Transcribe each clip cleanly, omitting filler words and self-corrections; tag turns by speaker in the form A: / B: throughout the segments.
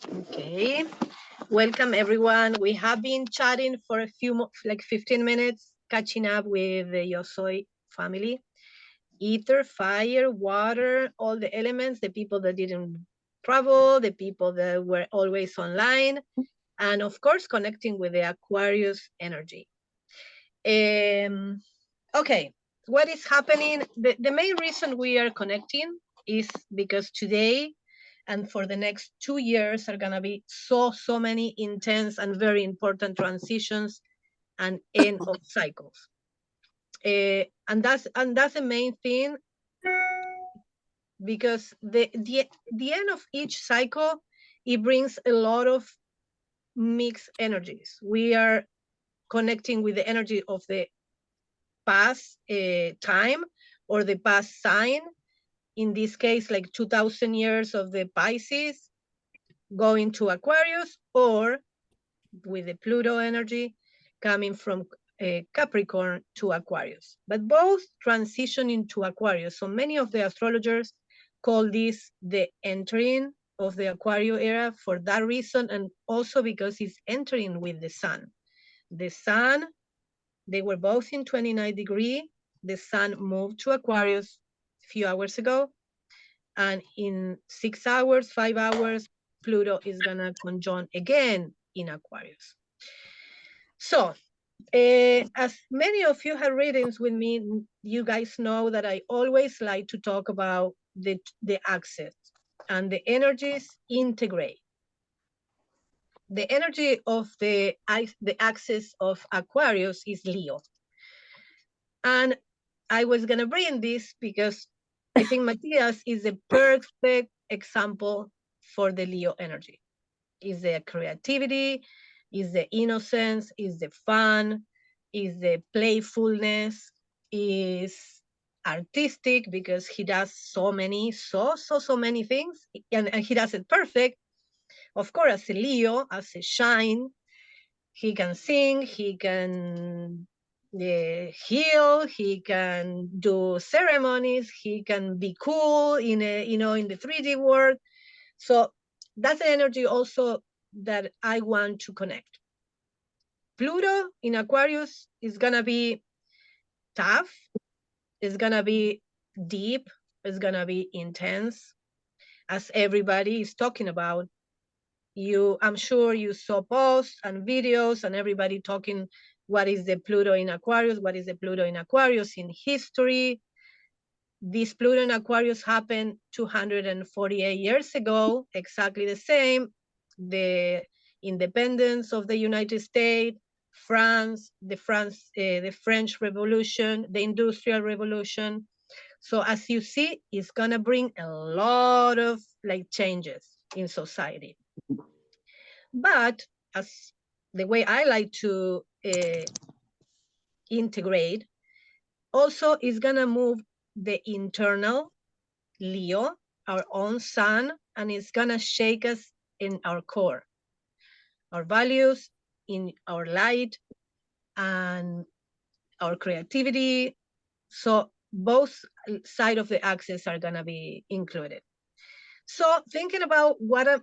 A: Okay, welcome everyone. We have been chatting for a few, like 15 minutes, catching up with the YOSOY family. Ether, fire, water, all the elements, the people that didn't travel, the people that were always online, and of course, connecting with the Aquarius energy. Okay, what is happening? The main reason we are connecting is because today and for the next 2 years are gonna be so many intense and very important transitions and end of cycles. And that's the main thing, because the end of each cycle, it brings a lot of mixed energies. We are connecting with the energy of the past time or the past sign, in this case like 2000 years of the Pisces going to Aquarius, or with the Pluto energy coming from Capricorn to Aquarius, but both transition into Aquarius. So many of the astrologers call this the entering of the Aquarius era for that reason, and also because it's entering with the sun. The sun, they were both in 29 degree. The sun moved to Aquarius a few hours ago, and in 6 hours, 5 hours, Pluto is gonna conjunct again in Aquarius. So, as many of you have readings with me, you guys know that I always like to talk about the axis and the energies integrate. The energy of the axis of Aquarius is Leo. And I was gonna bring this because I think Matthias is a perfect example for the Leo energy. Is the creativity, is the innocence, is the fun, is the playfulness, is artistic because he does so many things, and he does it perfect. Of course, as a Leo, as a shine, he can sing, he can heal, he can do ceremonies, he can be cool in a in the 3D world. So that's the energy also that I want to connect. Pluto in Aquarius is gonna be tough, it's gonna be deep, it's gonna be intense, as everybody is talking about. I'm sure you saw posts and videos and everybody talking what is the Pluto in Aquarius, what is the Pluto in Aquarius in history. This Pluto in Aquarius happened 248 years ago, exactly the same. The independence of the United States, France, the French Revolution, the Industrial Revolution. So as you see, it's gonna bring a lot of like changes in society. But as the way I like to integrate, also is gonna move the internal Leo, our own sun, and it's gonna shake us in our core, our values, in our light, and our creativity. So both sides of the axis are gonna be included. So thinking about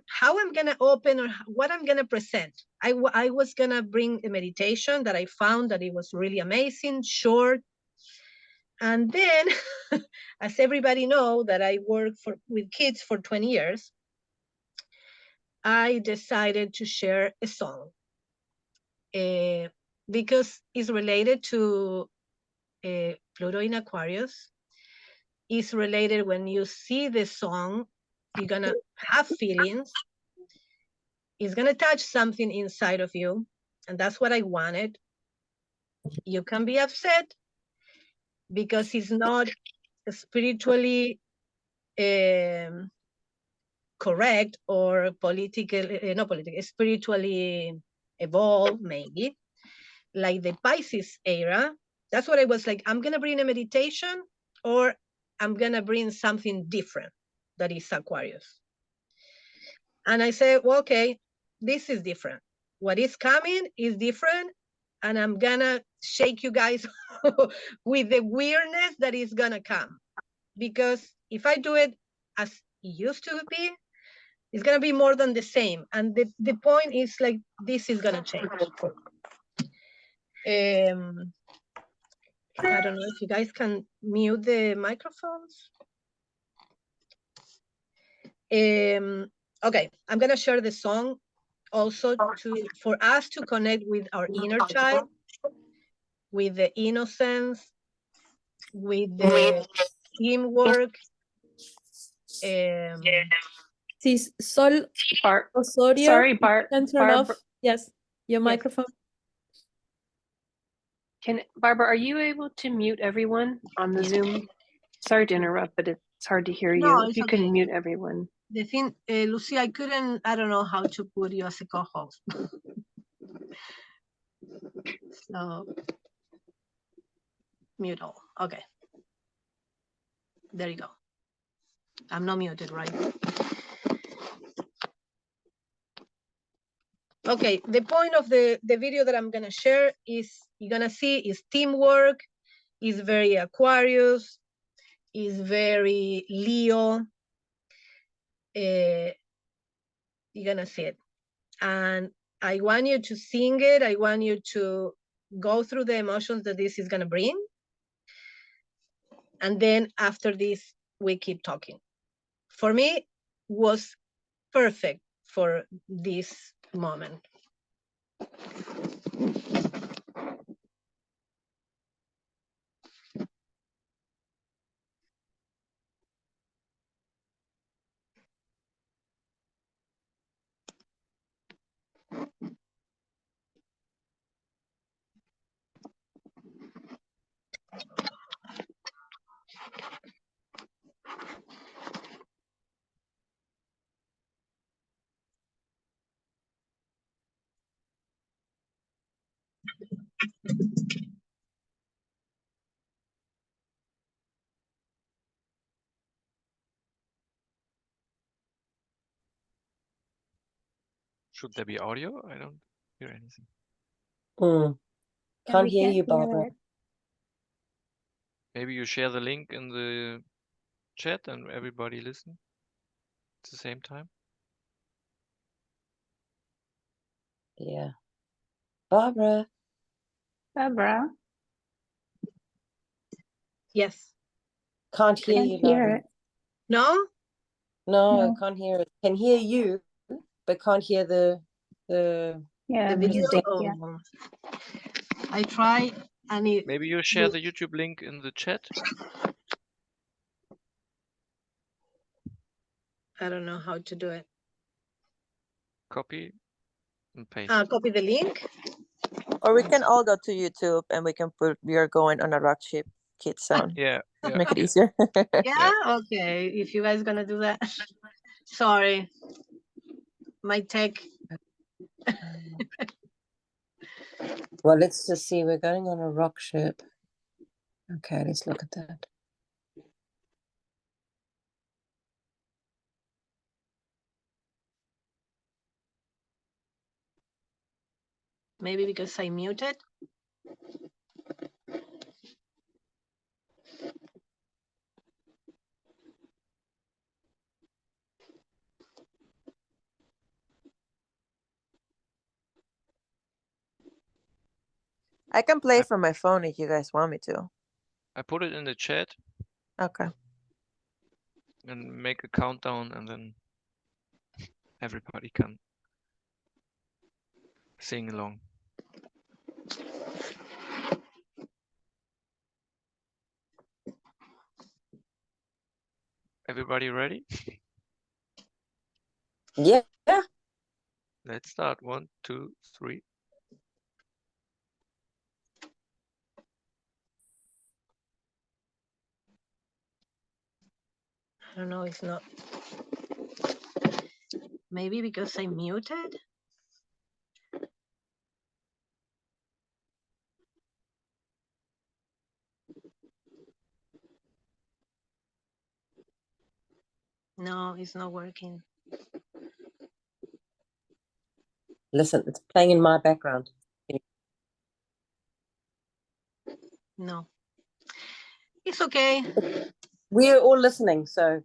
A: how I'm gonna open or what I'm gonna present, I was gonna bring a meditation that I found that it was really amazing, short. And then, as everybody know that I work with kids for 20 years, I decided to share a song because it's related to Pluto in Aquarius. It's related when you see the song, you're gonna have feelings. It's gonna touch something inside of you, and that's what I wanted. You can be upset because it's not spiritually correct or spiritually evolved, maybe, like the Pisces era. That's what I was like, I'm gonna bring a meditation or I'm gonna bring something different that is Aquarius. And I said, well, okay, this is different. What is coming is different, and I'm gonna shake you guys with the weirdness that is gonna come. Because if I do it as it used to be, It's gonna be more than the same. And the point is like, this is gonna change. I don't know if you guys can mute the microphones. Okay, I'm gonna share the song also for us to connect with our inner child, with the innocence, with the teamwork.
B: Sol Osorio,
C: sorry,
B: can turn off. Yes, your
A: Yes.
B: microphone.
C: Barbara, are you able to mute everyone on the Zoom? Sorry to interrupt, but it's hard to hear
A: No,
C: you. If you
A: okay.
C: can mute everyone.
A: The thing, Lucy, I don't know how to put you as a co-host. So, mute all. Okay. There you go. I'm not muted, right? Okay, the point of the video that I'm gonna share is, you're gonna see, is teamwork, is very Aquarius, is very Leo. You're gonna see it. And I want you to sing it. I want you to go through the emotions that this is gonna bring. And then after this, we keep talking. For me, was perfect for this moment.
D: Should there be audio? I don't hear anything.
E: Can't hear you, Barbara.
D: Maybe you share the link in the chat and everybody listen at the same time.
E: Yeah. Barbara.
C: Barbara?
A: Yes.
E: Can't hear you, Barbara.
A: No?
E: No, can't hear it. Can hear you, but can't hear the
A: The video. Oh, I try, and it.
D: Maybe you share the YouTube link in the chat.
A: I don't know how to do it.
D: Copy and paste.
A: Copy the link.
F: Or we can all go to YouTube and we can put "We are going on a rock ship" kid sound.
D: Yeah.
F: Make it easier.
A: Yeah, okay. If you guys gonna do that. Sorry. My tech.
E: Well, let's just see. We're going on a rock ship. Okay, let's look at that.
A: Maybe because I muted.
F: I can play from my phone if you guys want me to.
D: I put it in the chat.
F: Okay.
D: And make a countdown, and then everybody can sing along. Everybody ready?
E: Yeah.
D: Let's start. 1, 2, 3.
A: I don't know, it's not. Maybe because I muted. No, it's not working.
E: Listen, it's playing in my background.
A: No. It's okay.
E: We're all listening, so.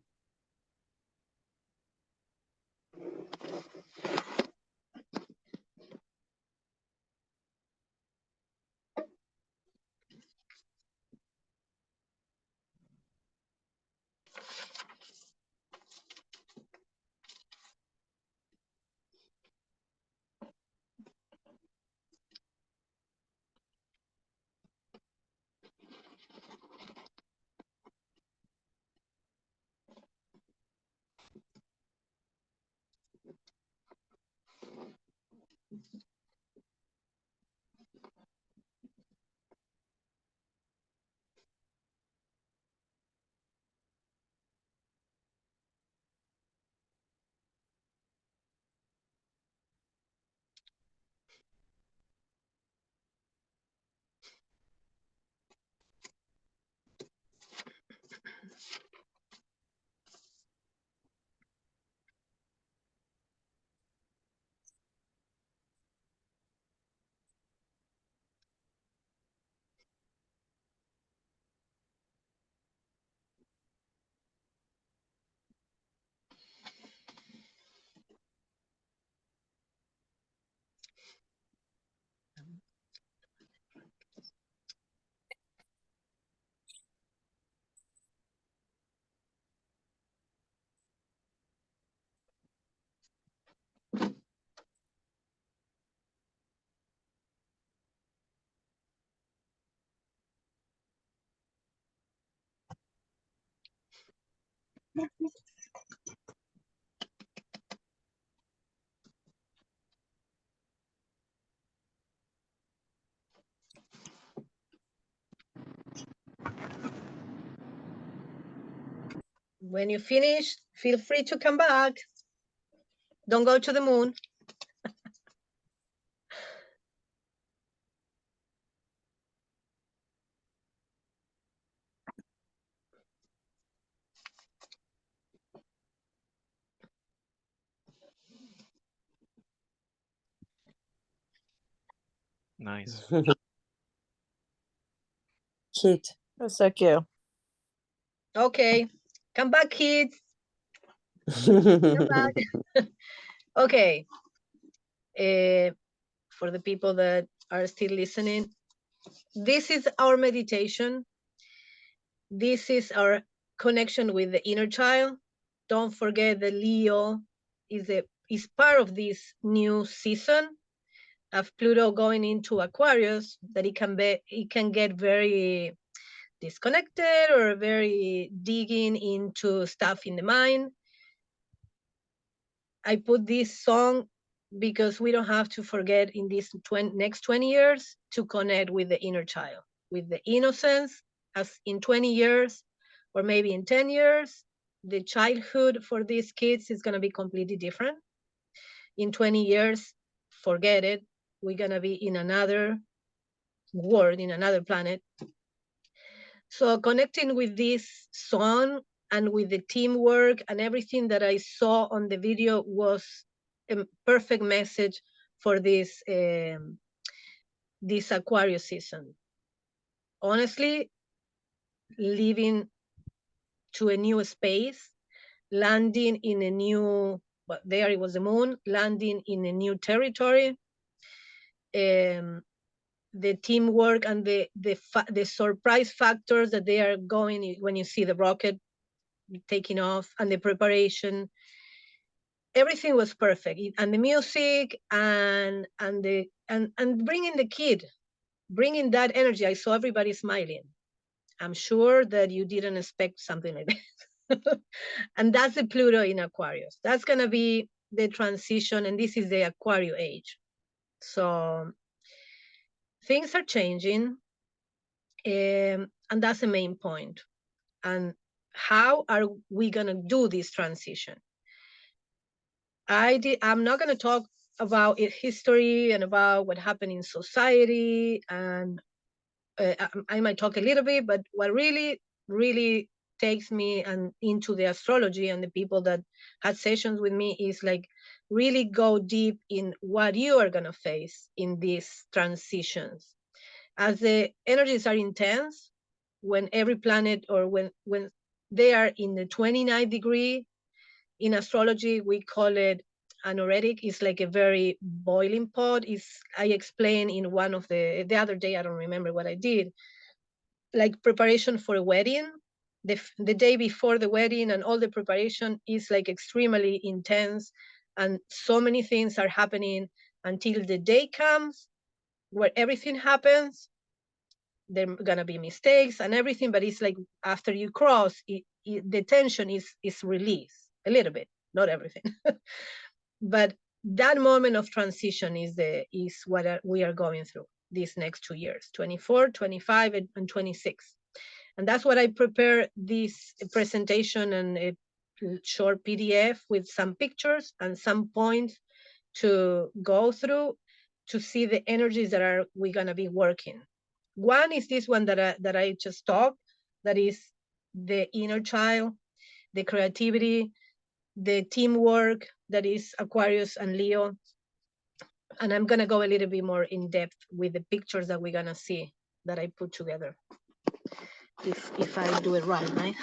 A: When you finish, feel free to come back. Don't go to the moon.
D: Nice.
E: Cute.
F: That's so cute.
A: Okay, come back, kids. Come back. Okay. For the people that are still listening, this is our meditation. This is our connection with the inner child. Don't forget that Leo is part of this new season of Pluto going into Aquarius, that it can get very disconnected or very digging into stuff in the mind. I put this song because we don't have to forget in these next 20 years to connect with the inner child, with the innocence, as in 20 years, or maybe in 10 years, the childhood for these kids is gonna be completely different. In 20 years, forget it, we're gonna be in another world, in another planet. So connecting with this song and with the teamwork and everything that I saw on the video was a perfect message for this Aquarius season. Honestly, living to a new space, landing in a new, but there it was the moon, landing in a new territory. The teamwork and the surprise factors that they are going when you see the rocket taking off, and the preparation, everything was perfect. And the music and bringing the kid, bringing that energy. I saw everybody smiling. I'm sure that you didn't expect something like that. And that's the Pluto in Aquarius. That's gonna be the transition, and this is the Aquarius age. So things are changing, and that's the main point. And how are we gonna do this transition? I'm not gonna talk about history and about what happened in society, and I might talk a little bit, but what really takes me and into the astrology and the people that had sessions with me is like really go deep in what you are gonna face in these transitions. As the energies are intense, when every planet, or when they are in the 29th degree, in astrology we call it anoretic. It's like a very boiling pot. I explained in one of the other day, I don't remember what I did, like preparation for a wedding. The day before the wedding and all the preparation is like extremely intense, and so many things are happening until the day comes where everything happens. There are gonna be mistakes and everything, but it's like after you cross the tension is released a little bit, not everything. But that moment of transition is what we are going through these next 2 years, 24, 25, and 26. And that's what I prepare this presentation and a short PDF with some pictures and some points to go through to see the energies that we're gonna be working. One is this one that I just talked, that is the inner child, the creativity, the teamwork, that is Aquarius and Leo. And I'm gonna go a little bit more in depth with the pictures that we're gonna see that I put together. If I do it right?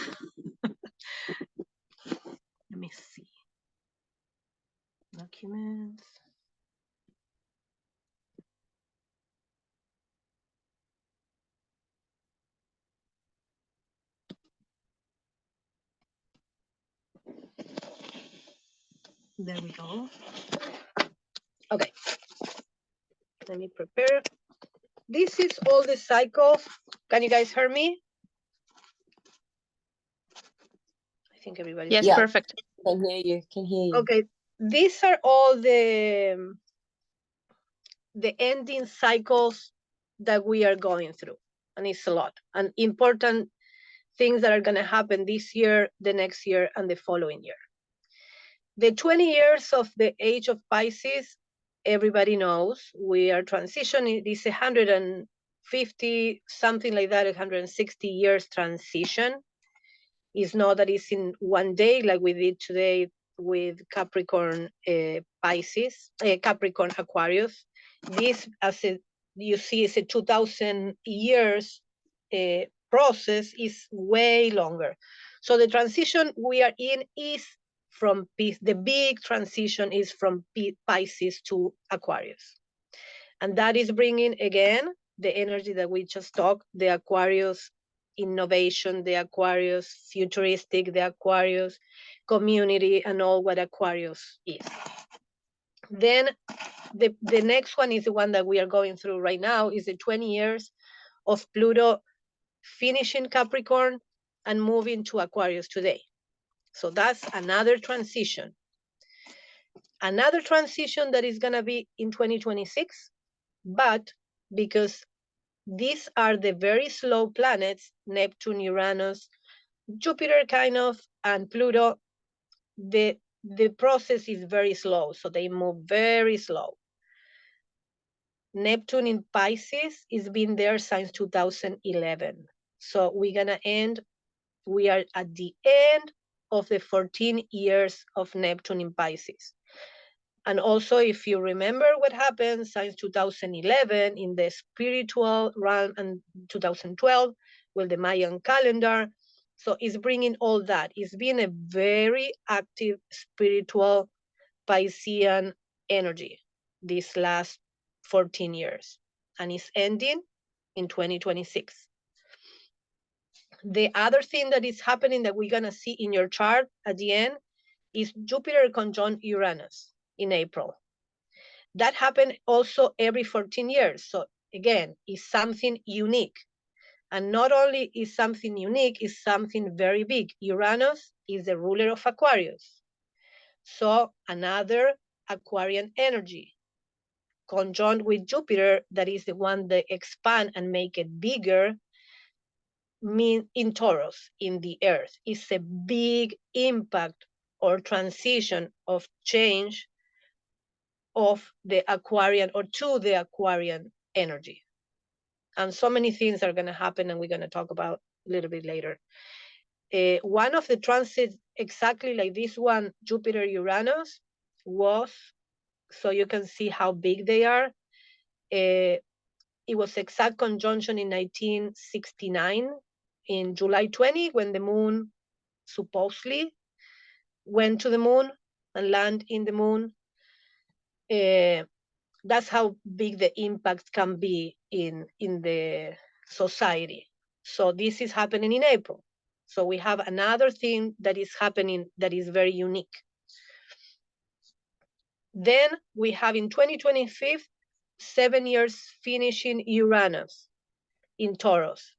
A: Let me see. Documents. There we go. Okay. Let me prepare. This is all the cycles. Can you guys hear me? I think everybody.
C: Yes,
E: Yeah.
C: perfect.
E: Can hear you. Can hear you.
A: Okay, these are all the ending cycles that we are going through, and it's a lot, and important things that are going to happen this year, the next year, and the following year. The 20 years of the age of Pisces, everybody knows we are transitioning. This 150, something like that, 160 years transition. It's not that it's in one day like we did today with Capricorn Pisces, Capricorn Aquarius. This, as you see, is a 2000 years process, is way longer. So the transition we are in is from the big transition is from Pisces to Aquarius. And that is bringing, again, the energy that we just talked, the Aquarius innovation, the Aquarius futuristic, the Aquarius community, and all what Aquarius is. Then the next one is the one that we are going through right now, is the 20 years of Pluto finishing Capricorn and moving to Aquarius today. So that's another transition. Another transition that is going to be in 2026, but because these are the very slow planets, Neptune, Uranus, Jupiter kind of, and Pluto, the process is very slow, so they move very slow. Neptune in Pisces has been there since 2011. So we are at the end of the 14 years of Neptune in Pisces. And also, if you remember what happened since 2011 in the spiritual realm and 2012 with the Mayan calendar, so it's bringing all that. It's been a very active spiritual Piscean energy these last 14 years, and it's ending in 2026. The other thing that is happening that we're going to see in your chart at the end is Jupiter conjunct Uranus in April. That happened also every 14 years. So again, it's something unique. And not only is something unique, it's something very big. Uranus is the ruler of Aquarius. So another Aquarian energy conjunct with Jupiter, that is the one that expand and make it bigger, mean in Taurus, in the earth. It's a big impact or transition of change of the Aquarian or to the Aquarian energy. And so many things are going to happen, and we're going to talk about a little bit later. One of the transits exactly like this one, Jupiter-Uranus, was, so you can see how big they are. It was exact conjunction in 1969 in July 20, when the moon supposedly went to the moon and landed in the moon. That's how big the impact can be in the society. So this is happening in April. So we have another thing that is happening that is very unique. Then we have in 2025, 7 years finishing Uranus in Taurus.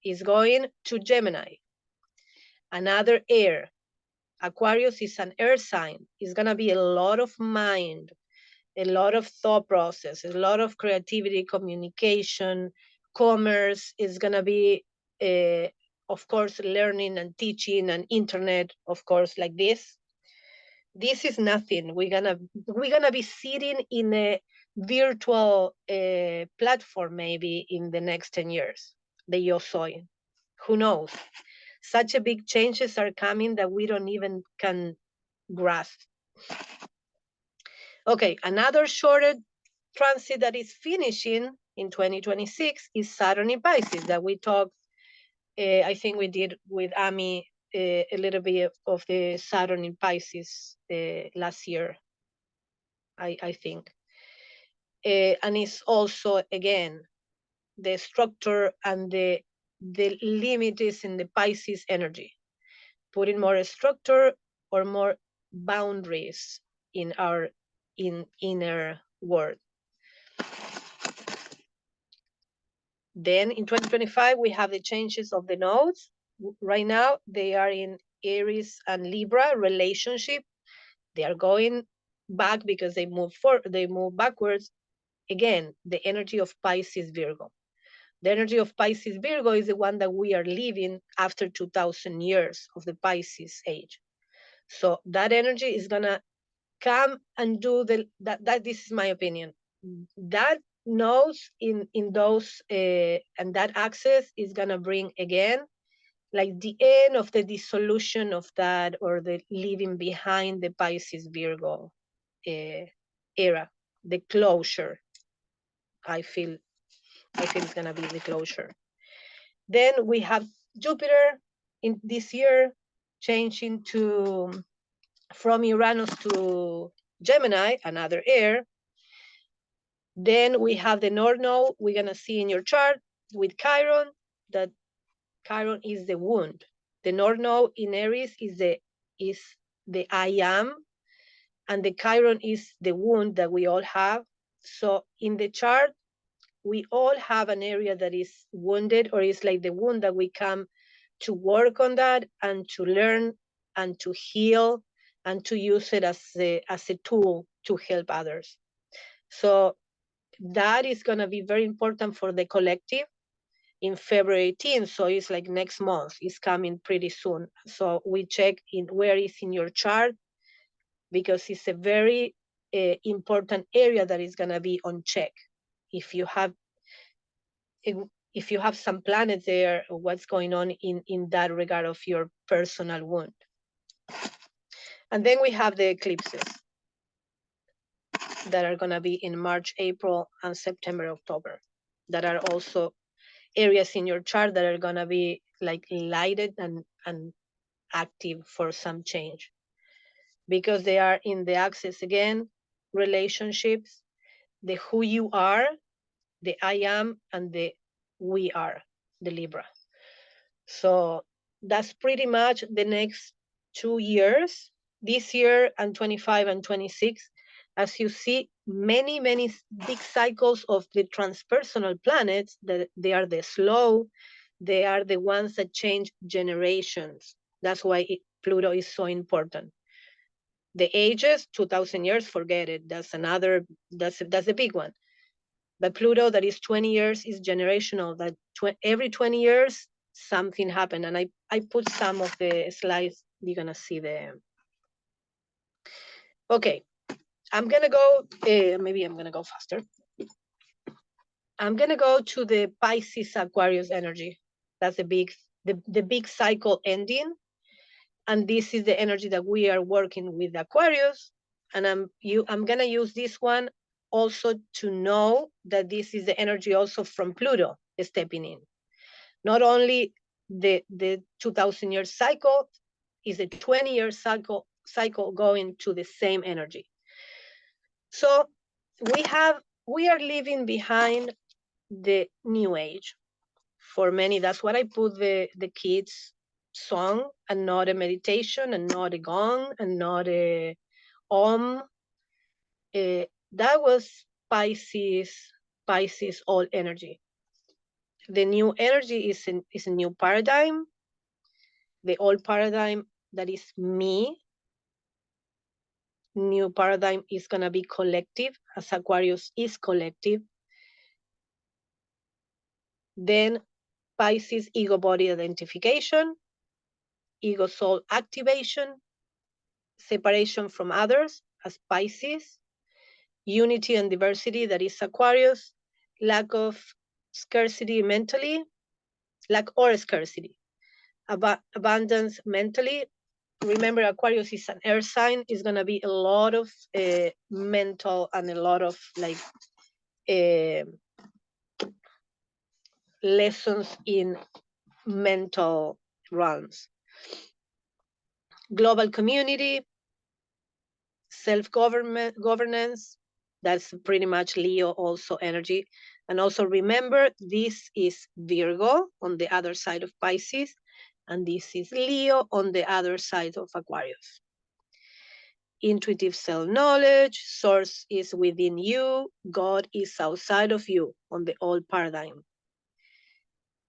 A: Is going to Gemini. Another air. Aquarius is an air sign. It's going to be a lot of mind, a lot of thought process, a lot of creativity, communication, commerce. Is going to be, of course, learning and teaching and internet, of course, like this. This is nothing. We're gonna be sitting in a virtual platform maybe in the next 10 years, the YOSOY. Who knows? Such a big changes are coming that we don't even can grasp. Okay, another shorter transit that is finishing in 2026 is Saturn in Pisces that we talked, I think we did with Ami a little bit of the Saturn in Pisces last year, I think. And it's also, again, the structure and the limit is in the Pisces energy, putting more structure or more boundaries in our inner world. Then in 2025, we have the changes of the nodes. Right now, they are in Aries and Libra relationship, they are going back because they move backwards. Again, the energy of Pisces Virgo. The energy of Pisces Virgo is the one that we are living after 2000 years of the Pisces age. So that energy is gonna come and do that. This is my opinion. That nodes in those and that access is gonna bring again like the end of the dissolution of that, or the leaving behind the Pisces Virgo era, the closure. I feel it's gonna be the closure. Then we have Jupiter in this year changing from Uranus to Gemini, another air. Then we have the North Node we're gonna see in your chart with Chiron, that Chiron is the wound. The North Node in Aries is the I am, and the Chiron is the wound that we all have. So in the chart, we all have an area that is wounded, or is like the wound that we come to work on that and to learn and to heal and to use it as a tool to help others. So that is going to be very important for the collective in February 18th. So it's like next month, it's coming pretty soon. So we check in where is in your chart, because it's a very important area that is going to be on check. If you have some planets there, what's going on in that regard of your personal wound. And then we have the eclipses that are going to be in March, April, and September, October, that are also areas in your chart that are going to be like lighted and active for some change, because they are in the axis again, relationships, the who you are, the I am, and the we are, the Libra. So that's pretty much the next 2 years, this year and 25 and 26. As you see, many big cycles of the transpersonal planets, that they are the slow, they are the ones that change generations. That's why Pluto is so important. The ages, 2000 years, forget it. That's a big one. But Pluto, that is 20 years, is generational. That every 20 years, something happened. And I put some of the slides. You're going to see them. Okay. I'm going to go, maybe I'm going to go faster. I'm going to go to the Pisces Aquarius energy. That's the big cycle ending. And this is the energy that we are working with Aquarius. And I'm going to use this one also to know that this is the energy also from Pluto stepping in. Not only the 2000 year cycle, is a 20 year cycle going to the same energy. So we are leaving behind the new age. For many, that's what I put the kids song, and not a meditation, and not a gong, and not a om. That was Pisces all energy. The new energy is a new paradigm. The old paradigm, that is me. New paradigm is going to be collective, as Aquarius is collective. Then Pisces, ego body identification, ego soul activation, separation from others as Pisces, unity and diversity, that is Aquarius, lack of scarcity mentally, lack or scarcity, abundance mentally. Remember, Aquarius is an air sign. It's going to be a lot of mental and a lot of like lessons in mental realms. Global community, self-governance, that's pretty much Leo also energy. And also remember, this is Virgo on the other side of Pisces, and this is Leo on the other side of Aquarius. Intuitive self-knowledge, source is within you, God is outside of you on the old paradigm.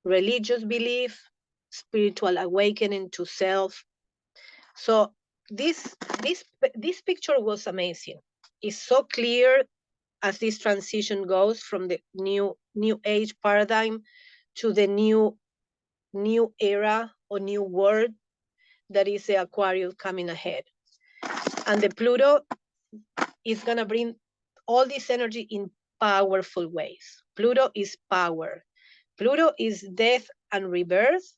A: Religious belief, spiritual awakening to self, So this picture was amazing. It's so clear as this transition goes from the new age paradigm to the new era or new world that is the Aquarius coming ahead. And the Pluto is gonna bring all this energy in powerful ways. Pluto is power. Pluto is death and rebirth,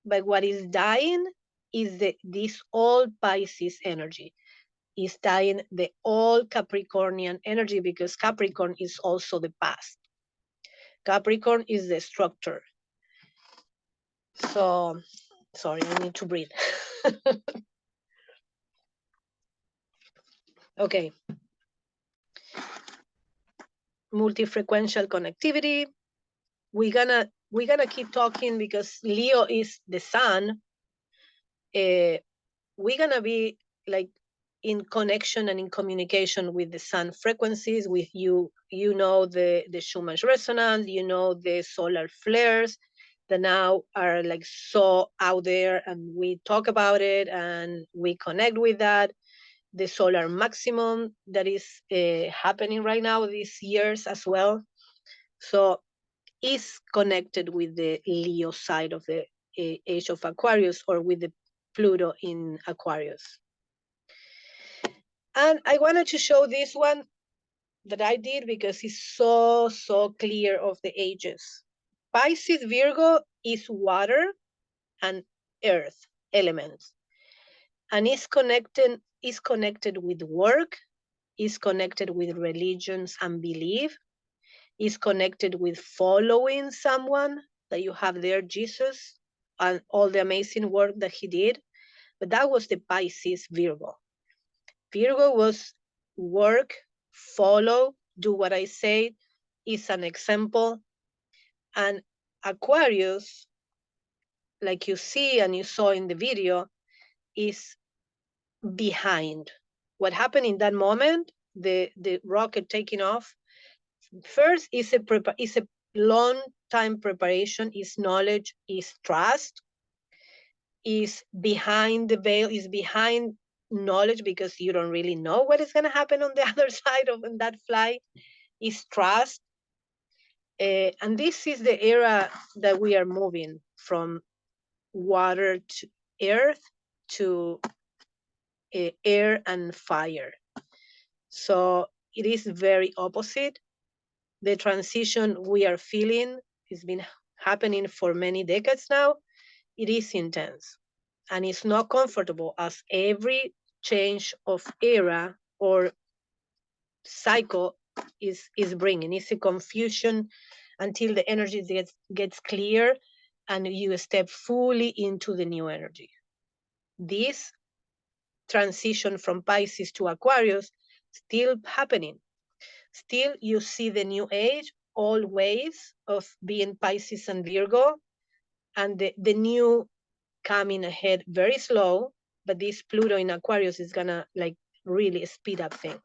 A: but what is dying is this old Pisces energy. Is dying the old Capricornian energy, because Capricorn is also the past. Capricorn is the structure. So, sorry, I need to breathe. Okay. Multi-frequential connectivity. We're gonna keep talking because Leo is the sun. We're gonna be like in connection and in communication with the sun frequencies, with you know, the Schumann's resonance, you know, the solar flares that now are like so out there, and we talk about it and we connect with that. The solar maximum that is happening right now these years as well. So is connected with the Leo side of the age of Aquarius, or with the Pluto in Aquarius. And I wanted to show this one that I did because it's so clear of the ages. Pisces Virgo is water and earth elements, and is connected with work, is connected with religions and belief, is connected with following someone that you have there, Jesus, and all the amazing work that he did. But that was the Pisces Virgo. Virgo was work, follow, do what I say, is an example. And Aquarius, like you see and you saw in the video, is behind. What happened in that moment, the rocket taking off, first is a long time preparation, is knowledge, is trust, is behind the veil, is behind knowledge, because you don't really know what is going to happen on the other side of that flight, is trust. And this is the era that we are moving from water to earth to air and fire. So it is very opposite. The transition we are feeling has been happening for many decades now. It is intense and it's not comfortable, as every change of era or cycle is bringing. It's a confusion until the energy gets clear and you step fully into the new energy. This transition from Pisces to Aquarius still happening. Still, you see the new age, all ways of being Pisces and Virgo, and the new coming ahead very slow, but this Pluto in Aquarius is gonna like really speed up things.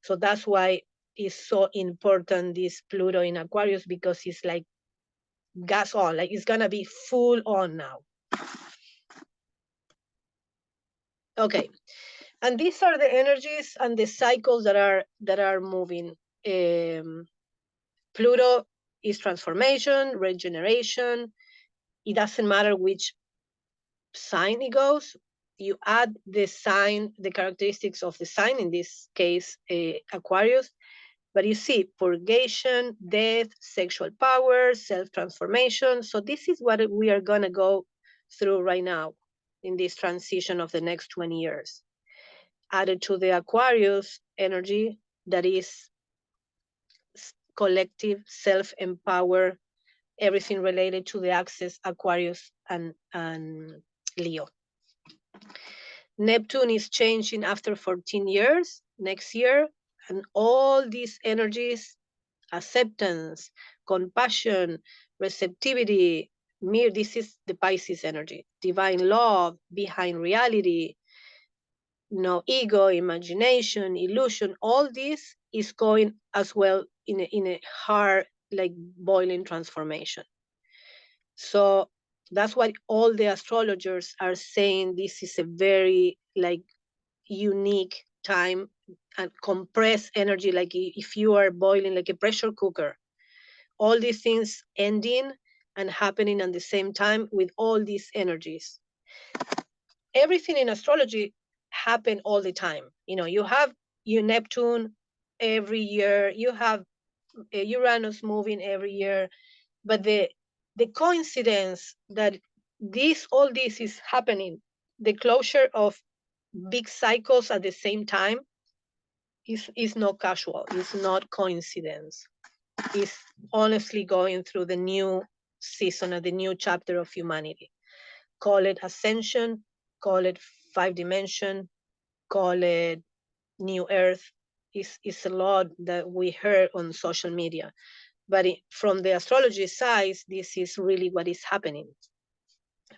A: So that's why it's so important, this Pluto in Aquarius, because it's like gas on, like it's gonna be full on now. Okay, and these are the energies and the cycles that are moving. Pluto is transformation, regeneration. It doesn't matter which sign it goes. You add the sign, the characteristics of the sign, in this case, Aquarius. But you see, purgation, death, sexual power, self-transformation. So this is what we are going to go through right now in this transition of the next 20 years. Added to the Aquarius energy, that is collective, self-empower, everything related to the axis Aquarius and Leo. Neptune is changing after 14 years, next year, and all these energies, acceptance, compassion, receptivity, this is the Pisces energy, divine love, behind reality, no ego, imagination, illusion, all this is going as well in a hard, like boiling transformation. So That's why all the astrologers are saying this is a very like unique time and compressed energy, like if you are boiling like a pressure cooker. All these things ending and happening at the same time with all these energies. Everything in astrology happen all the time. You know, you have your Neptune every year, you have Uranus moving every year, but the coincidence that all this is happening, the closure of big cycles at the same time, is not casual, it's not coincidence. It's honestly going through the new season of the new chapter of humanity. Call it ascension, call it 5 dimension, call it new earth. It's a lot that we heard on social media. But from the astrology side, this is really what is happening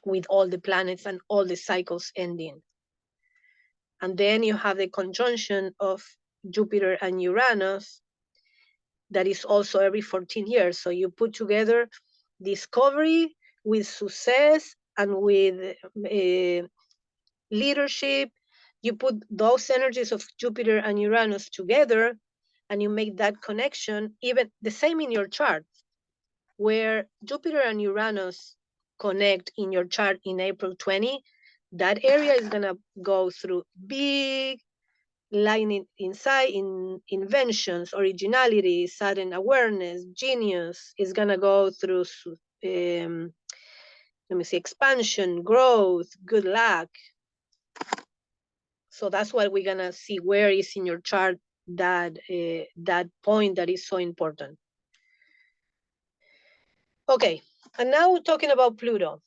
A: with all the planets and all the cycles ending. And then you have the conjunction of Jupiter and Uranus that is also every 14 years. So you put together discovery with success and with leadership. You put those energies of Jupiter and Uranus together and you make that connection, even the same in your chart, where Jupiter and Uranus connect in your chart in April 20, that area is going to go through big line inside in inventions, originality, sudden awareness, genius. Is going to go through expansion, growth, good luck. So that's what we're going to see where is in your chart that that point that is so important. Okay, and now talking about Pluto.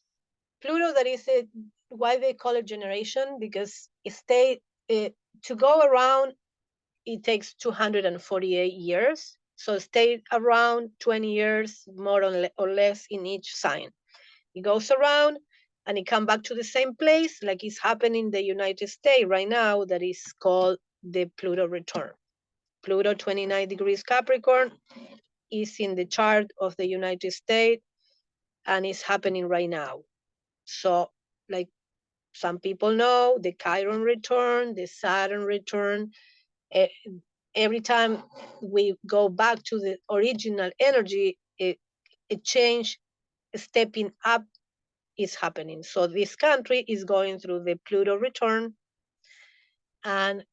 A: Pluto, that is why they call it generation, because to go around, it takes 248 years. So stay around 20 years, more or less in each sign. It goes around and it comes back to the same place, like it's happening in the United States right now, that is called the Pluto return. Pluto 29 degrees Capricorn is in the chart of the United States and it's happening right now. So like some people know, the Chiron return, the Saturn return, every time we go back to the original energy, a change, stepping up is happening. So this country is going through the Pluto return and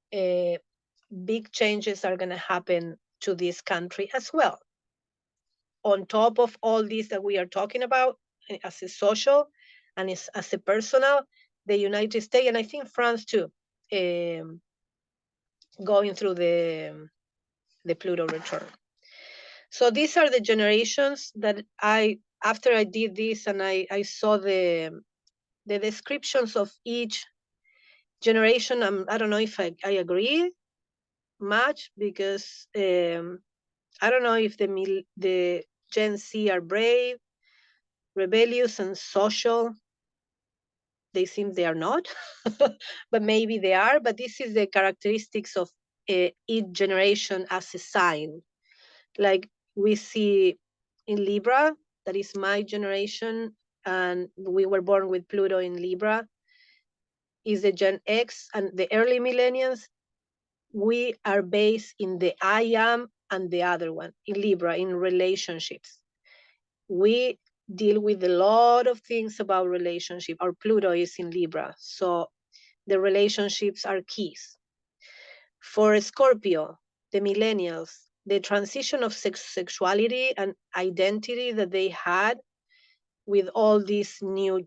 A: big changes are going to happen to this country as well. On top of all this that we are talking about as a social and as a personal, the United States, and I think France too, going through the Pluto return. So these are the generations that after I did this and I saw the descriptions of each generation, I don't know if I agree much, because I don't know if the Gen Z are brave, rebellious, and social. They seem they are not, but maybe they are. But this is the characteristics of each generation as a sign. Like we see in Libra, that is my generation, and we were born with Pluto in Libra, is the Gen X and the early millennials. We are based in the I am and the other one, in Libra, in relationships. We deal with a lot of things about relationship. Our Pluto is in Libra, so the relationships are keys. For Scorpio, the millennials, the transition of sexuality and identity that they had with all these new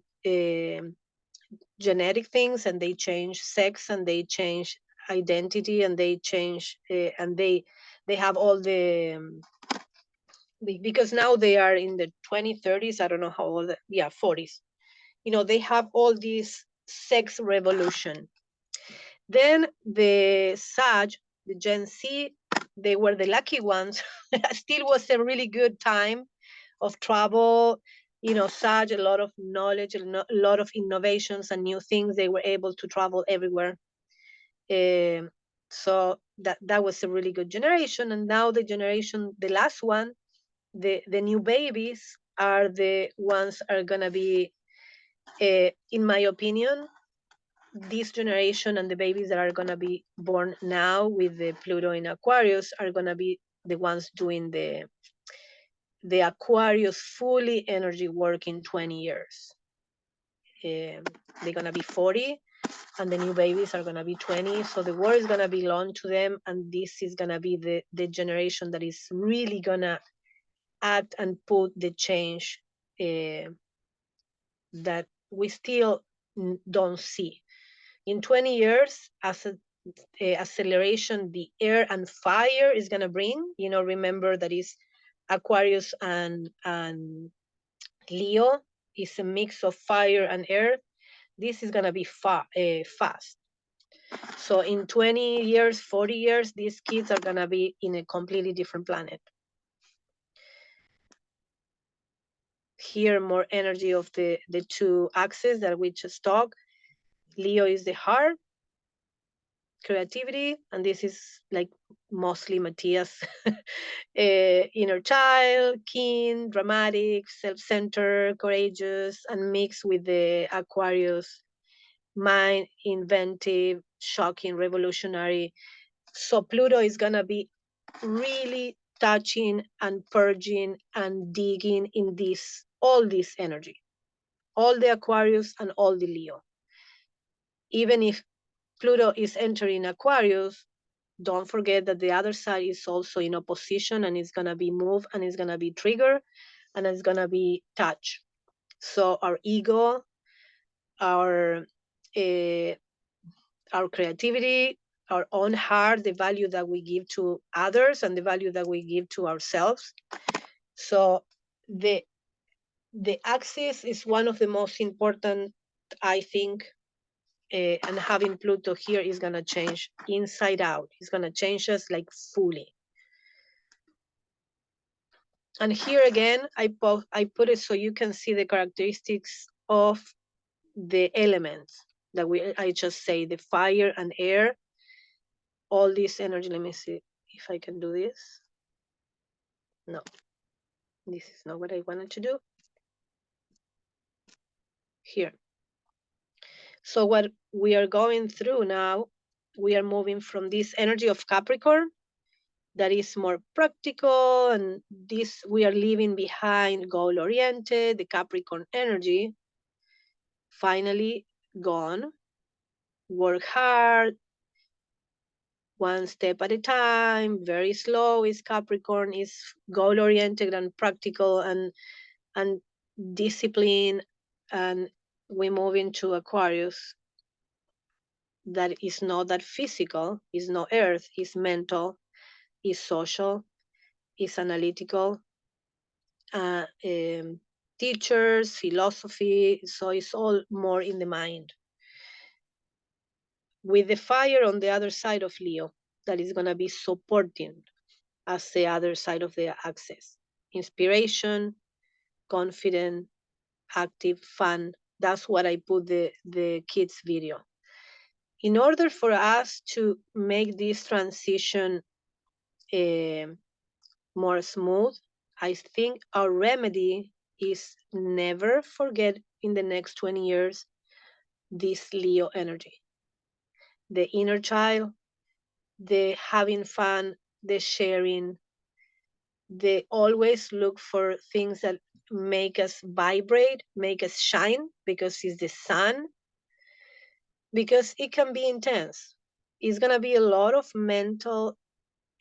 A: genetic things, and they change sex and they change identity and they change and they have all the because now they are in the 20s, 30s, I don't know how old, 40s. You know, they have all this sex revolution. Then the Sag, the Gen Z, they were the lucky ones. Still was a really good time of travel. You know, Sag, a lot of knowledge, a lot of innovations and new things. They were able to travel everywhere. So that was a really good generation. And now the generation, the last one, the new babies are the ones are gonna be In my opinion, this generation and the babies that are going to be born now with the Pluto in Aquarius are going to be the ones doing the Aquarius fully energy work in 20 years. They're going to be 40 and the new babies are going to be 20. So the world is going to belong to them. And this is going to be the generation that is really going to act and put the change that we still don't see. In 20 years, as a acceleration the air and fire is going to bring, remember that is Aquarius and Leo is a mix of fire and air. This is going to be fast. So in 20 years, 40 years, these kids are going to be in a completely different planet. Here, more energy of the two axes that we just talked. Leo is the heart, creativity, and this is like mostly Matthias. Inner child, keen, dramatic, self-centered, courageous, and mixed with the Aquarius mind, inventive, shocking, revolutionary. So Pluto is gonna be really touching and purging and digging in all this energy, all the Aquarius and all the Leo. Even if Pluto is entering Aquarius, don't forget that the other side is also in opposition and it's going to be moved and it's going to be triggered and it's going to be touched. So our ego, our creativity, our own heart, the value that we give to others and the value that we give to ourselves. So the axis is one of the most important, I think, and having Pluto here is going to change inside out. It's going to change us like fully. And here again, I put it so you can see the characteristics of the elements that I just say, the fire and air, all this energy. Let me see if I can do this. No, this is not what I wanted to do. Here. So what we are going through now, we are moving from this energy of Capricorn that is more practical, and this we are leaving behind goal-oriented, the Capricorn energy, finally gone. Work hard, one step at a time, very slow is Capricorn, is goal-oriented and practical and discipline, and we move into Aquarius that is not that physical, is not earth, is mental, is social, is analytical, teachers, philosophy, so it's all more in the mind. With the fire on the other side of Leo, that is going to be supporting as the other side of the axis. Inspiration, confident, active, fun. That's what I put the kids video. In order for us to make this transition more smooth, I think our remedy is never forget in the next 20 years this Leo energy. The inner child, the having fun, the sharing, they always look for things that make us vibrate, make us shine, because it's the sun, because it can be intense. It's going to be a lot of mental,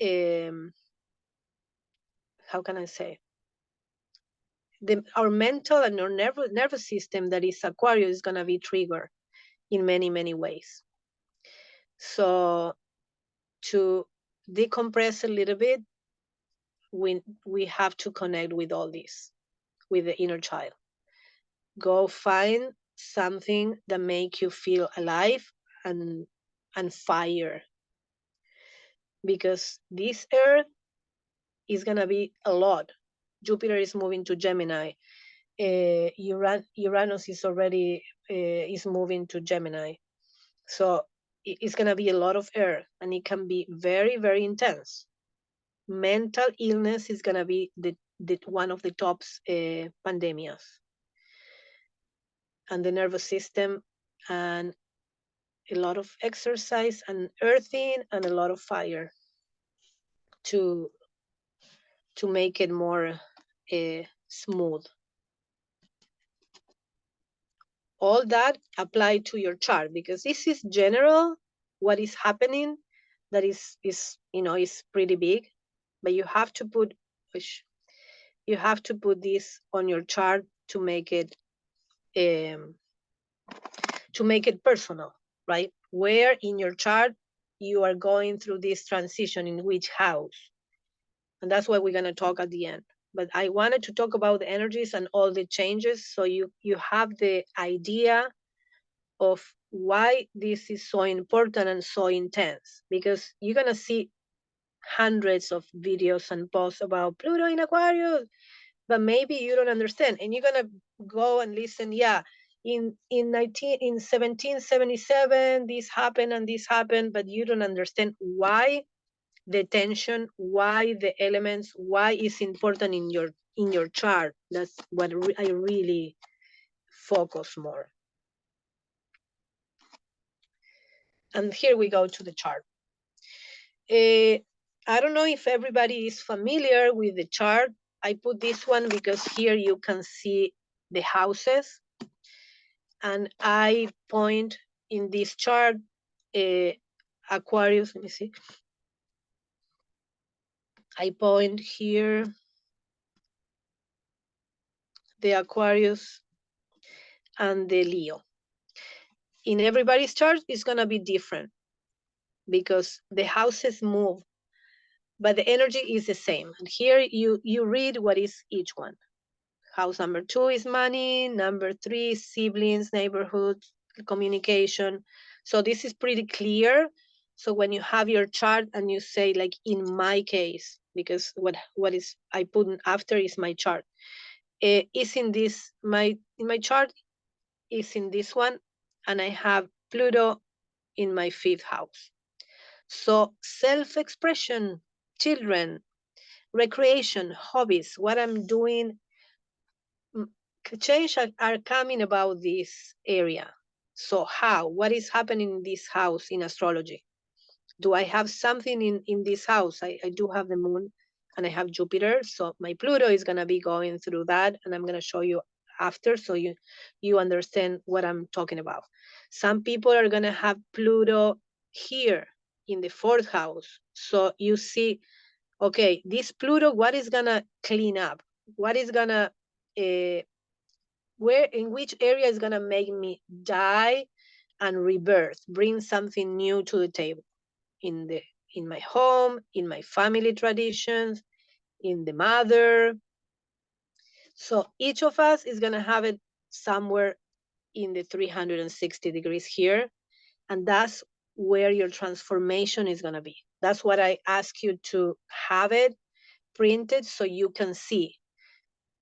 A: how can I say? Our mental and our nervous system that is Aquarius is going to be triggered in many, many ways. So to decompress a little bit, we have to connect with all this, with the inner child. Go find something that make you feel alive and fire, because this earth is gonna be a lot. Jupiter is moving to Gemini. Uranus is already is moving to Gemini, so it's gonna be a lot of earth, and it can be very, very intense. Mental illness is gonna be the one of the top pandemias. and the nervous system, and a lot of exercise and earthing and a lot of fire to make it more smooth. All that apply to your chart, because this is general what is happening, that is you know, is pretty big, but you have to put this on your chart to make it personal, right? Where in your chart you are going through this transition, in which house. And that's what we're going to talk at the end. But I wanted to talk about the energies and all the changes, so you have the idea of why this is so important and so intense, because you're going to see hundreds of videos and posts about Pluto in Aquarius, but maybe you don't understand, and you're going to go and listen, yeah, in 1777 this happened and this happened, but you don't understand why the tension, why the elements, why it's important in your chart. That's what I really focus more. And here we go to the chart. I don't know if everybody is familiar with the chart. I put this one because here you can see the houses, and I point in this chart Aquarius. Let me see. I point here the Aquarius and the Leo. In everybody's chart, it's gonna be different because the houses move, but the energy is the same. And here you read what is each one. House number 2 is money, number 3 is siblings, neighborhood, communication. So this is pretty clear. So when you have your chart and you say, like in my case, because what is I put after is my chart, is in this, my chart is in this one, and I have Pluto in my 5th house. So self-expression, children, recreation, hobbies, what I'm doing, change are coming about this area. So how? What is happening in this house in astrology? Do I have something in this house? I do have the moon and I have Jupiter. So my Pluto is going to be going through that, and I'm going to show you after so you understand what I'm talking about. Some people are going to have Pluto here in the 4th house. So you see, okay, this Pluto, what is going to clean up? What is going to in which area is going to make me die and rebirth, bring something new to the table, in my home, in my family traditions, in the mother. So each of us is going to have it somewhere in the 360 degrees here, and that's where your transformation is going to be. That's what I ask you to have it printed so you can see.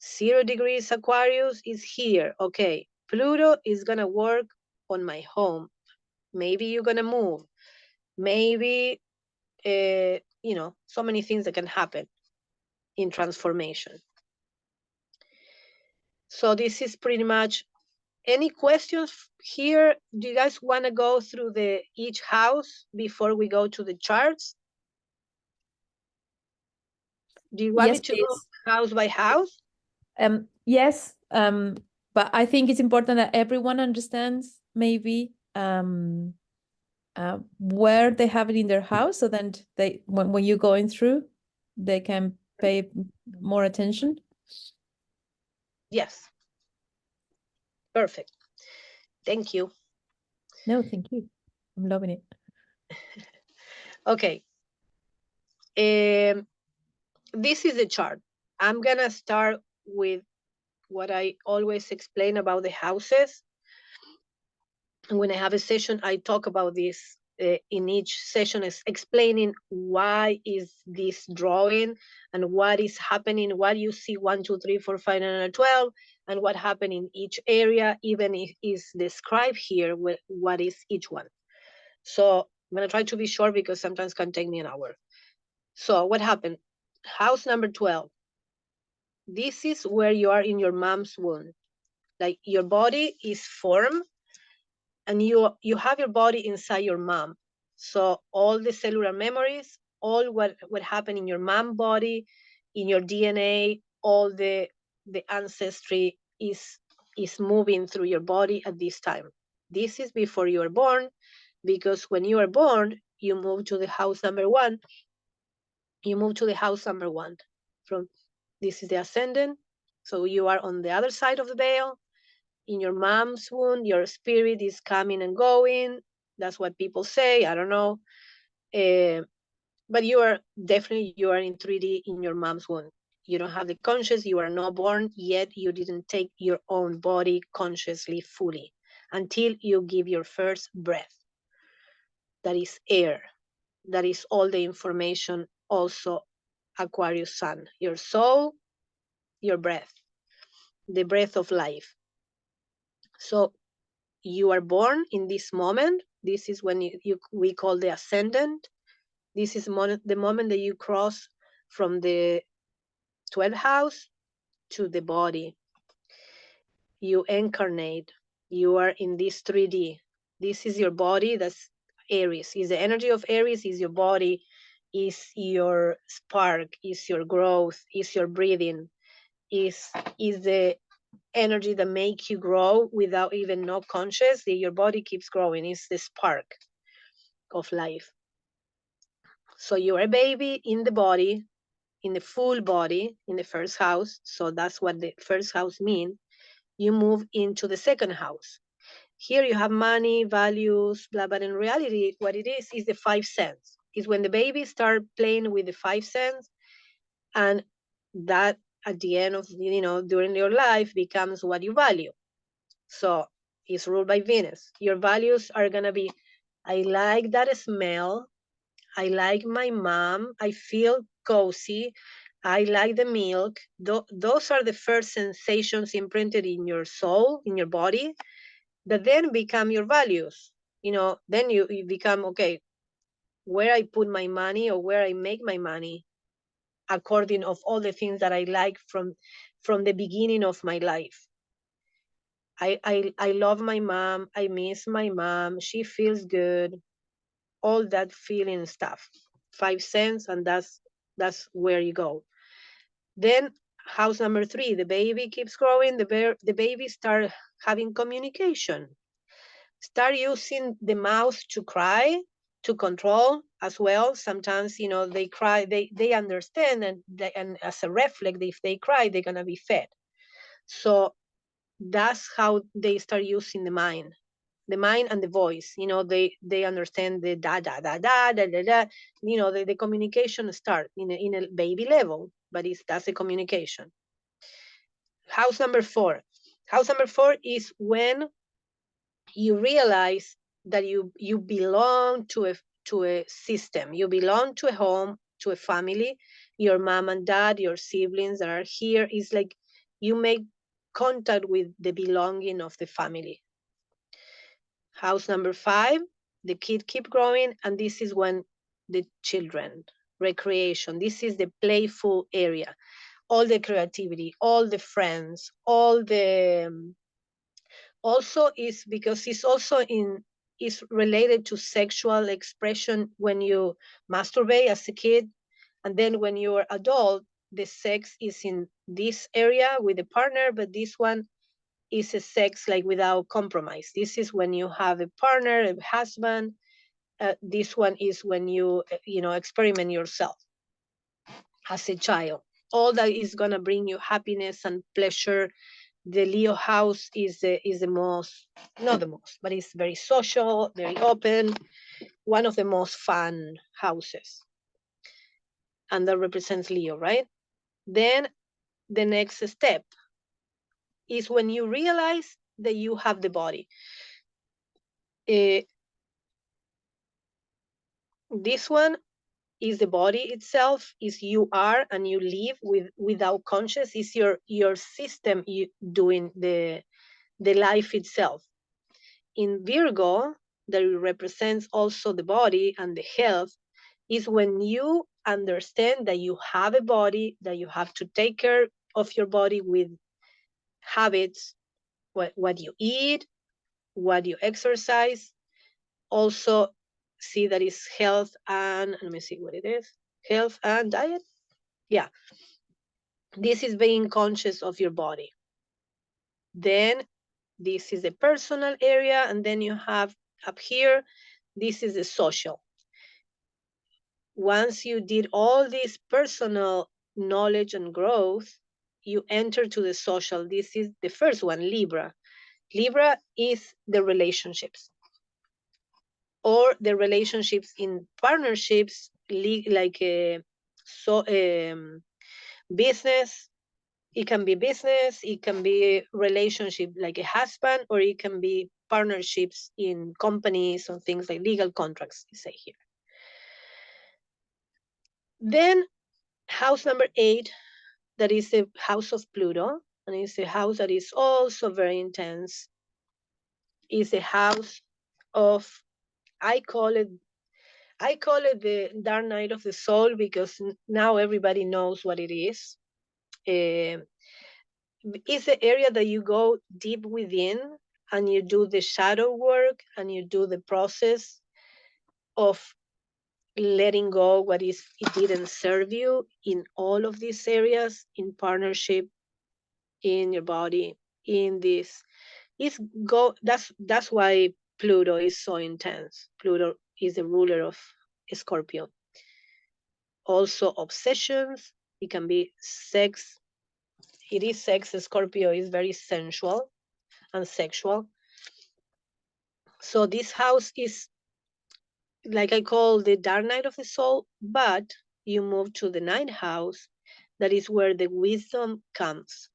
A: 0 degrees Aquarius is here. Okay, Pluto is going to work on my home. Maybe you're going to move. Maybe, you know, so many things that can happen in transformation. So this is pretty much. Any questions here? Do you guys want to go through each house before we go to the charts? Do you want me to go house by house?
B: Yes, but I think it's important that everyone understands maybe where they have it in their house, so then they when you're going through, they can pay more attention.
A: Yes. Perfect. Thank you.
B: No, thank you. I'm loving it.
A: Okay. This is the chart. I'm gonna start with what I always explain about the houses. And when I have a session, I talk about this in each session, is explaining why is this drawing and what is happening, what you see 1, 2, 3, 4, 5, and 12, and what happened in each area, even if is described here what is each one. So I'm gonna try to be short because sometimes can take me an hour. So what happened? House number 12. This is where you are in your mom's womb. Like your body is formed, and you have your body inside your mom. So all the cellular memories, all what happened in your mom body, in your DNA, all the ancestry is moving through your body at this time. This is before you are born, because when you are born, you move to the house number 1. You move to the house number 1. From this is the ascendant. So you are on the other side of the veil. In your mom's womb, your spirit is coming and going. That's what people say. I don't know. But you are definitely, you are in 3D in your mom's womb. You don't have the conscious. You are not born yet. You didn't take your own body consciously fully until you give your first breath. That is air. That is all the information. Also, Aquarius sun, your soul, your breath, the breath of life. So you are born in this moment. This is when we call the ascendant. This is the moment that you cross from the 12th house to the body. You incarnate. You are in this 3D. This is your body. That's Aries. Is the energy of Aries is your body, is your spark, is your growth, is your breathing, is the energy that make you grow without even no conscious. Your body keeps growing. It's the spark of life. So you're a baby in the body, in the full body, in the first house. So that's what the first house means. You move into the second house. Here you have money, values, blah, but in reality, what it is the 5 cents. Is when the baby start playing with the 5 cents, and that at the end of, during your life becomes what you value. So it's ruled by Venus. Your values are gonna be, I like that smell. I like my mom. I feel cozy. I like the milk. Those are the first sensations imprinted in your soul, in your body, that then become your values. Then you become, okay, where I put my money or where I make my money, according of all the things that I like from the beginning of my life. I love my mom. I miss my mom. She feels good. All that feeling stuff. 5 cents, and that's where you go. Then house number 3, the baby keeps growing. The baby start having communication. Start using the mouth to cry, to control as well. Sometimes, they cry, they understand, and as a reflex, if they cry, they're gonna be fed. So that's how they start using the mind and the voice. They understand the da da da da da da da. The communication start in a baby level, but that's a communication. House number 4. House number 4 is when you realize that you belong to a system. You belong to a home, to a family. Your mom and dad, your siblings that are here, is like you make contact with the belonging of the family. House number 5, the kid keep growing, and this is when the children, recreation, this is the playful area, all the creativity, all the friends, all the also is because it's also is related to sexual expression when you masturbate as a kid, and then when you're adult, the sex is in this area with a partner, but this one is a sex like without compromise. This is when you have a partner, a husband. This one is when you experiment yourself as a child. All that is gonna bring you happiness and pleasure. The Leo house is the most, not the most, but it's very social, very open, one of the most fun houses. And that represents Leo, right? Then the next step is when you realize that you have the body. This one is the body itself, is you are, and you live without conscious, is your system doing the life itself. In Virgo, that represents also the body and the health, is when you understand that you have a body, that you have to take care of your body with habits, what you eat, what you exercise. Also see that is health and, let me see what it is, health and diet. Yeah, this is being conscious of your body. Then this is the personal area, and then you have up here, this is the social. Once you did all this personal knowledge and growth, you enter to the social. This is the first one, Libra. Libra is the relationships, or the relationships in partnerships, like business. It can be business, it can be relationship like a husband, or it can be partnerships in companies or things like legal contracts, you say here. Then house number 8, that is the house of Pluto, and it's a house that is also very intense. Is a house of, I call it the dark night of the soul, because now everybody knows what it is. It's the area that you go deep within and you do the shadow work and you do the process of letting go what is it didn't serve you in all of these areas, in partnership, in your body, in this. That's why Pluto is so intense. Pluto is the ruler of Scorpio. Also obsessions, it can be sex. It is sex. Scorpio is very sensual and sexual. So this house is, like I call, the dark night of the soul, but you move to the 9th house, that is where the wisdom comes.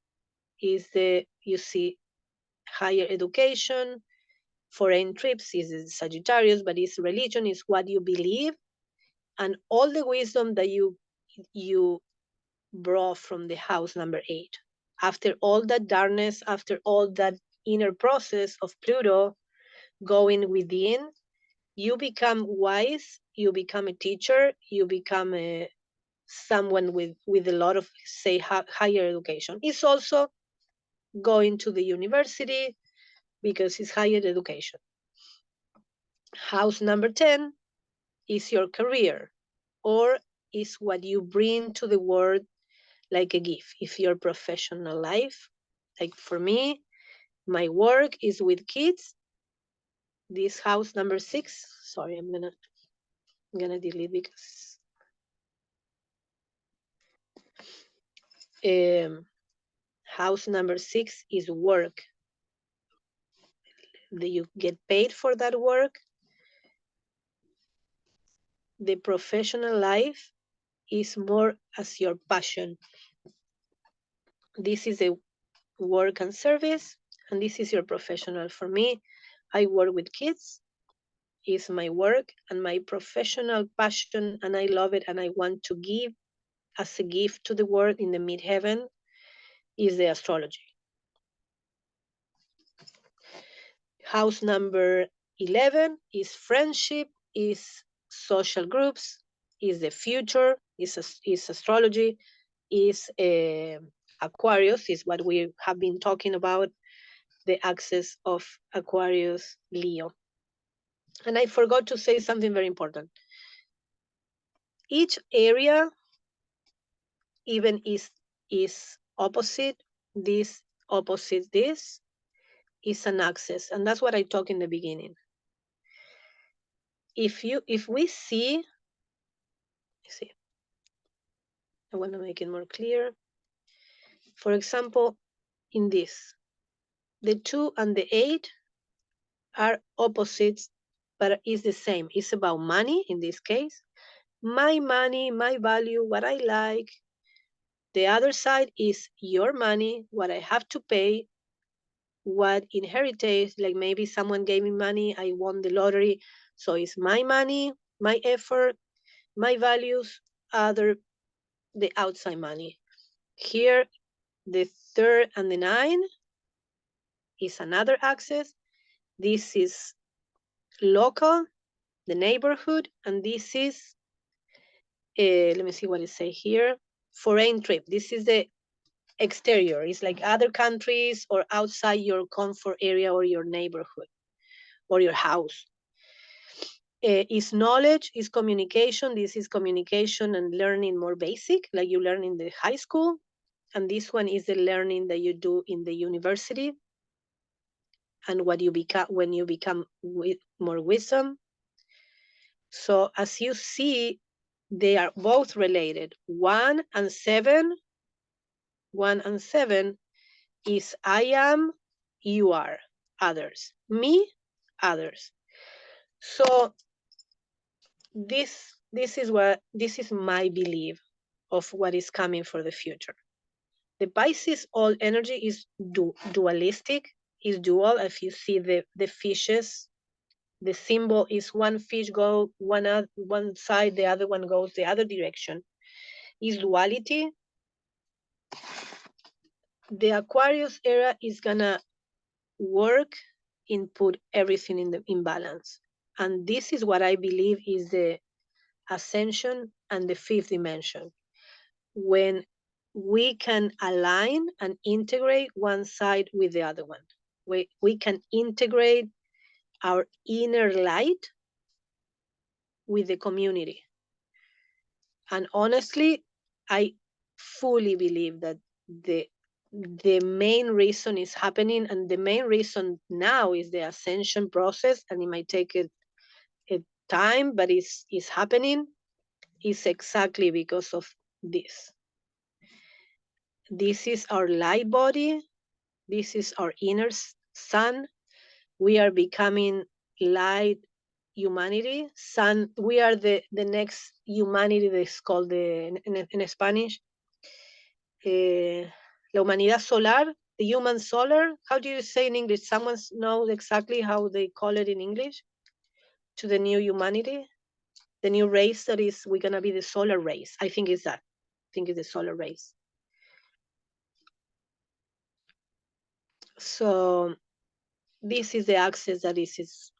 A: Is the, you see, higher education, foreign trips, is Sagittarius, but it's religion, is what you believe, and all the wisdom that you brought from the house number 8. After all that darkness, after all that inner process of Pluto going within, you become wise, you become a teacher, you become someone with a lot of, say, higher education. It's also going to the university, because it's higher education. House number 10 is your career, or is what you bring to the world like a gift. If your professional life, like for me, my work is with kids. This house number 6, sorry, I'm gonna delete, because house number 6 is work. You get paid for that work. The professional life is more as your passion. This is a work and service, and this is your professional. For me, I work with kids, is my work and my professional passion, and I love it, and I want to give as a gift to the world in the midheaven, is the astrology. House number 11 is friendship, is social groups, is the future, is astrology, is Aquarius, is what we have been talking about, the axis of Aquarius, Leo. And I forgot to say something very important. Each area, even is opposite this, opposite this, is an axis, and that's what I talked in the beginning. If we see, I want to make it more clear. For example, in this, the 2 and the 8 are opposites, but it's the same. It's about money in this case. My money, my value, what I like. The other side is your money, what I have to pay, what inherited, like maybe someone gave me money, I won the lottery, so it's my money, my effort, my values, the outside money. Here, the 3rd and the 9 is another axis. This is local, the neighborhood, and this is, let me see what it say here, foreign trip. This is the exterior. It's like other countries or outside your comfort area or your neighborhood or your house. Is knowledge, is communication. This is communication and learning more basic, like you learn in the high school. And this one is the learning that you do in the university and what you become when you become with more wisdom. So as you see, they are both related. 1 and 7. 1 and 7 is I am, you are, others. Me, others. So this is my belief of what is coming for the future. The Pisces all energy is dualistic, is dual. If you see the fishes, the symbol is one fish go one side, the other one goes the other direction. Is duality. The Aquarius era is gonna work in put everything in balance. And this is what I believe is the ascension and the fifth dimension. When we can align and integrate one side with the other one. We can integrate our inner light with the community. And honestly, I fully believe that the main reason is happening, and the main reason now is the ascension process, and it might take a time, but it's happening, is exactly because of this. This is our light body. This is our inner sun. We are becoming light humanity. Sun. We are the next humanity that's called in Spanish. La humanidad solar, the human solar. How do you say in English? Someone knows exactly how they call it in English? To the new humanity, the new race that is, we're gonna be the solar race. I think it's that. I think it's the solar race. So this is the axis that is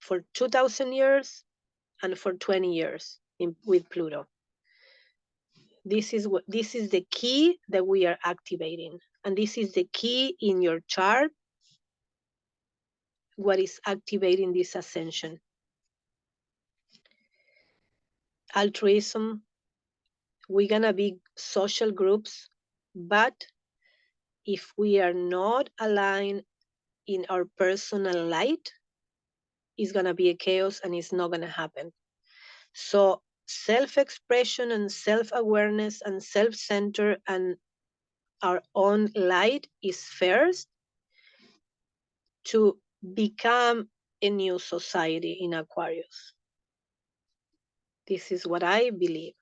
A: for 2,000 years and for 20 years with Pluto. This is the key that we are activating, and this is the key in your chart. What is activating this ascension? Altruism. We're gonna be social groups, but if we are not aligned in our personal light, it's gonna be a chaos and it's not gonna happen. So self-expression and self-awareness and self-center and our own light is first to become a new society in Aquarius. This is what I believe.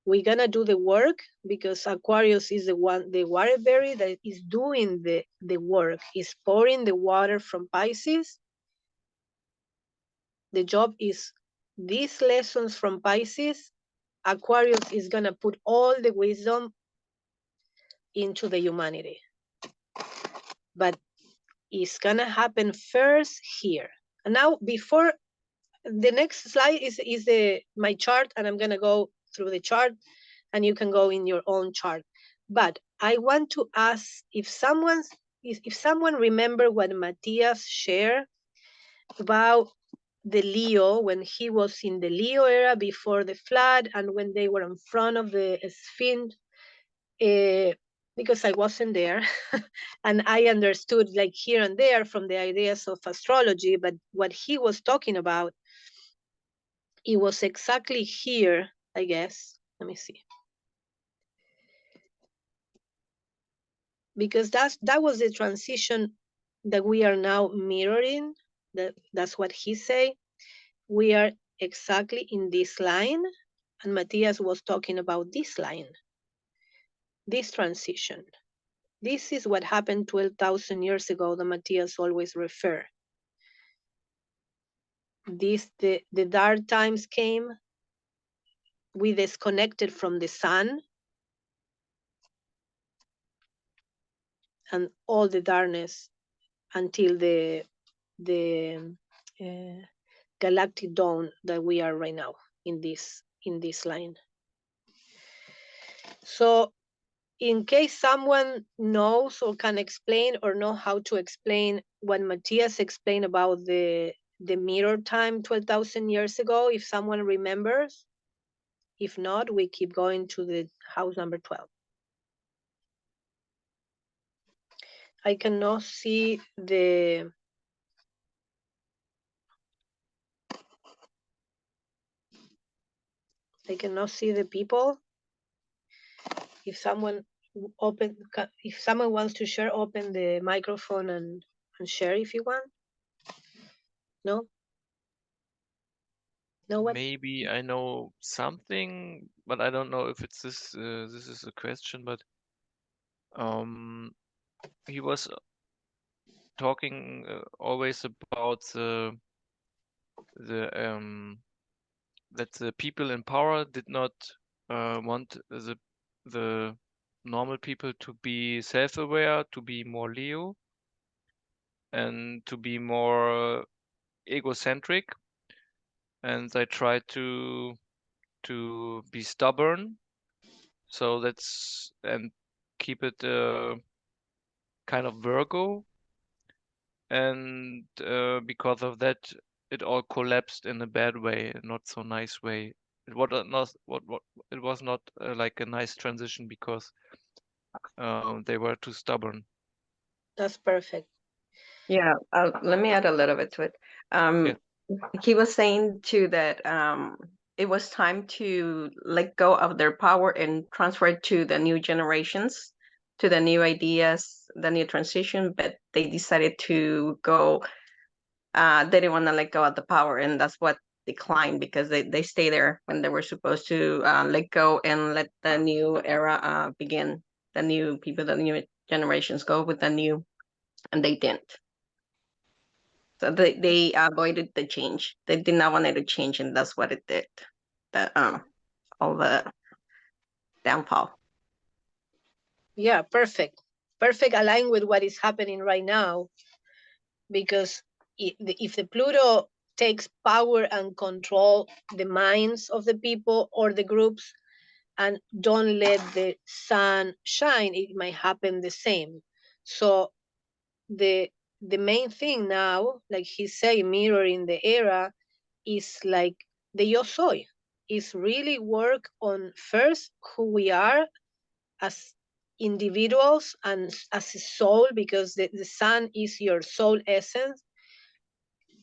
A: We're gonna do the work because Aquarius is the water berry that is doing the work, is pouring the water from Pisces. The job is these lessons from Pisces. Aquarius is gonna put all the wisdom into the humanity. But it's gonna happen first here. And now before the next slide is my chart, and I'm gonna go through the chart and you can go in your own chart. But I want to ask if someone remember what Matthias shared about the Leo, when he was in the Leo era before the flood and when they were in front of the Sphinx, because I wasn't there and I understood like here and there from the ideas of astrology, but what he was talking about, it was exactly here, I guess. Let me see. Because that was the transition that we are now mirroring. That's what he say. We are exactly in this line, and Matthias was talking about this line, this transition. This is what happened 12,000 years ago that Matthias always refer. The dark times came. We disconnected from the sun, and all the darkness until the galactic dawn that we are right now in this line. So in case someone knows or can explain or know how to explain what Matthias explained about the mirror time 12,000 years ago, if someone remembers. If not, we keep going to the house number 12. I cannot see the people. If someone if someone wants to share, open the microphone and share if you want. No? No one?
D: Maybe I know something, but I don't know if it's this. This is a question, but he was talking always about the that the people in power did not want the normal people to be self-aware, to be more Leo, and to be more egocentric, and they try to be stubborn. So that's and keep it kind of Virgo, and because of that, it all collapsed in a bad way, not so nice way. It was not it was not like a nice transition because they were too stubborn.
A: That's perfect.
G: Yeah, let me add a little bit to it.
D: Yeah.
G: He was saying too that it was time to let go of their power and transfer it to the new generations, to the new ideas, the new transition, but they decided to go, they didn't want to let go of the power, and that's what declined, because they stay there when they were supposed to let go and let the new era begin, the new people, the new generations go with the new, and they didn't. So they avoided the change. They did not want it to change, and that's what it did. All the downfall.
A: Yeah, perfect. Perfect, aligned with what is happening right now. Because if the Pluto takes power and control the minds of the people or the groups and don't let the sun shine, it might happen the same. So the main thing now, like he say, mirroring the era, is like the YOSOY, is really work on first who we are as individuals and as a soul, because the sun is your soul essence.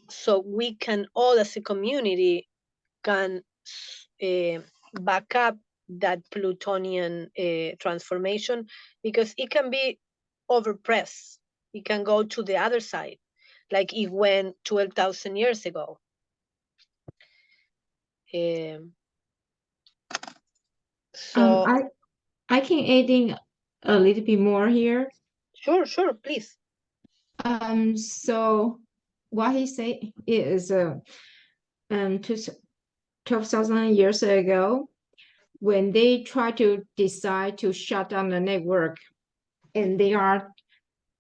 A: So we can all as a community can back up that Plutonian transformation, because it can be overpressed. It can go to the other side, like it went 12,000 years ago. So
H: I can add in a little bit more here.
A: sure, please.
H: So what he said is 12,000 years ago, when they try to decide to shut down the network, and they are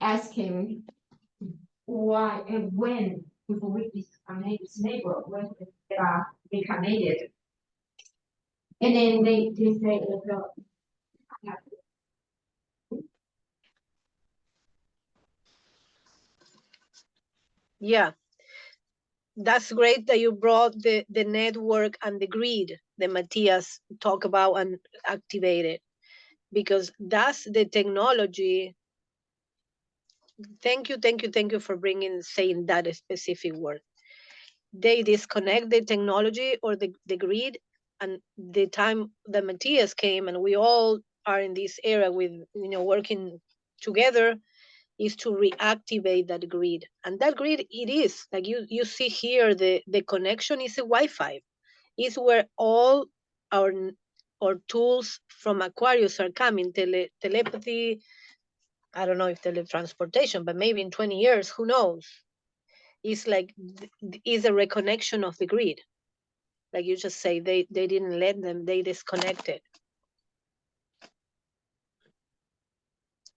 H: asking why and when we disconnect this network, when they are reconnected. And then they say,
A: Yeah, that's great that you brought the network and the grid that Matthias talked about and activated, because that's the technology. Thank you for saying that specific word. They disconnect the technology or the grid, and the time that Matthias came and we all are in this era with working together, is to reactivate that grid. And that grid, it is like you see here, the connection is a Wi-Fi, is where all our tools from Aquarius are coming. Telepathy, I don't know if teletransportation, but maybe in 20 years, who knows? It's like is a reconnection of the grid. Like you just say, they didn't let them, they disconnected.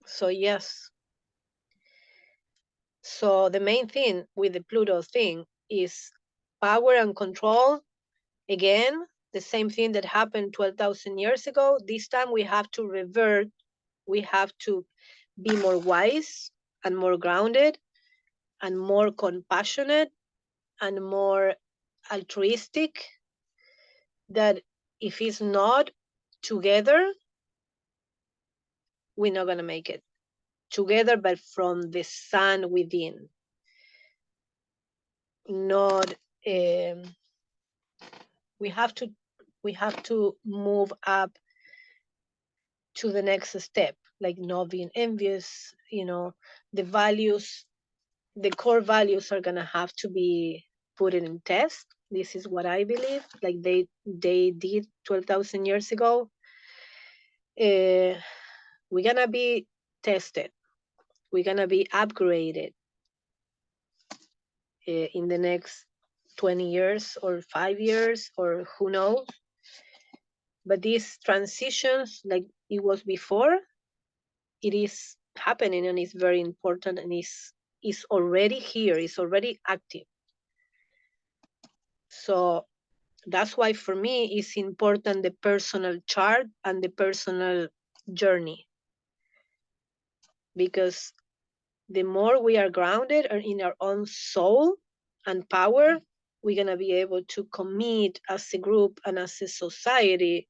A: So yes. So the main thing with the Pluto thing is power and control. Again, the same thing that happened 12,000 years ago. This time we have to revert We have to be more wise and more grounded and more compassionate and more altruistic. That if it's not together, we're not going to make it together, but from the sun within. Not we have to move up to the next step, like not being envious. You know, the values, the core values are gonna have to be put in test. This is what I believe, like they did 12,000 years ago. We're gonna be tested. We're gonna be upgraded in the next 20 years or 5 years or who knows. But these transitions, like it was before, it is happening and it's very important and is already here, it's already active. So that's why for me it's important the personal chart and the personal journey, because the more we are grounded in our own soul and power, we're going to be able to commit as a group and as a society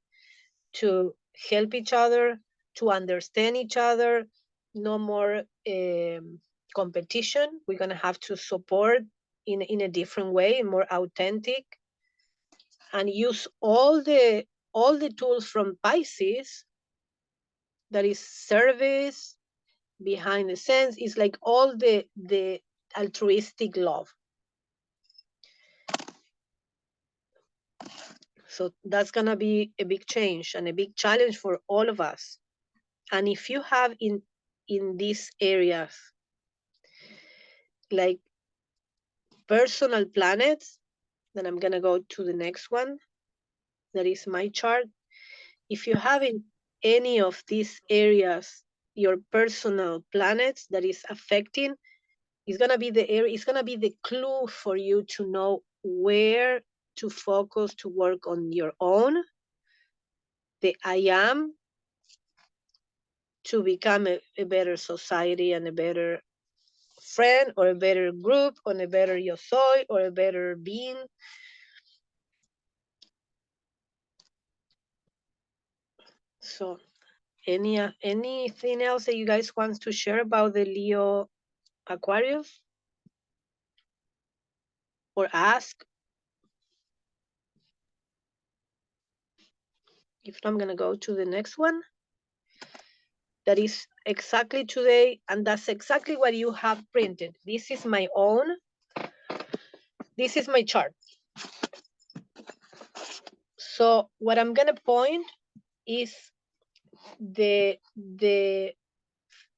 A: to help each other, to understand each other. No more competition. We're going to have to support in a different way, more authentic, and use all the tools from Pisces, that is service, behind the scenes, is like all the altruistic love. So that's gonna be a big change and a big challenge for all of us. And if you have in these areas like personal planets, then I'm gonna go to the next one. That is my chart. If you have in any of these areas your personal planets that is affecting, it's gonna be the area, it's gonna be the clue for you to know where to focus, to work on your own, the I am, to become a better society and a better friend or a better group or a better YOSOY or a better being. So anything else that you guys want to share about the Leo Aquarius or ask? If not, I'm gonna go to the next one. That is exactly today, and that's exactly what you have printed. This is my own. This is my chart. So what I'm gonna point is the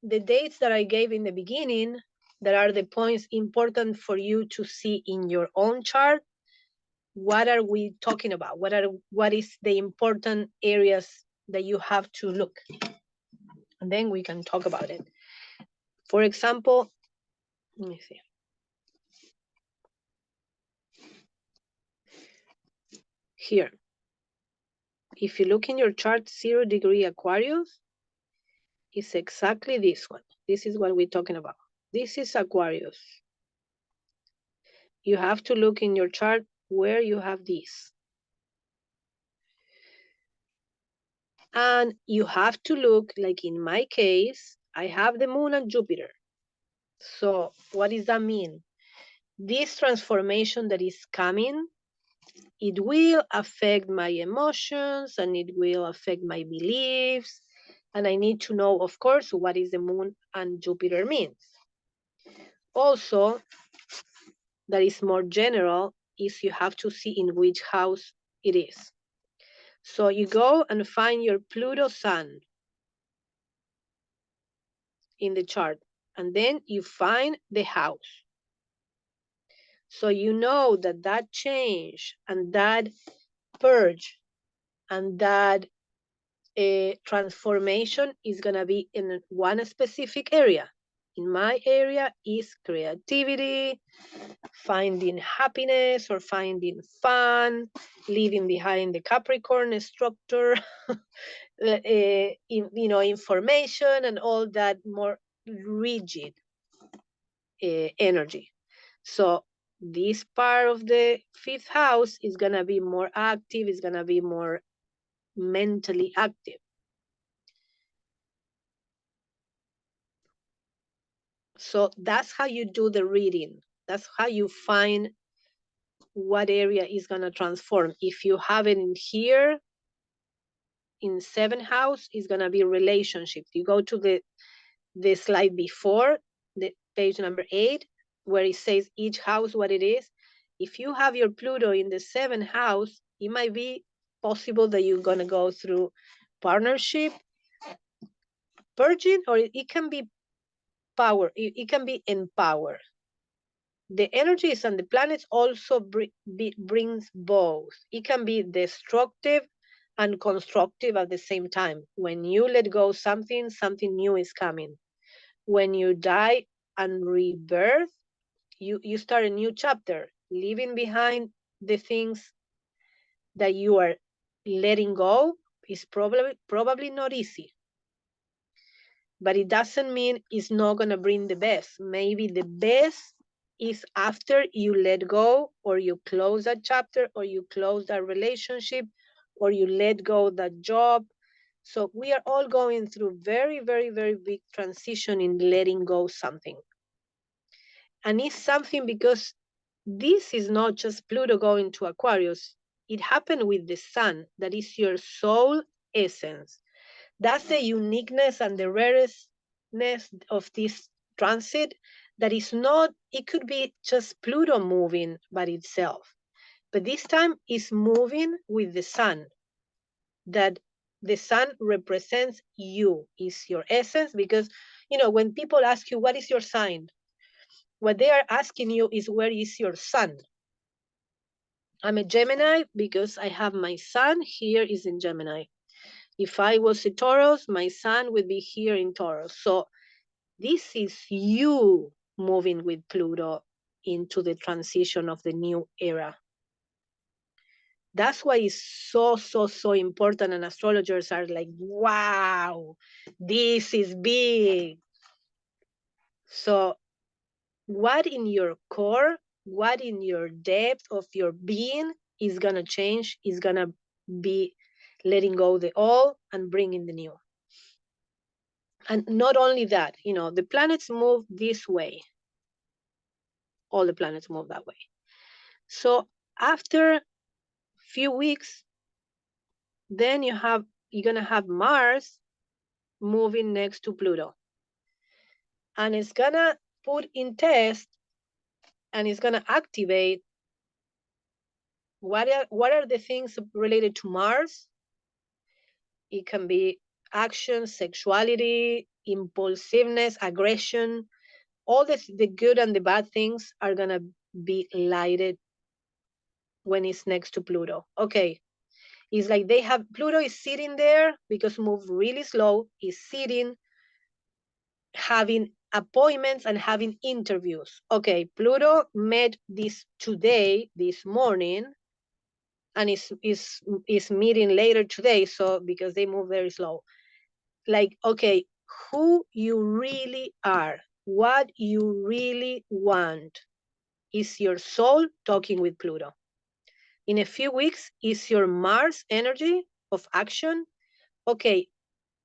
A: dates that I gave in the beginning, that are the points important for you to see in your own chart. What are we talking about? What is the important areas that you have to look? And then we can talk about it. For example, let me see. Here, if you look in your chart, 0 degree Aquarius is exactly this one. This is what we're talking about. This is Aquarius. You have to look in your chart where you have this. And you have to look, like in my case, I have the moon and Jupiter. So what does that mean? This transformation that is coming, it will affect my emotions and it will affect my beliefs. And I need to know, of course, what is the moon and Jupiter means. Also, that is more general, is you have to see in which house it is. So you go and find your Pluto sun in the chart, and then you find the house. So you know that that change and that purge and that transformation is going to be in one specific area. in my area is creativity, finding happiness or finding fun, leaving behind the Capricorn structure, information and all that more rigid energy. So this part of the 5th house is going to be more active, is going to be more mentally active. So that's how you do the reading. That's how you find what area is going to transform. If you have it in here, in 7th house, it's going to be relationships. You go to the slide before, the page number 8, where it says each house what it is. If you have your Pluto in the 7th house, it might be possible that you're going to go through partnership, purging, or it can be power. It can be empower. The energies and the planets also brings both. It can be destructive and constructive at the same time. When you let go something, something new is coming. When you die and rebirth, you start a new chapter, leaving behind the things that you are letting go is probably not easy. But it doesn't mean it's not going to bring the best. Maybe the best is after you let go, or you close that chapter, or you close that relationship, or you let go that job. So we are all going through very, very, very big transition in letting go something. And it's something because this is not just Pluto going to Aquarius. It happened with the sun, that is your soul essence. That's the uniqueness and the rareness of this transit. That is not, it could be just Pluto moving by itself. But this time it's moving with the sun. That the sun represents you, is your essence. Because, when people ask you, what is your sign? What they are asking you is, where is your sun? I'm a Gemini because I have my sun here is in Gemini. If I was a Taurus, my sun would be here in Taurus. So this is you moving with Pluto into the transition of the new era. That's why it's so, so, so important. And astrologers are like, wow, this is big. So what in your core, what in your depth of your being is going to change, is going to be letting go the old and bringing the new. And not only that, the planets move this way. All the planets move that way. So after a few weeks, then you're going to have Mars moving next to Pluto. And it's going to put in test, and it's going to activate what are the things related to Mars. It can be action, sexuality, impulsiveness, aggression. All the good and the bad things are going to be lighted when it's next to Pluto. Okay. It's like Pluto is sitting there because move really slow, is sitting, having appointments and having interviews. Okay, Pluto met this morning, and is meeting later today. So because they move very slow, like, okay, who you really are, what you really want, is your soul talking with Pluto. In a few weeks is your Mars energy of action. Okay,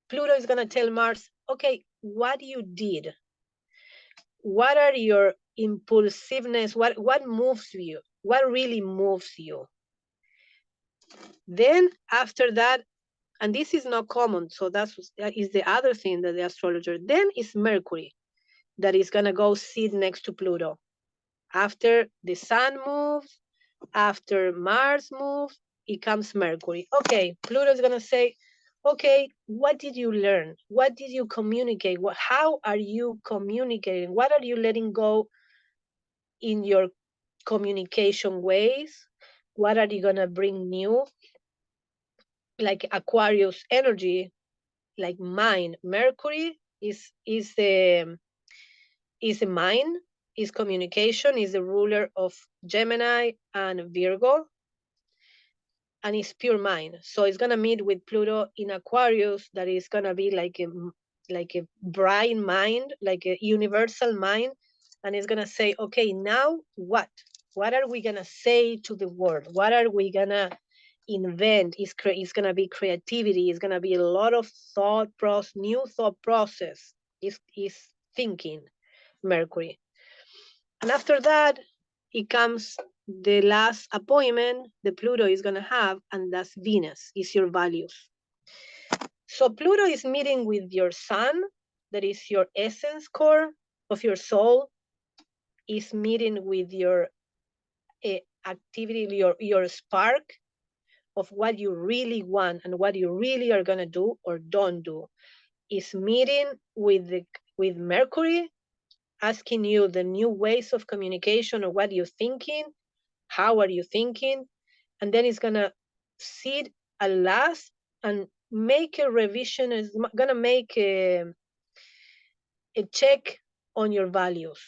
A: Pluto is going to tell Mars, okay, what you did, what are your impulsiveness, what moves you, what really moves you. Then after that, and this is not common, so that is the other thing that the astrologer, then is Mercury, that is going to go sit next to Pluto. After the sun moves, after Mars moves, it comes Mercury. Okay, Pluto is going to say, okay, what did you learn? What did you communicate? How are you communicating? What are you letting go in your communication ways? What are you going to bring new? Like Aquarius energy, like mine. Mercury is the is a mind, is communication, is the ruler of Gemini and Virgo, and it's pure mind. So it's gonna meet with Pluto in Aquarius, that is gonna be like a bright mind, like a universal mind, and it's gonna say, okay, now what? What are we gonna say to the world? What are we gonna invent? It's gonna be creativity. It's gonna be a lot of new thought process. Is thinking, Mercury. And after that, it comes the last appointment the Pluto is gonna have, and that's Venus, is your values. So Pluto is meeting with your sun, that is your essence core of your soul, is meeting with your activity, your spark of what you really want and what you really are gonna do or don't do. Is meeting with Mercury, asking you the new ways of communication or what you're thinking, how are you thinking, and then it's gonna sit at last and make a revision. Is gonna make a check on your values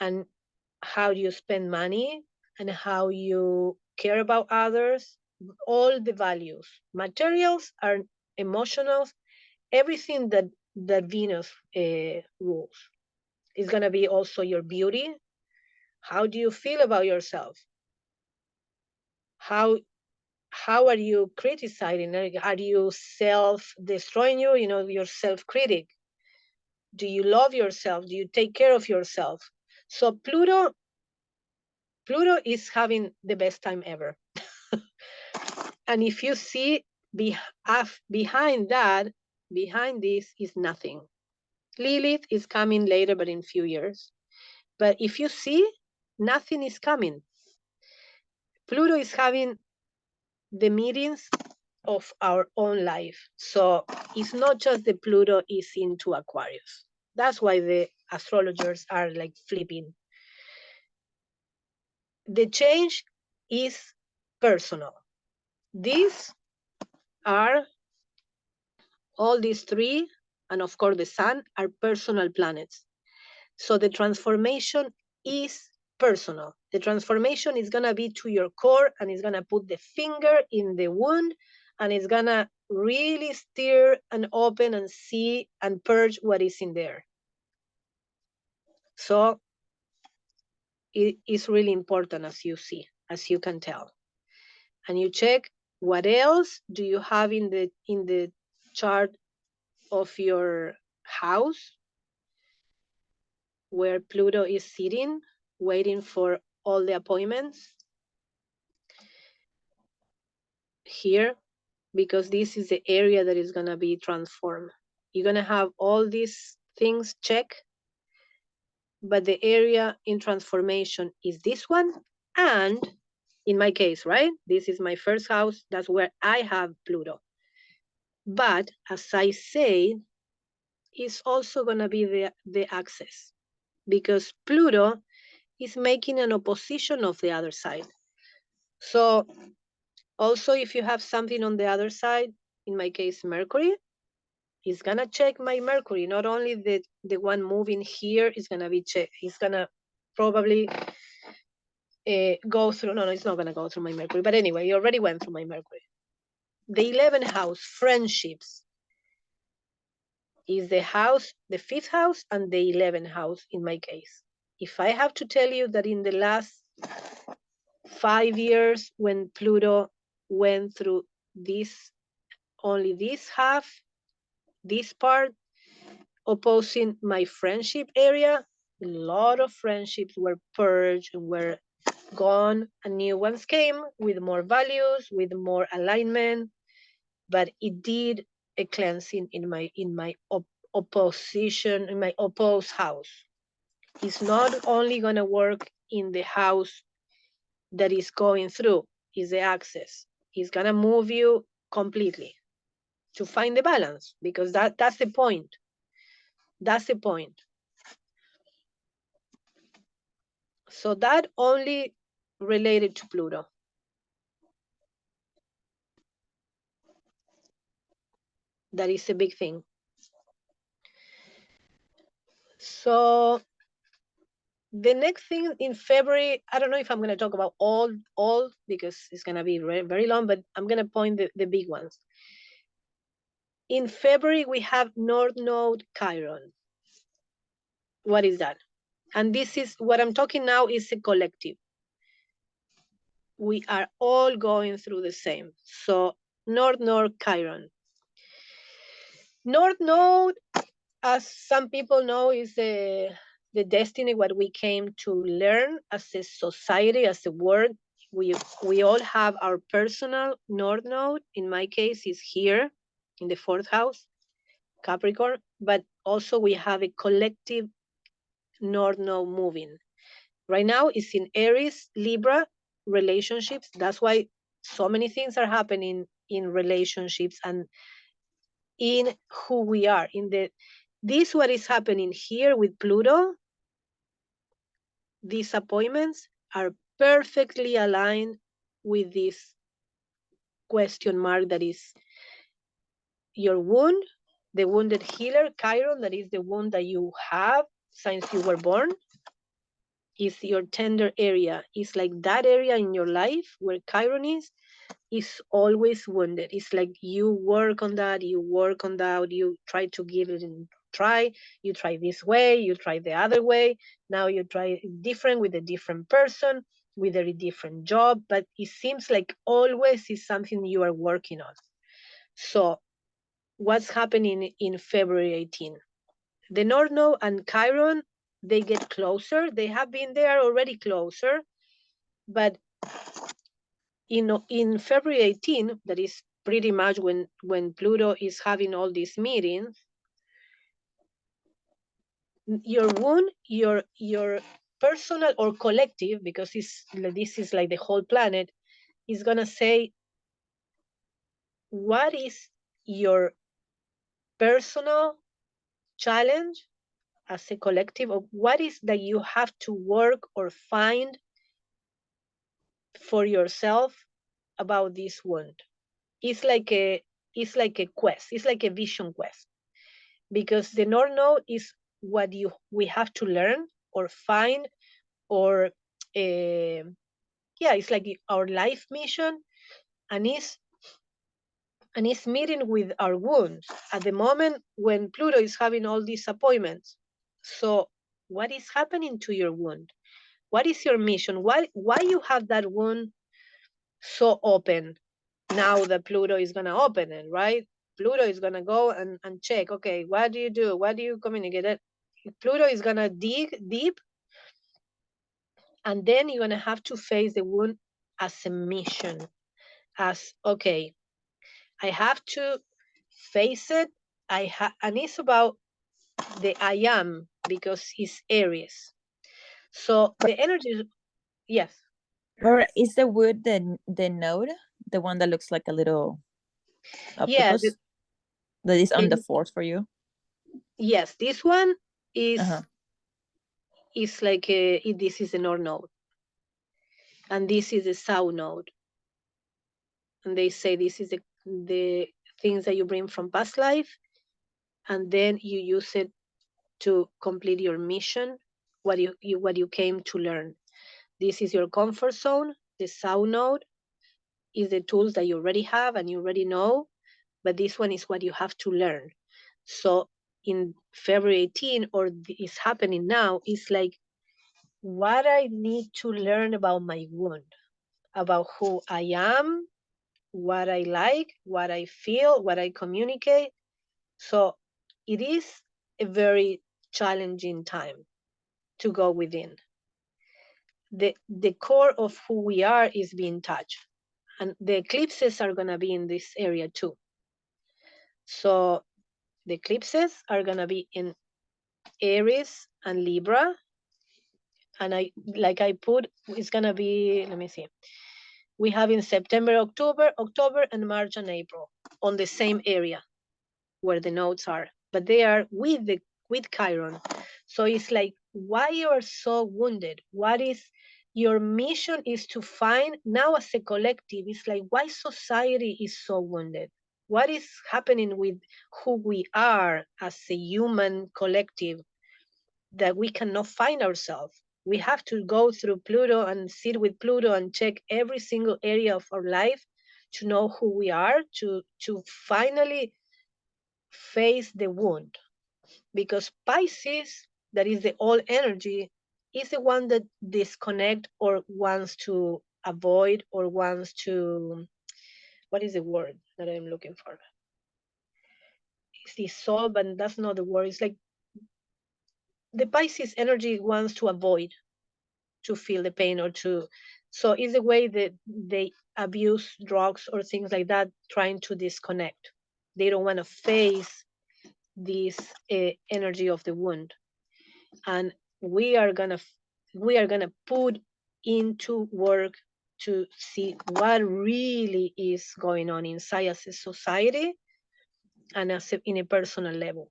A: and how you spend money and how you care about others. All the values, materials are emotionals, everything that Venus rules. Is gonna be also your beauty. How do you feel about yourself? How are you criticizing? Are you self-destroying you? You know, your self-critic. Do you love yourself? Do you take care of yourself? So Pluto is having the best time ever. And if you see behind this is nothing. Lilith is coming later, but in few years. But if you see, nothing is coming. Pluto is having the meetings of our own life. So it's not just the Pluto is into Aquarius. That's why the astrologers are like flipping. The change is personal. These are all these three, and of course the sun, are personal planets. So the transformation is personal. The transformation is gonna be to your core, and it's gonna put the finger in the wound, and it's gonna really stir and open and see and purge what is in there. So it is really important, as you see, as you can tell. And you check what else do you have in the chart of your house where Pluto is sitting, waiting for all the appointments. Here, because this is the area that is gonna be transformed. You're gonna have all these things checked, but the area in transformation is this one. And in my case, right, this is my first house, that's where I have Pluto. But as I say, it's also gonna be the axis, because Pluto is making an opposition of the other side. So also, if you have something on the other side, in my case, Mercury, is gonna check my Mercury. Not only the one moving here is gonna be checked. It's gonna probably go through. No, it's not gonna go through my Mercury. But anyway, you already went through my Mercury. The 11th house, friendships, is the house, the 5th house, and the 11th house in my case. If I have to tell you that in the last 5 years, when Pluto went through only this half, this part, opposing my friendship area, a lot of friendships were purged and were gone, and new ones came with more values, with more alignment. But it did a cleansing in my opposition, in my opposed house. It's not only gonna work in the house that is going through, is the axis. It's gonna move you completely to find the balance, because that's the point. That's the point. So that only related to Pluto. That is a big thing. So The next thing in February, I don't know if I'm going to talk about all because it's going to be very, very long, but I'm going to point the big ones. In February, we have North Node Chiron. What is that? And this is what I'm talking now is a collective. We are all going through the same. So North Node Chiron. North Node, as some people know, is the destiny, what we came to learn as a society, as a world. We all have our personal North Node. In my case, is here in the 4th house, Capricorn, but also we have a collective North Node moving. Right now it's in Aries, Libra, relationships. That's why so many things are happening in relationships and in who we are. This what is happening here with Pluto. These appointments are perfectly aligned with this question mark that is your wound, the wounded healer, Chiron, that is the wound that you have since you were born, is your tender area. It's like that area in your life where Chiron is always wounded. It's like you work on that, you try to give it a try, you try this way, you try the other way, now you try different with a different person, with a different job, but it seems like always is something you are working on. So what's happening in February 18? The North Node and Chiron, they get closer. They have been there already closer, but in February 18, that is pretty much when Pluto is having all these meetings, your wound, your personal or collective, because this is like the whole planet, is gonna say, what is your personal challenge as a collective, of what is that you have to work or find for yourself about this wound. It's like a quest. It's like a vision quest, because the North Node is what we have to learn or find, or yeah, it's like our life mission, and it's meeting with our wounds at the moment when Pluto is having all these appointments. So what is happening to your wound? What is your mission? Why you have that wound so open now that Pluto is going to open it, right? Pluto is going to go and check, okay, what do you do? What do you communicate? Pluto is going to dig deep, and then you're going to have to face the wound as a mission, as, okay, I have to face it. And it's about the I am, because it's Aries. So the energy, yes.
F: Or is the wood the node, the one that looks like a little
A: Yeah,
F: octopus that is on the 4th for you?
A: yes, this one is
F: Uh-huh.
A: is like this is the North Node, and this is the South Node, and they say this is the things that you bring from past life, and then you use it to complete your mission, what you came to learn. This is your comfort zone. The South Node is the tools that you already have and you already know, but this one is what you have to learn. So in February 18, or is happening now, is like what I need to learn about my wound, about who I am, what I like, what I feel, what I communicate. So it is a very challenging time to go within. The core of who we are is being touched. And the eclipses are going to be in this area too. So the eclipses are going to be in Aries and Libra. And I put, it's going to be, let me see. We have in September, October, and March and April on the same area where the nodes are, but they are with Chiron. So it's like, why you are so wounded? What is your mission is to find now as a collective? It's like, why society is so wounded? What is happening with who we are as a human collective that we cannot find ourselves? We have to go through Pluto and sit with Pluto and check every single area of our life to know who we are, to finally face the wound. Because Pisces, that is the old energy, is the one that disconnect or wants to avoid or wants to, what is the word that I'm looking for? It's dissolve, and that's not the word. It's like the Pisces energy wants to avoid to feel the pain or to, so it's the way that they abuse drugs or things like that, trying to disconnect. They don't want to face this energy of the wound. And we are gonna put into work to see what really is going on inside as a society and as in a personal level.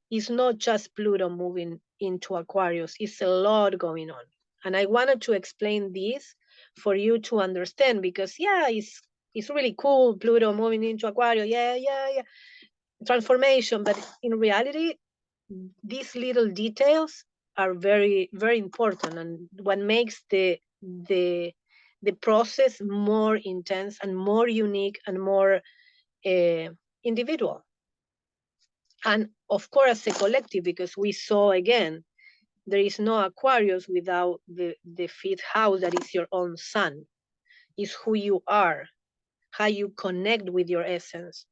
A: It's not just Pluto moving into Aquarius, it's a lot going on. And I wanted to explain this for you to understand, because yeah, it's really cool, Pluto moving into Aquarius, yeah, transformation, but in reality, these little details are very, very important, and what makes the process more intense and more unique and more individual. And of course, as a collective, because we saw again, there is no Aquarius without the fifth house, that is your own sun. Is who you are, how you connect with your essence.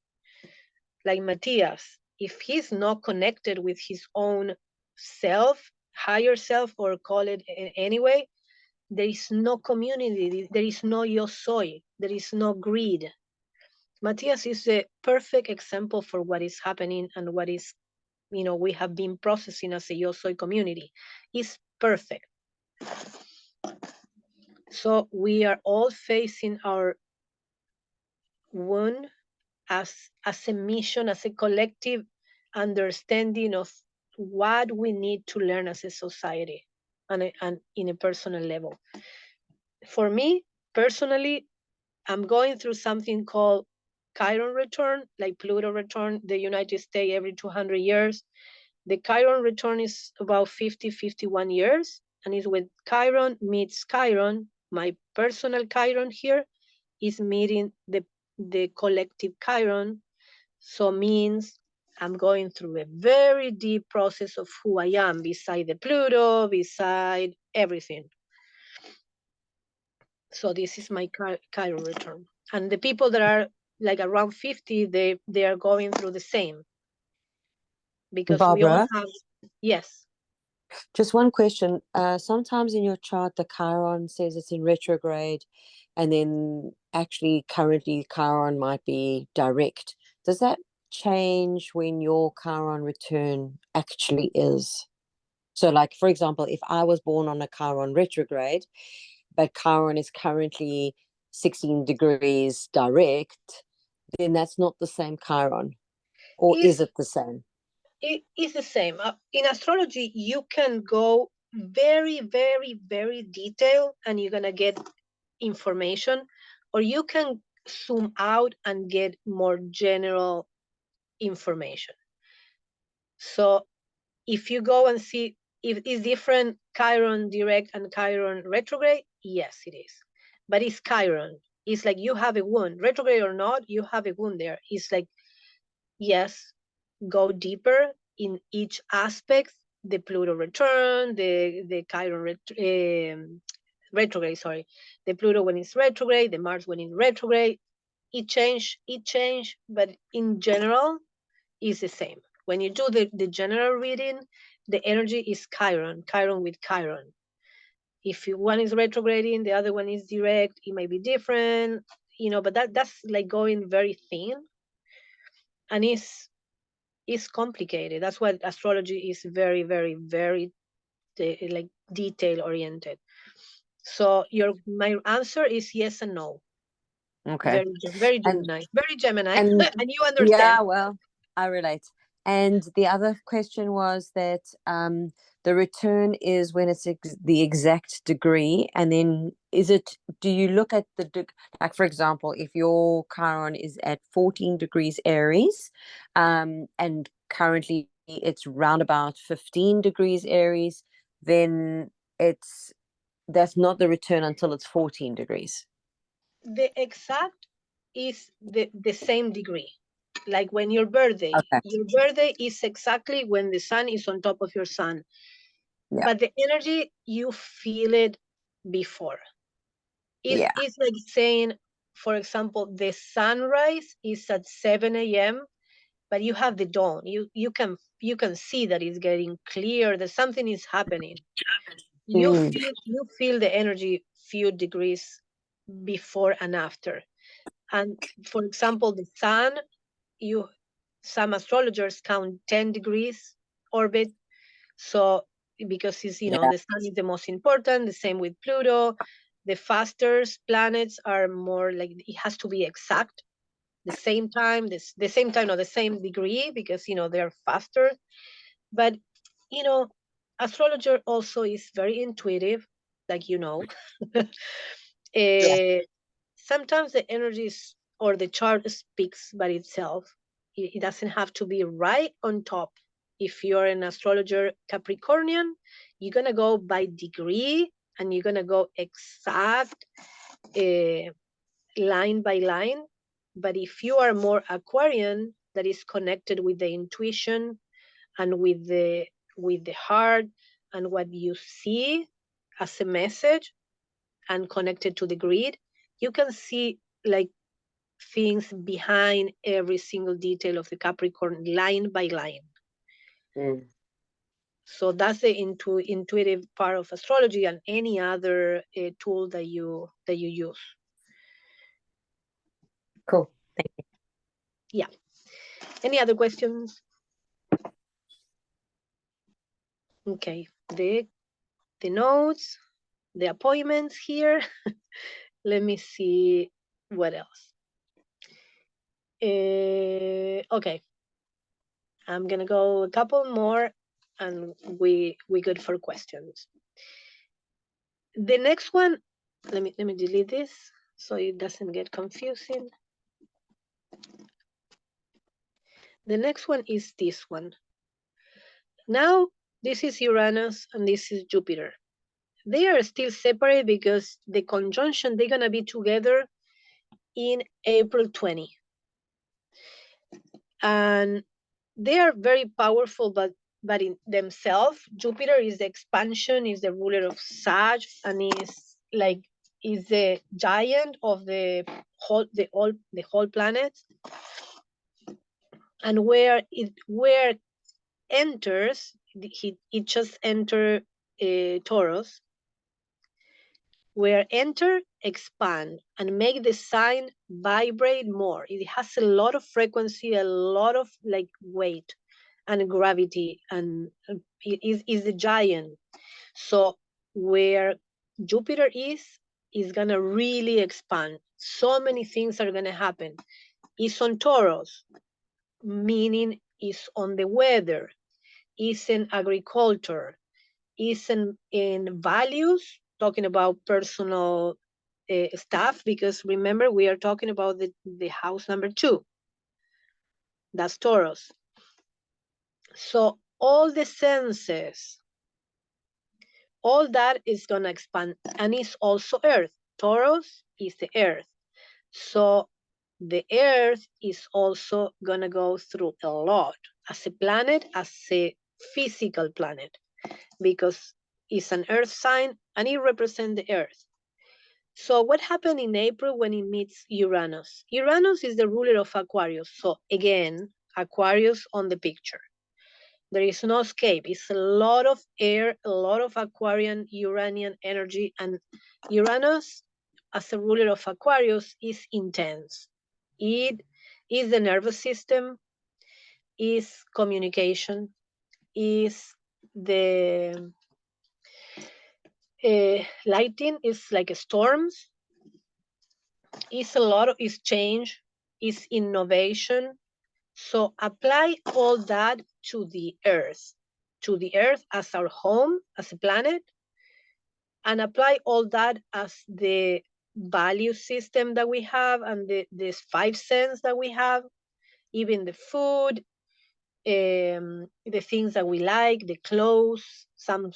A: Like Matthias, if he's not connected with his own self, higher self, or call it anyway, there is no community, there is no YOSOY, there is no greed. Matthias is a perfect example for what is happening and what is, we have been processing as a YOSOY community. It's perfect. So we are all facing our wound as a mission, as a collective understanding of what we need to learn as a society and in a personal level. For me, personally, I'm going through something called Chiron return, like Pluto return, the United States every 200 years. The Chiron return is about 51 years, and it's when Chiron meets Chiron. My personal Chiron here is meeting the collective Chiron. So means I'm going through a very deep process of who I am, beside the Pluto, beside everything. So this is my Chiron return. And the people that are like around 50, they are going through the same. Because we all
E: Barbara,
A: have, yes.
E: just one question. Sometimes in your chart, the Chiron says it's in retrograde, and then actually currently Chiron might be direct. Does that change when your Chiron return actually is? So like, for example, if I was born on a Chiron retrograde, but Chiron is currently 16 degrees direct, then that's not the same Chiron. Or is it the same?
A: It is the same. In astrology, you can go very, very, very detailed and you're going to get information, or you can zoom out and get more general information. So if you go and see if it's different Chiron direct and Chiron retrograde, yes, it is. But it's Chiron. It's like you have a wound, retrograde or not, you have a wound there. It's like, yes, go deeper in each aspect, the Pluto return, the Chiron retrograde, sorry, the Pluto when it's retrograde, the Mars when it's retrograde, it change, but in general, is the same. When you do the general reading, the energy is Chiron with Chiron. If one is retrograding, the other one is direct, it may be different, but that's like going very thin, and it's complicated. That's why astrology is very, very, very like detail oriented. So my answer is yes and no.
E: Okay.
A: Very, very Gemini. Very Gemini.
E: And
A: and you understand.
E: Yeah, well, I relate. And the other question was that the return is when it's the exact degree, and then do you look at like, for example, if your Chiron is at 14 degrees Aries, and currently it's round about 15 degrees Aries, then that's not the return until it's 14 degrees.
A: The exact is the same degree. Like when your birthday,
E: Okay.
A: your birthday is exactly when the sun is on top of your sun.
E: Yeah.
A: But the energy, you feel it before.
E: Yeah.
A: It's like saying, for example, the sunrise is at 7 a.m., but you have the dawn. You can see that it's getting clear, that something is happening. You feel the energy few degrees before and after. And for example, the sun, some astrologers count 10 degrees orbit. So because it's, the sun is the most important, the same with Pluto. The faster planets are more like, it has to be exact, the same time, the same time or the same degree, because they're faster. But astrologer also is very intuitive, like sometimes the energies or the chart speaks by itself. It doesn't have to be right on top. If you're an astrologer Capricornian, you're gonna go by degree and you're gonna go exact, line by line. But if you are more Aquarian, that is connected with the intuition and with the heart and what you see as a message and connected to the grid, you can see like things behind every single detail of the Capricorn, line by line. So that's the intuitive part of astrology, and any other tool that you use.
E: Cool. Thank you.
A: Yeah. Any other questions? Okay. The notes, the appointments here. Let me see what else. Okay. I'm gonna go a couple more and we good for questions. The next one, let me delete this so it doesn't get confusing. The next one is this one. Now, this is Uranus and this is Jupiter. They are still separate because the conjunction, they're gonna be together in April 20. And they are very powerful, but in themselves. Jupiter is the expansion, is the ruler of Sag, and is the giant of the whole planet. And where it enters, it just enter Taurus. Where enter, expand, and make the sign vibrate more. It has a lot of frequency, a lot of weight and gravity, and it is the giant. So where Jupiter is gonna really expand. So many things are gonna happen. It's on Taurus, meaning it's on the weather, it's in agriculture, it's in values, talking about personal stuff, because remember, we are talking about the house number 2. That's Taurus. So all the senses, all that is going to expand, and it's also Earth. Taurus is the Earth. So the Earth is also going to go through a lot as a planet, as a physical planet, because it's an Earth sign and it represents the Earth. So what happened in April when it meets Uranus? Uranus is the ruler of Aquarius. So again, Aquarius on the picture. There is no escape. It's a lot of air, a lot of Aquarian, Uranian energy, and Uranus, as a ruler of Aquarius, is intense. It is the nervous system, is communication, is the lighting, is like storms, is a lot of, is change, is innovation. So apply all that to the Earth as our home, as a planet, and apply all that as the value system that we have, and this 5 sense that we have, even the food, the things that we like, the clothes, some,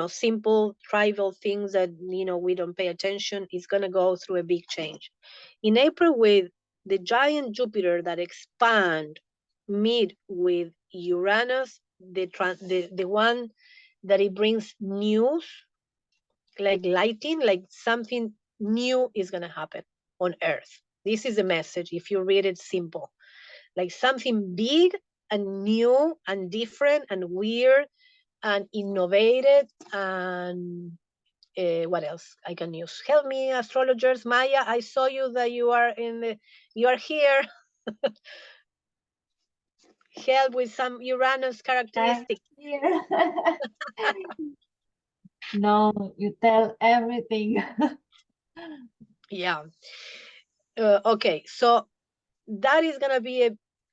A: simple trivial things that, we don't pay attention, is going to go through a big change. In April, with the giant Jupiter that expand, meet with Uranus, the one that it brings news, like lighting, like something new is going to happen on Earth. This is the message, if you read it simple. Like something big and new and different and weird and innovative. And what else I can use? Help me, astrologers. Maya, I saw you that you are here. Help with some Uranus characteristics.
I: Here. No, you tell everything.
A: Yeah. Okay, so that is gonna be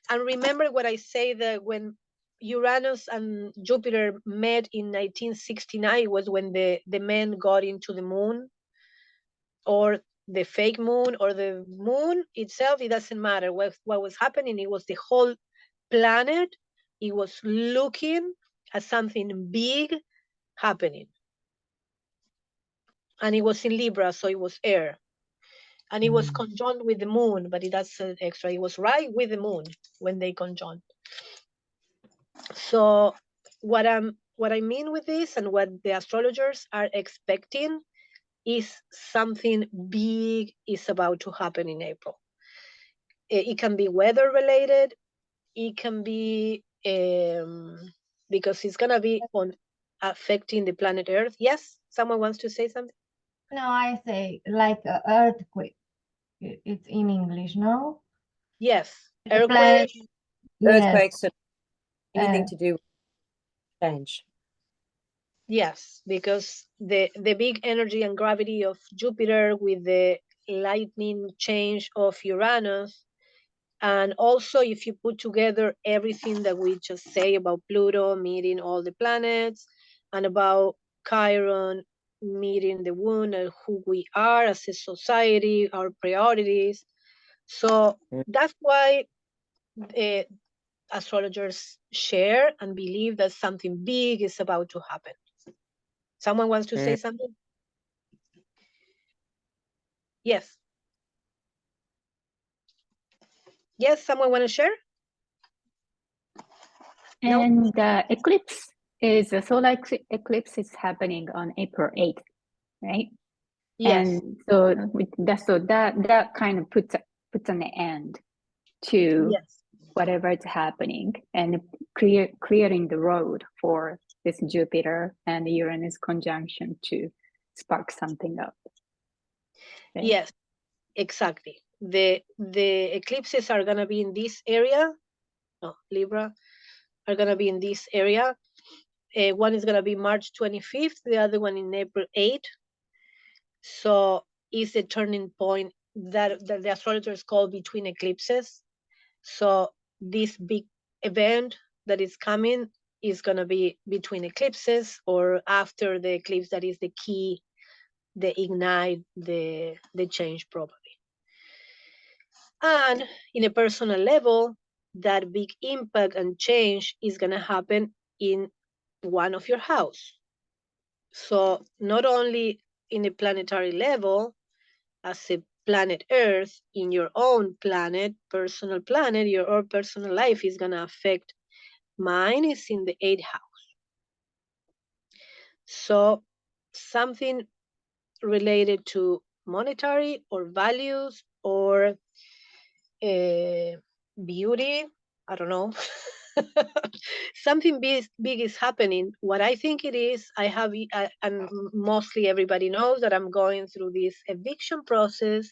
A: and remember what I say, that when Uranus and Jupiter met in 1969 was when the men got into the moon, or the fake moon, or the moon itself. It doesn't matter what was happening. It was the whole planet. It was looking at something big happening, and it was in Libra, so it was air. And it was conjunct with the moon, but that's extra. It was right with the moon when they conjunct. So what I mean with this, and what the astrologers are expecting, is something big is about to happen in April. It can be weather related. It can be because it's gonna be on affecting the planet Earth. Yes, someone wants to say something?
I: No, I say like an earthquake. It's in English, no?
A: Yes,
I: The planet,
A: earthquake.
I: yes,
E: Earthquakes, anything
I: uh,
E: to do with change.
A: Yes, because the big energy and gravity of Jupiter with the lightning change of Uranus, and also if you put together everything that we just say about Pluto meeting all the planets, and about Chiron meeting the wound and who we are as a society, our priorities. So that's why astrologers share and believe that something big is about to happen. Someone wants to say something? Yes. Yes, someone want to share? No?
J: And the solar eclipse is happening on April 8th, right?
A: Yes.
J: And so that kind of puts an end to
A: Yes.
J: whatever is happening, and clearing the road for this Jupiter and Uranus conjunction to spark something up. Right?
A: Yes, exactly. The eclipses are gonna be in this area. No, Libra are gonna be in this area. One is gonna be March 25th, the other one in April 8th. So it's a turning point that the astrologers call between eclipses. So this big event that is coming is going to be between eclipses, or after the eclipse, that is the key, the ignite, the change probably. And in a personal level, that big impact and change is going to happen in one of your house. So not only in a planetary level, as a planet Earth, in your own planet, personal planet, your own personal life is going to affect. Mine is in the 8th house. So something related to monetary or values or beauty, I don't know. Something big is happening. What I think it is, and mostly everybody knows that I'm going through this eviction process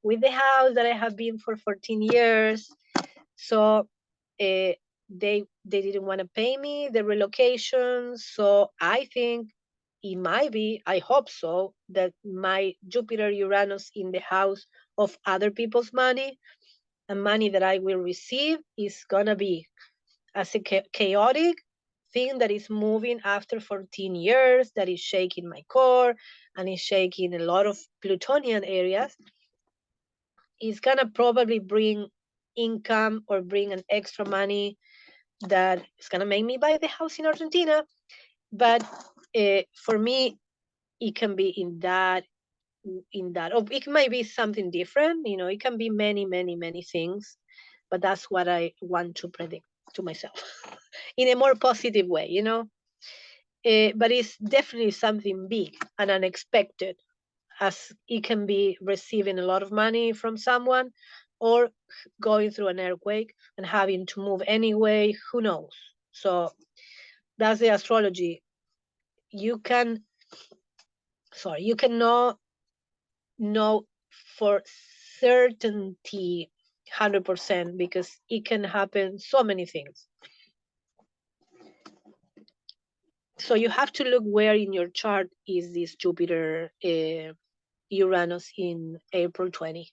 A: with the house that I have been for 14 years. So they didn't want to pay me the relocation. So I think it might be, I hope so, that my Jupiter Uranus in the house of other people's money, and money that I will receive, is gonna be as a chaotic thing that is moving after 14 years, that is shaking my core and is shaking a lot of Plutonian areas. Is gonna probably bring income or bring an extra money that is gonna make me buy the house in Argentina. But for me, it can be in that, or it might be something different. You know, it can be many, many, many things. But that's what I want to predict to myself in a more positive way, you know. But it's definitely something big and unexpected, as it can be receiving a lot of money from someone, or going through an earthquake and having to move anyway. Who knows? So that's the astrology. You can, sorry, you cannot know for certainty 100%, because it can happen so many things. So you have to look where in your chart is this Jupiter Uranus in April 20.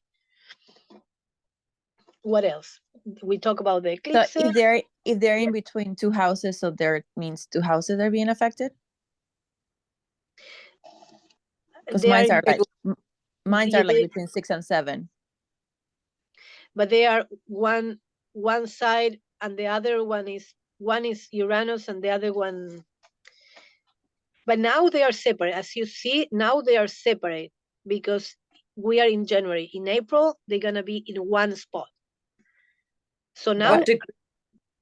A: What else? We talk about the
K: So
A: eclipses.
K: if they're in between two houses, so there means two houses are being affected? Because
A: They
K: mine
A: are,
K: are like
A: yeah,
K: between 6 and 7.
A: but they are one side, and the other one is Uranus, and the other one. But now they are separate. As you see, now they are separate because we are in January. In April, they're gonna be in one spot. So now,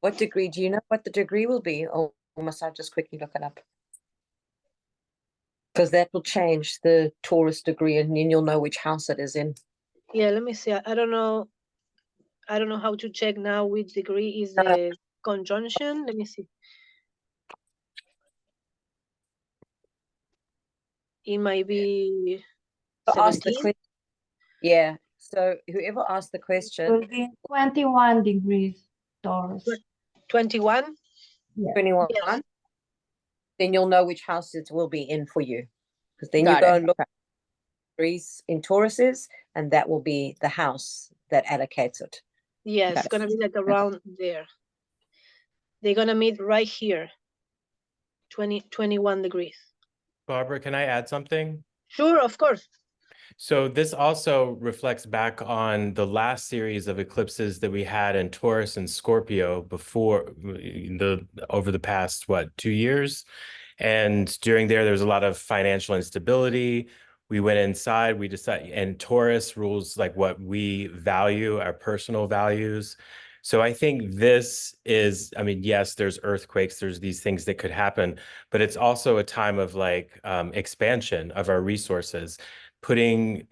E: What degree? Do you know what the degree will be? Or must I just quickly look it up? Because that will change the Taurus degree, and then you'll know which house it is in.
A: yeah, let me see. I don't know. I don't know how to check now which degree is the conjunction. Let me see. It might be
E: Ask the
A: 17.
E: question. Yeah. So whoever asked the question,
I: Will be 21 degrees Taurus.
A: 21.
I: Yeah.
E: 21,
A: Yes.
E: then you'll know which house it will be in for you. Because then you
K: Got
E: go
K: it.
E: and look at degrees in Tauruses, and that will be the house that allocates it.
A: Yeah,
K: Got
A: it's
K: it.
A: gonna be like around there. They're gonna meet right here. 21 degrees.
L: Barbara, can I add something?
A: Sure, of course.
L: So this also reflects back on the last series of eclipses that we had in Taurus and Scorpio over the past, 2 years. And during there was a lot of financial instability. We went inside, we decided, and Taurus rules like what we value, our personal values. So I think this is, I mean, yes, there's earthquakes, there's these things that could happen, but it's also a time of like expansion of our resources, putting,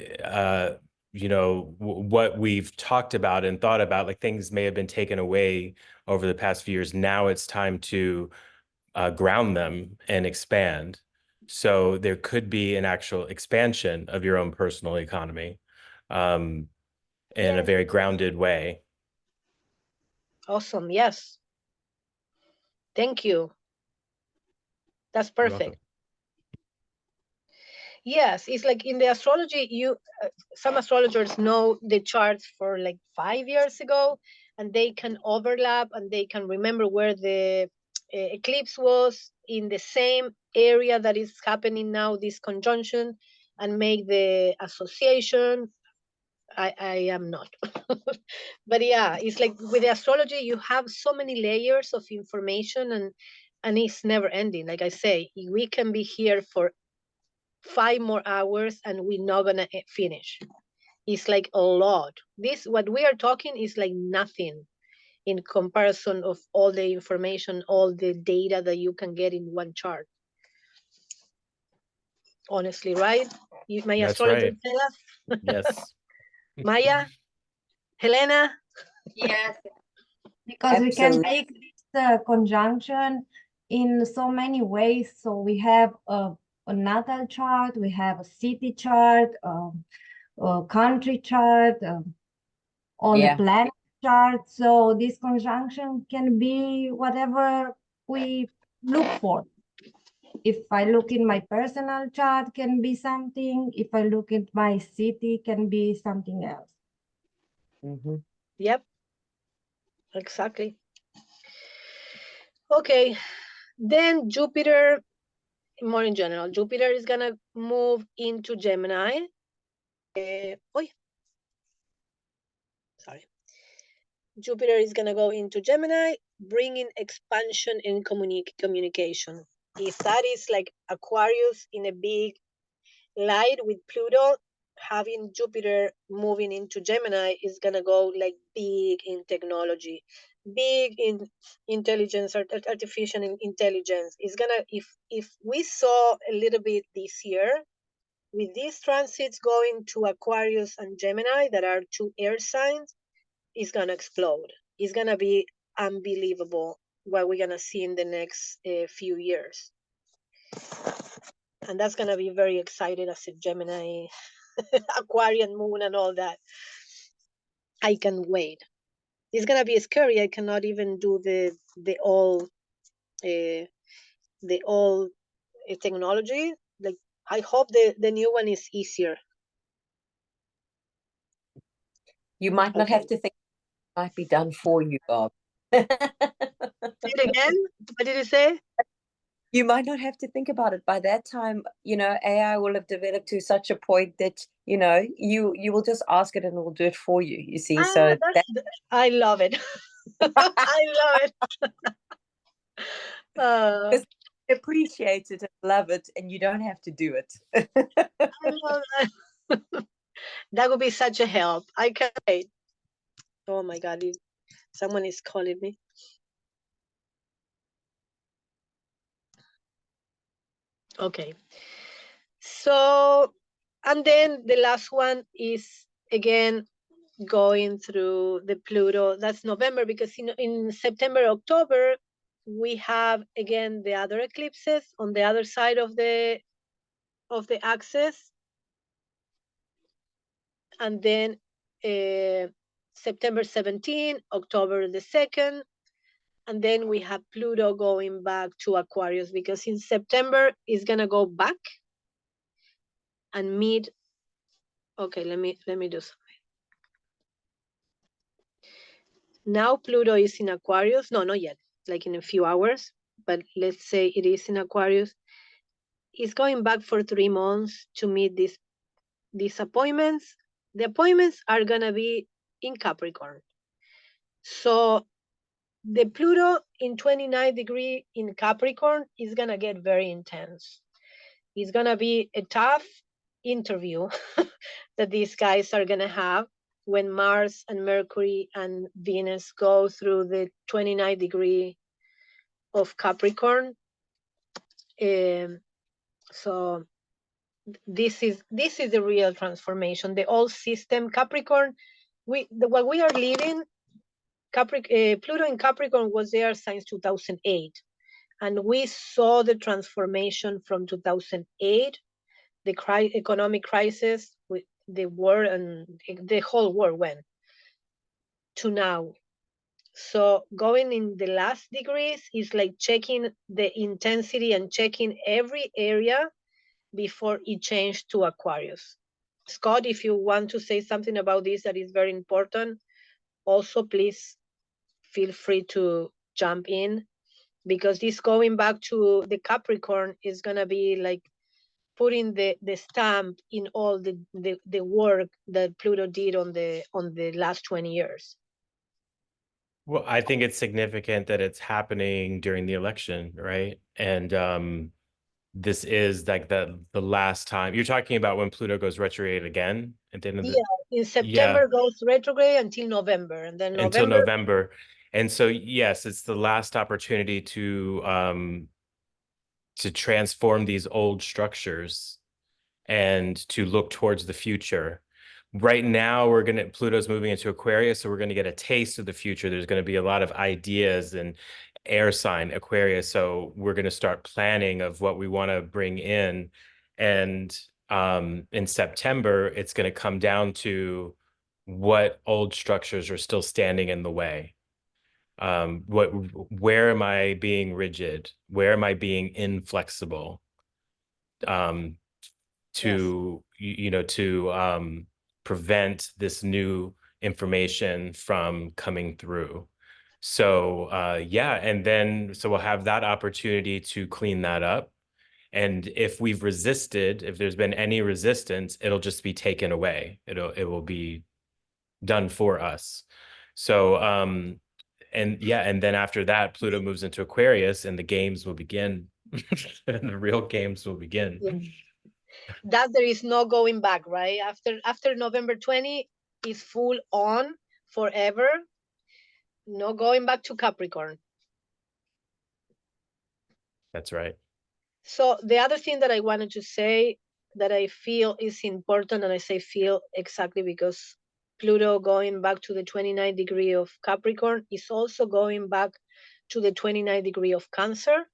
L: what we've talked about and thought about, like things may have been taken away over the past few years. Now it's time to ground them and expand. So there could be an actual expansion of your own personal economy in a very grounded way.
A: Awesome. Yes. Thank you. That's
L: You're
A: perfect.
L: welcome.
A: Yes, it's like in the astrology, some astrologers know the charts for like 5 years ago, and they can overlap and they can remember where the eclipse was in the same area that is happening now, this conjunction, and make the association. I am not. But yeah, it's like with the astrology, you have so many layers of information, and it's never ending. Like I say, we can be here for 5 more hours and we're not gonna finish. It's like a lot. This, what we are talking, is like nothing in comparison of all the information, all the data that you can get in one chart. Honestly, right? My
L: That's
A: astrologer
L: right.
A: tell us.
L: Yes.
A: Maya, Helena.
I: Yes, because we can
E: Absolutely.
I: make this conjunction in so many ways. So we have a natal chart, we have a city chart, a country chart, on the
E: Yeah.
I: planet chart. So this conjunction can be whatever we look for. If I look in my personal chart, can be something. If I look at my city, can be something else.
E: Mm-hmm.
A: Yep, exactly. Okay, then Jupiter, more in general, Jupiter is gonna move into Gemini. Sorry. Jupiter is going to go into Gemini, bringing expansion and communication. If that is like Aquarius in a big light with Pluto, having Jupiter moving into Gemini is going to go like big in technology, big in intelligence, artificial intelligence. Is going to, if we saw a little bit this year, with these transits going to Aquarius and Gemini, that are two air signs, it's going to explode. It's going to be unbelievable what we're going to see in the next few years. And that's going to be very excited as a Gemini, Aquarian moon and all that. I can wait. It's going to be scary. I cannot even do the old technology. Like, I hope the new one is easier.
E: You might not have to think it might be done for you, Bob.
A: Say it again? What did you say?
E: You might not have to think about it. By that time, you know, AI will have developed to such a point that, you know, you will just ask it and it will do it for you, you see. So
A: I love it. I love it.
E: Just appreciate it and love it, and you don't have to do it.
A: I love that. That would be such a help. I can't wait. Oh my God, someone is calling me. Okay. So, and then the last one is again going through the Pluto. That's November, because in September, October, we have again the other eclipses on the other side of the axis. And then September 17, October the 2nd, and then we have Pluto going back to Aquarius, because in September it's gonna go back and meet. Okay, let me do something. Now Pluto is in Aquarius. No, not yet. Like in a few hours, but let's say it is in Aquarius. It's going back for 3 months to meet these appointments. The appointments are gonna be in Capricorn. So the Pluto in 29 degree in Capricorn is gonna get very intense. It's gonna be a tough interview that these guys are gonna have when Mars and Mercury and Venus go through the 29 degree of Capricorn. So this is the real transformation. The old system, Capricorn, what we are living, Pluto in Capricorn was there since 2008. And we saw the transformation from 2008, the economic crisis with the war, and the whole war went, to now. So going in the last degrees is like checking the intensity and checking every area before it changed to Aquarius. Scott, if you want to say something about this that is very important, also please feel free to jump in, because this going back to the Capricorn is gonna be like putting the stamp in all the work that Pluto did on the last 20 years.
L: Well, I think it's significant that it's happening during the election, right? And this is like the last time you're talking about when Pluto goes retrograde again at the end of the
A: in September goes retrograde until November, and then
L: until November. And so yes, it's the last opportunity to transform these old structures and to look towards the future. Right now, Pluto's moving into Aquarius, so we're going to get a taste of the future. There's going to be a lot of ideas and air sign Aquarius. So we're going to start planning of what we want to bring in. And in September, it's going to come down to what old structures are still standing in the way. Where am I being rigid? Where am I being inflexible? To prevent this new information from coming through. So and then so we'll have that opportunity to clean that up. And if we've resisted, if there's been any resistance, it'll just be taken away. It will be done for us. So, and yeah, and then after that, Pluto moves into Aquarius and the games will begin. And the real games will begin.
A: Yeah. That there is no going back, right? After November 20 is full on forever. No going back to Capricorn.
L: That's right.
A: So the other thing that I wanted to say that I feel is important, and I say feel exactly because Pluto going back to the 29 degree of Capricorn is also going back to the 29 degree of Cancer.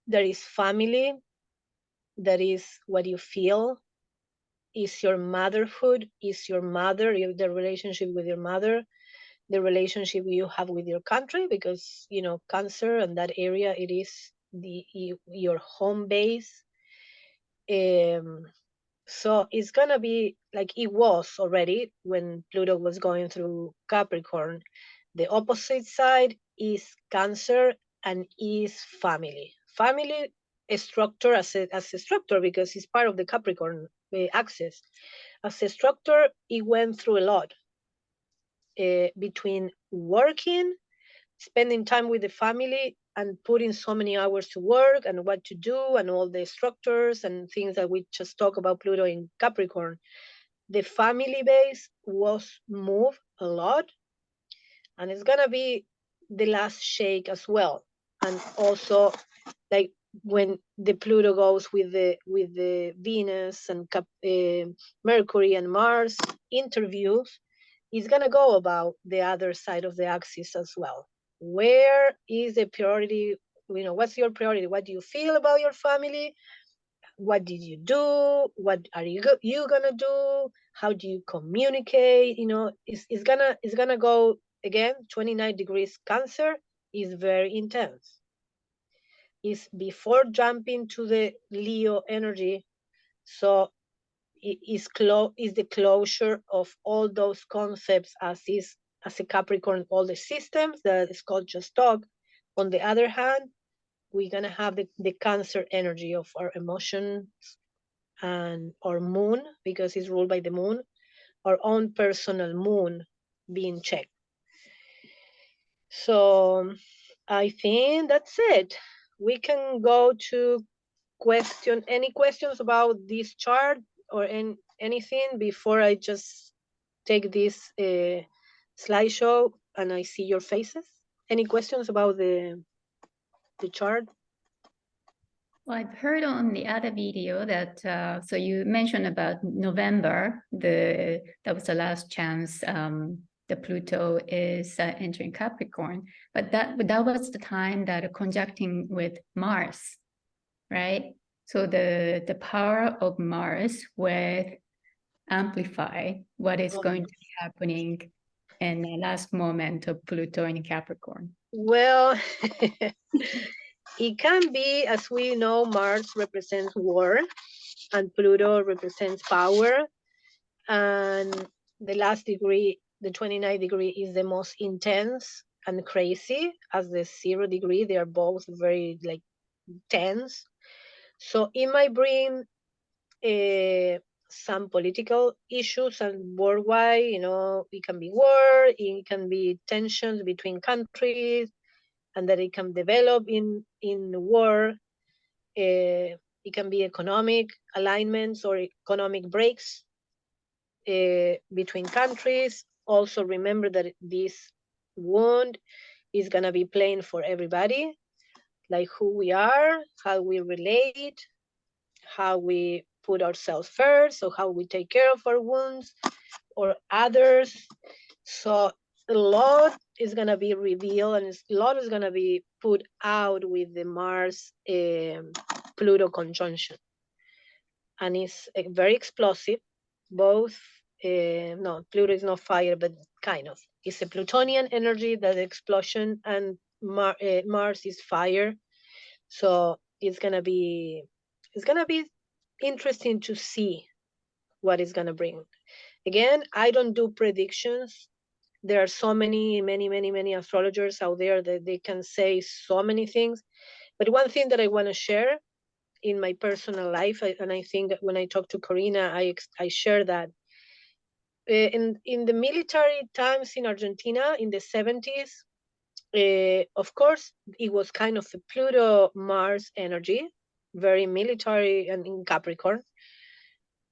A: There is family, that is what you feel, is your motherhood, is your mother, the relationship with your mother, the relationship you have with your country, because you know Cancer and that area, it is your home base. So it's gonna be like it was already when Pluto was going through Capricorn. The opposite side is Cancer and is family. Family structure as a structure because it's part of the Capricorn axis. As a structure, it went through a lot between working, spending time with the family, and putting so many hours to work and what to do and all the structures and things that we just talk about Pluto in Capricorn. The family base was moved a lot, and it's gonna be the last shake as well. And also, like when the Pluto goes with the Venus and Mercury and Mars interviews, it's gonna go about the other side of the axis as well. Where is the priority? You know, what's your priority? What do you feel about your family? What did you do? What are you gonna do? How do you communicate? You know, it's gonna go again. 29 degrees Cancer is very intense. Is before jumping to the Leo energy, so it is the closure of all those concepts as a Capricorn, all the systems that Scott just talked. On the other hand, we're gonna have the Cancer energy of our emotions and our moon, because it's ruled by the moon, our own personal moon being checked. So I think that's it. We can go to any questions about this chart or anything before I just take this slideshow and I see your faces. Any questions about the chart?
J: Well, I've heard on the other video that so you mentioned about November, that was the last chance the Pluto is entering Capricorn, but that was the time that conjuncting with Mars, right? So the power of Mars will amplify what is going to be happening in the last moment of Pluto in Capricorn.
A: Well, it can be, as we know, Mars represents war and Pluto represents power. And the last degree, the 29 degree, is the most intense and crazy. As the 0 degree, they are both very like tense. So it might bring some political issues and worldwide, you know, it can be war, it can be tensions between countries, and that it can develop in war. It can be economic alignments or economic breaks between countries. Also remember that this wound is gonna be playing for everybody, like who we are, how we relate, how we put ourselves first, so how we take care of our wounds or others. So a lot is gonna be revealed and a lot is gonna be put out with the Mars Pluto conjunction. And it's very explosive, both, no, Pluto is not fire, but kind of. It's a Plutonian energy, that explosion, and Mars is fire. So it's gonna be interesting to see what it's gonna bring. Again, I don't do predictions. There are so many astrologers out there that they can say so many things. But one thing that I want to share in my personal life, and I think that when I talk to Corina, I share that in the military times in Argentina in the 70s, of course, it was kind of a Pluto Mars energy, very military and in Capricorn.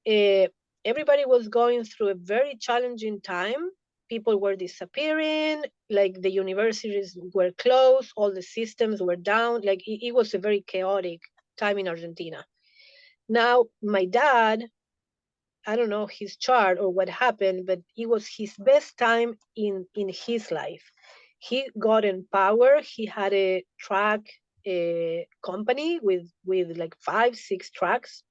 A: Everybody was going through a very challenging time. People were disappearing, like the universities were closed, all the systems were down. Like it was a very chaotic time in Argentina. Now, my dad, I don't know his chart or what happened, but it was his best time in his life. He got in power. He had a truck company with like 5-6 trucks,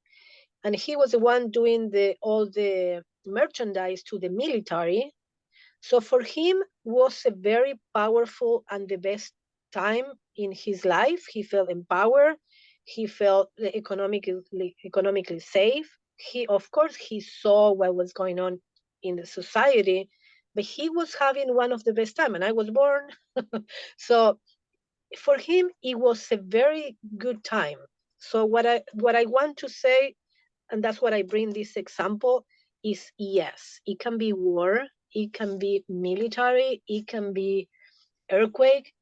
A: and he was the one doing all the merchandise to the military. So for him was a very powerful and the best time in his life. He felt empowered. He felt economically safe. Of course, he saw what was going on in the society, but he was having one of the best time, and I was born. So for him, it was a very good time. So what I want to say, and that's what I bring this example, is yes, it can be war, it can be military, it can be earthquake,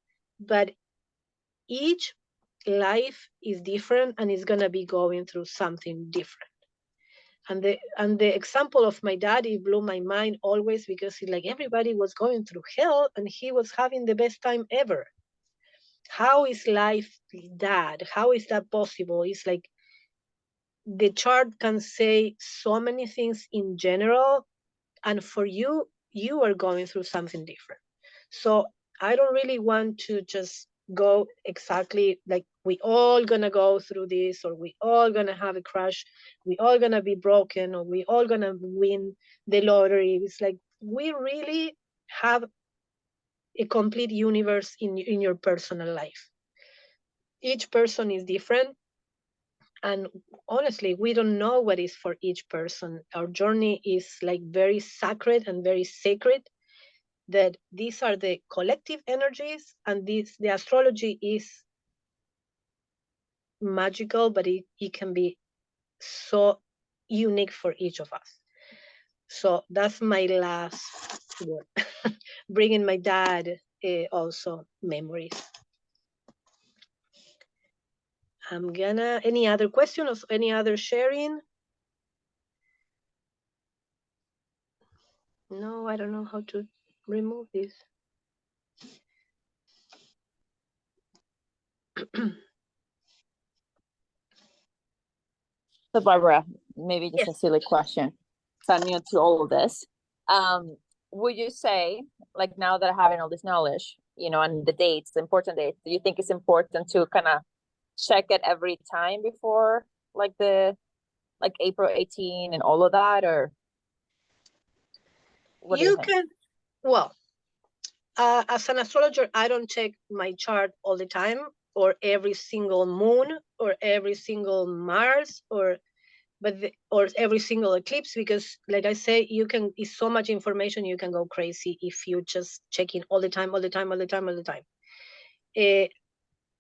A: but each life is different and is gonna be going through something different. And the example of my dad, it blew my mind always, because like everybody was going through hell and he was having the best time ever. How is life that? How is that possible? It's like the chart can say so many things in general, and for you, you are going through something different. So I don't really want to just go exactly like we all gonna go through this, or we all gonna have a crash, we all gonna be broken, or we all gonna win the lottery. It's like we really have a complete universe in your personal life. Each person is different, and honestly, we don't know what is for each person. Our journey is like very sacred and very sacred, that these are the collective energies, and the astrology is magical, but it can be so unique for each of us. So that's my last word. Bringing my dad also memories. Any other questions, any other sharing? No, I don't know how to remove this.
K: So Barbara, maybe just
A: Yes.
K: a silly question. So I'm new to all of this. Would you say, like now that I having all this knowledge, you know, and the dates, the important dates, do you think it's important to kind of check it every time before like April 18 and all of that, or what do you think?
A: Can, well, as an astrologer, I don't check my chart all the time, or every single moon, or every single Mars, or every single eclipse, because like I say, it's so much information, you can go crazy if you just check in all the time.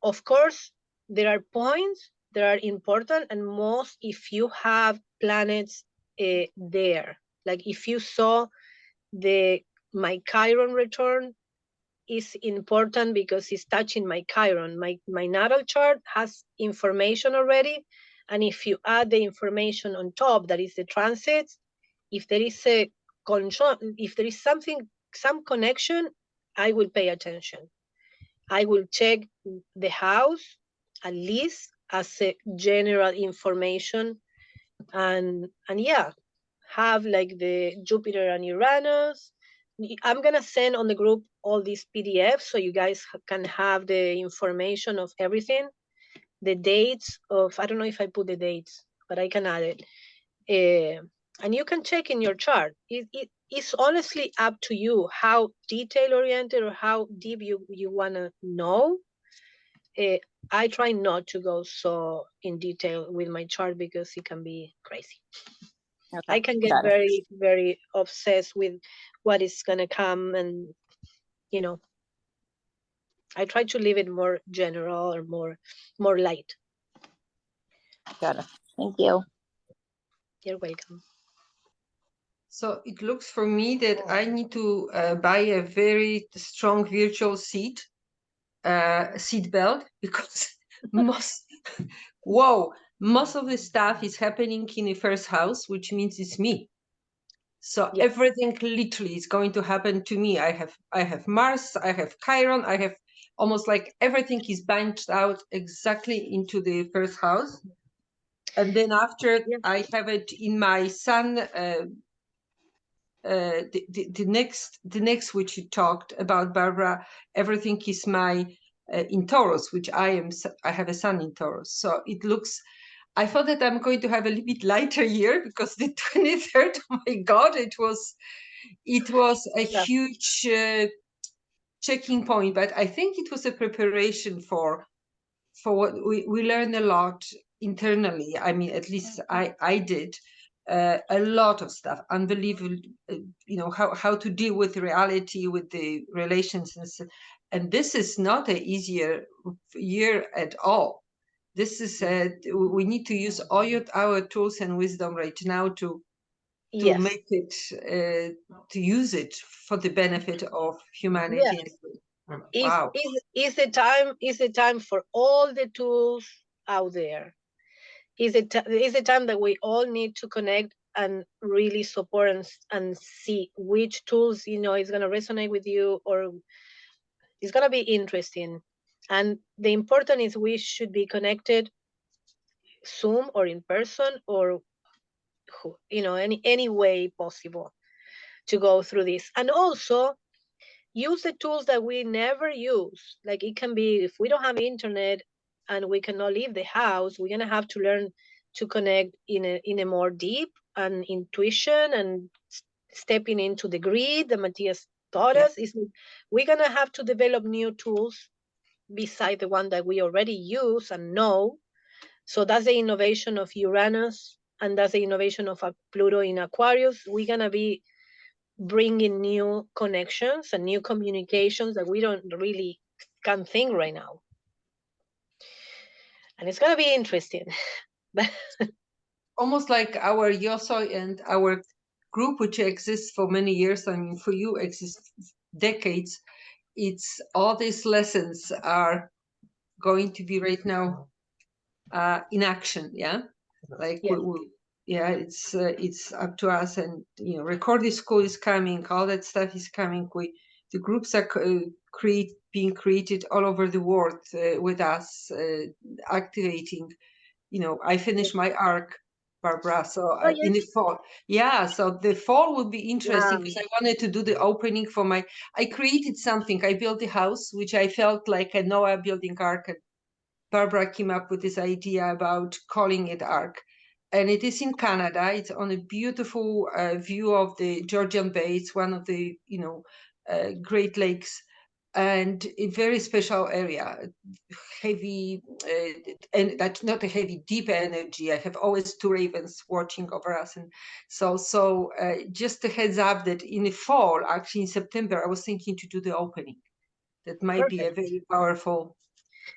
A: Of course, there are points that are important, and most if you have planets there. Like if you saw my Chiron return, is important because it's touching my Chiron. My natal chart has information already, and if you add the information on top, that is the transits, if there is some connection, I will pay attention. I will check the house at least as a general information, and yeah, have like the Jupiter and Uranus. I'm gonna send on the group all these PDFs so you guys can have the information of everything, the dates of, I don't know if I put the dates, but I can add it. And you can check in your chart. It's honestly up to you how detail oriented or how deep you wanna know. I try not to go so in detail with my chart because it can be crazy.
K: Okay,
A: I can get very, very obsessed with what is gonna come, and I try to leave it more general or more light.
K: Got it. Thank you.
A: You're welcome.
M: So it looks for me that I need to buy a very strong virtual seat belt, because most most of the stuff is happening in the first house, which means it's me. So everything literally is going to happen to me. I have Mars, I have Chiron, I have almost like everything is bunched out exactly into the first house. And then after I have it in my Sun, the next which you talked about, Barbara, everything is my in Taurus, which I have a Sun in Taurus. So it looks, I thought that I'm going to have a little bit lighter year, because the 23rd, oh my God, it was a huge checking point. But I think it was a preparation for what we learned a lot internally. I mean, at least I did a lot of stuff, unbelievable, you know, how to deal with reality, with the relations. And this is not an easier year at all. This is we need to use all our tools and wisdom right now to make it, to use it for the benefit of humanity. Wow.
A: Is the time for all the tools out there. Is the time that we all need to connect and really support and see which tools, you know, is going to resonate with you, or it's going to be interesting. And the important is we should be connected Zoom or in person, or, you know, any way possible to go through this. And also use the tools that we never use. Like, it can be, if we don't have internet and we cannot leave the house, we're gonna have to learn to connect in a more deep and intuition and stepping into the grid that Matthias taught us. Is we're gonna have to develop new tools beside the one that we already use and know. So that's the innovation of Uranus, and that's the innovation of Pluto in Aquarius. We're gonna be bringing new connections and new communications that we don't really can think right now. And it's going to be interesting.
M: Almost like our YOSOY and our group, which exists for many years, I mean, for you exists decades. It's all these lessons are going to be right now in action. Yeah. Like it's up to us, and you know, recording school is coming, all that stuff is coming. The groups are being created all over the world with us, activating. You know, I finished my arc, Barbara, so in the fall. Yeah, so the fall will be interesting, because I wanted to do the opening for I created something. I built a house, which I felt like a Noah building ark. And Barbara came up with this idea about calling it ark. And it is in Canada. It's on a beautiful view of the Georgian Bay. It's one of the, you know, Great Lakes, and a very special area. Heavy, and that's not a heavy, deep energy. I have always two ravens watching over us. And so just a heads up that in the fall, actually in September, I was thinking to do the opening. That might be a very powerful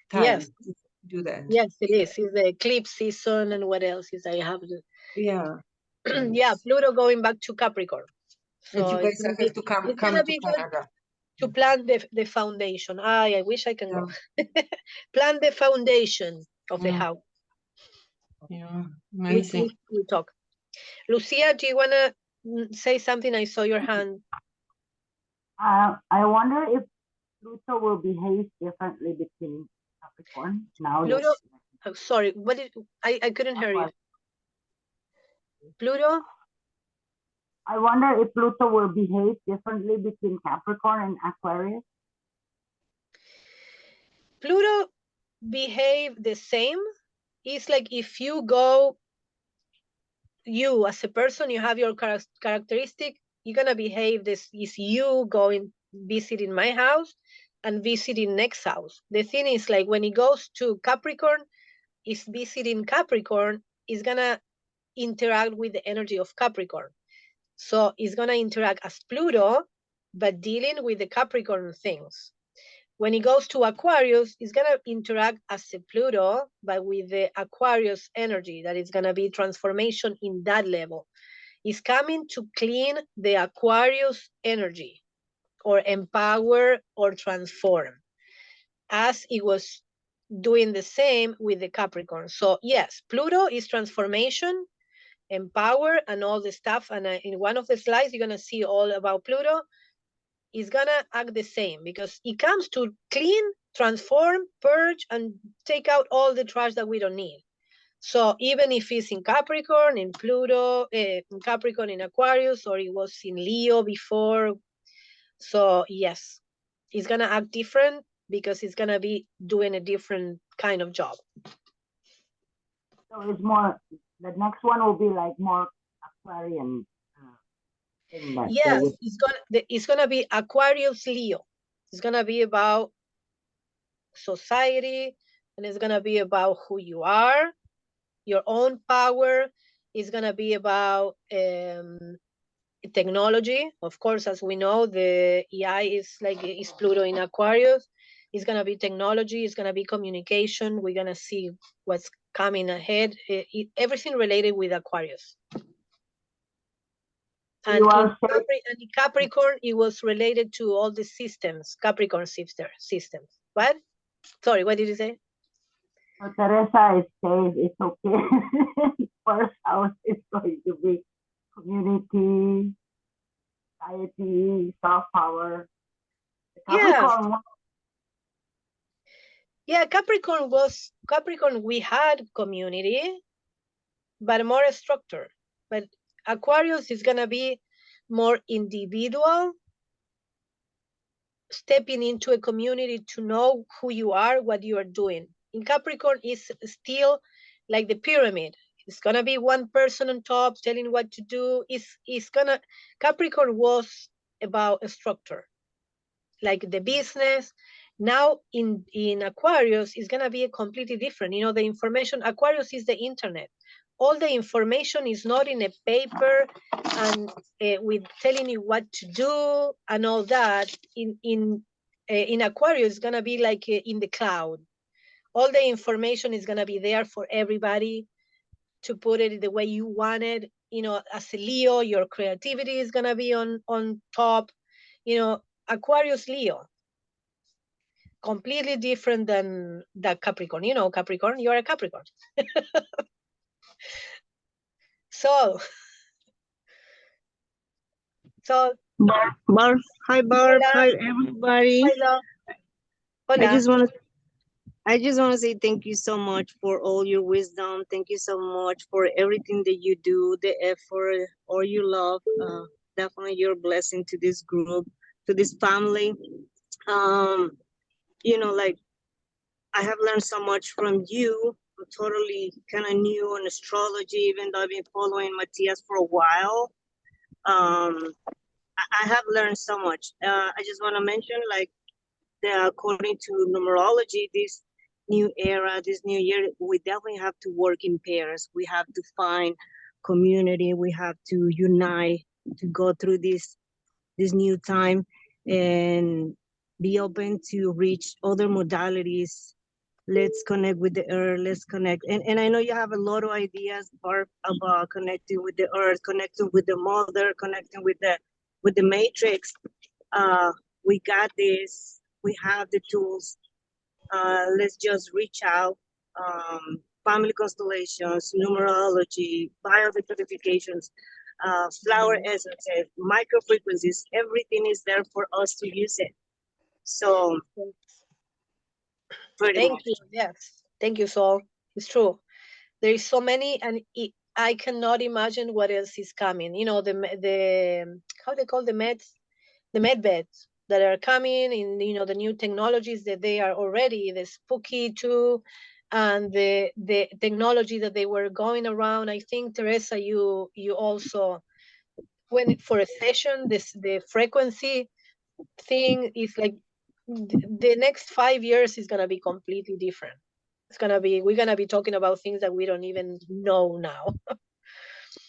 M: time. To do that.
A: Yes, it is. It's the eclipse season, and what else is I have to? Yeah, Pluto going back to Capricorn. So
M: and you guys have to come to Canada
A: to plan the foundation. I wish I can go. Plan the foundation of the house.
M: Yeah, amazing.
A: We talk. Lucia, do you want to say something? I saw your hand.
N: I wonder if Pluto will behave differently between Capricorn now.
A: Pluto, sorry, what did I couldn't hear you. Pluto?
N: I wonder if Pluto will behave differently between Capricorn and Aquarius.
A: Pluto behave the same. It's like if you go, you as a person, you have your characteristic, you're gonna behave this. Is you going visiting my house and visiting next house. The thing is, like, when it goes to Capricorn, is visiting Capricorn, is gonna interact with the energy of Capricorn. So it's gonna interact as Pluto, but dealing with the Capricorn things. When it goes to Aquarius, it's gonna interact as a Pluto, but with the Aquarius energy, that is gonna be transformation in that level. Is coming to clean the Aquarius energy, or empower or transform, as it was doing the same with the Capricorn. So yes, Pluto is transformation, empower, and all the stuff. And in one of the slides, you're gonna see all about Pluto. Is gonna act the same, because it comes to clean, transform, purge, and take out all the trash that we don't need. So even if it's in Capricorn, in Pluto, in Capricorn, in Aquarius, or it was in Leo before, so yes, it's gonna act different because it's gonna be doing a different kind of job.
N: So it's more, the next one will be like more Aquarian.
A: Yes, it's gonna be Aquarius Leo. It's gonna be about society, and it's gonna be about who you are, your own power. It's gonna be about technology. Of course, as we know, the AI is Pluto in Aquarius. It's gonna be technology. It's gonna be communication. We're gonna see what's coming ahead. Everything related with Aquarius. And in Capricorn, it was related to all the systems, Capricorn systems. What? Sorry, what did you say?
N: So Teresa is saying it's okay. First house is going to be community, society, soft power.
A: Capricorn, yeah, Capricorn, we had community, but more structured. But Aquarius is gonna be more individual, stepping into a community to know who you are, what you are doing. In Capricorn is still like the pyramid. It's gonna be one person on top telling what to do. Capricorn was about a structure, like the business. Now in Aquarius is gonna be a completely different. You know, the information, Aquarius is the internet. All the information is not in a paper and with telling you what to do and all that. In Aquarius, it's gonna be like in the cloud. All the information is gonna be there for everybody to put it the way you want it. You know, as a Leo, your creativity is gonna be on top. You know, Aquarius Leo, completely different than that Capricorn. You know, Capricorn, you're a Capricorn. So
O: Barb, hi Barb,
A: hola.
O: hi everybody.
A: Hola. Hola.
O: I just want to say thank you so much for all your wisdom. Thank you so much for everything that you do, the effort, all your love. Definitely you're a blessing to this group, to this family. You know, like I have learned so much from you. I'm totally kind of new on astrology, even though I've been following Matias for a while. I have learned so much. I just want to mention, like, according to numerology, this new era, this new year, we definitely have to work in pairs. We have to find community. We have to unite to go through this new time and be open to reach other modalities. Let's connect with the earth. Let's connect. And I know you have a lot of ideas, Barb, about connecting with the earth, connecting with the mother, connecting with the matrix. We got this. We have the tools. Let's just reach out. Family constellations, numerology, biodecodifications, flower essences, micro frequencies, everything is there for us to use it. So
A: thank you. Yes, thank you, Sol. It's true. There is so many, and I cannot imagine what else is coming. You know, the how they call the med beds that are coming in. You know, the new technologies that they are already, the spooky too, and the technology that they were going around. I think, Teresa, you also went for a session. The frequency thing is like the next 5 years is gonna be completely different. We're gonna be talking about things that we don't even know now.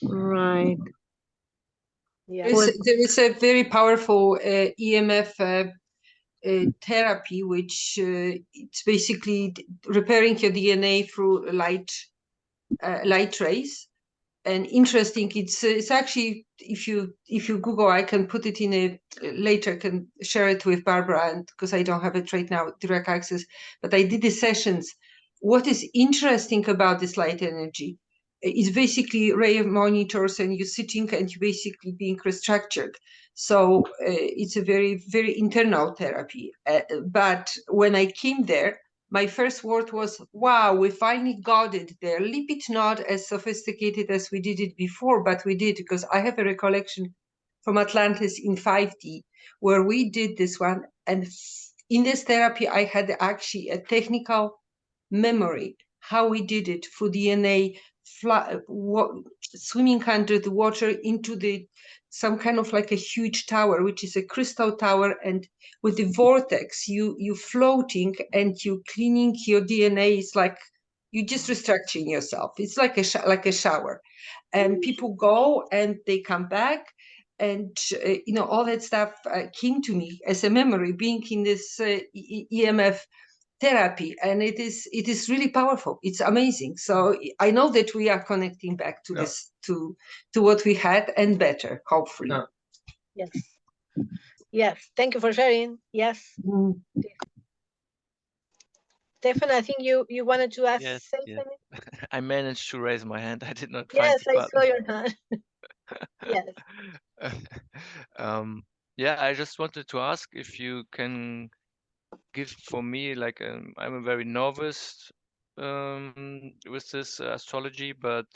O: Right.
A: Yeah.
M: There is a very powerful EMF therapy, which it's basically repairing your DNA through light rays. and interesting. It's actually, if you Google, I can put it in a later, can share it with Barbara, and because I don't have it right now, direct access, but I did the sessions. What is interesting about this light energy is basically ray monitors, and you're sitting and you're basically being restructured. So it's a very, very internal therapy. But when I came there, my first word was, wow, we finally got it there. A little bit not as sophisticated as we did it before, but we did, because I have a recollection from Atlantis in 5D, where we did this one. And in this therapy, I had actually a technical memory, how we did it for DNA, swimming under the water into some kind of like a huge tower, which is a crystal tower, and with the vortex, you floating and you cleaning your DNA. It's like you just restructuring yourself. It's like a shower, and people go and they come back, and all that stuff came to me as a memory, being in this EMF therapy, and it is really powerful. It's amazing. So I know that we are connecting back to this, to what we had, and better, hopefully.
A: Yes. Yes. Thank you for sharing. Yes. Stefan, I think you wanted to ask
D: Yes,
A: something.
D: I managed to raise my hand. I did not find
A: Yes,
D: the
A: I
D: button.
A: saw your hand. Yes.
D: Yeah, I just wanted to ask if you can give for me, like, I'm a very novice with this astrology, but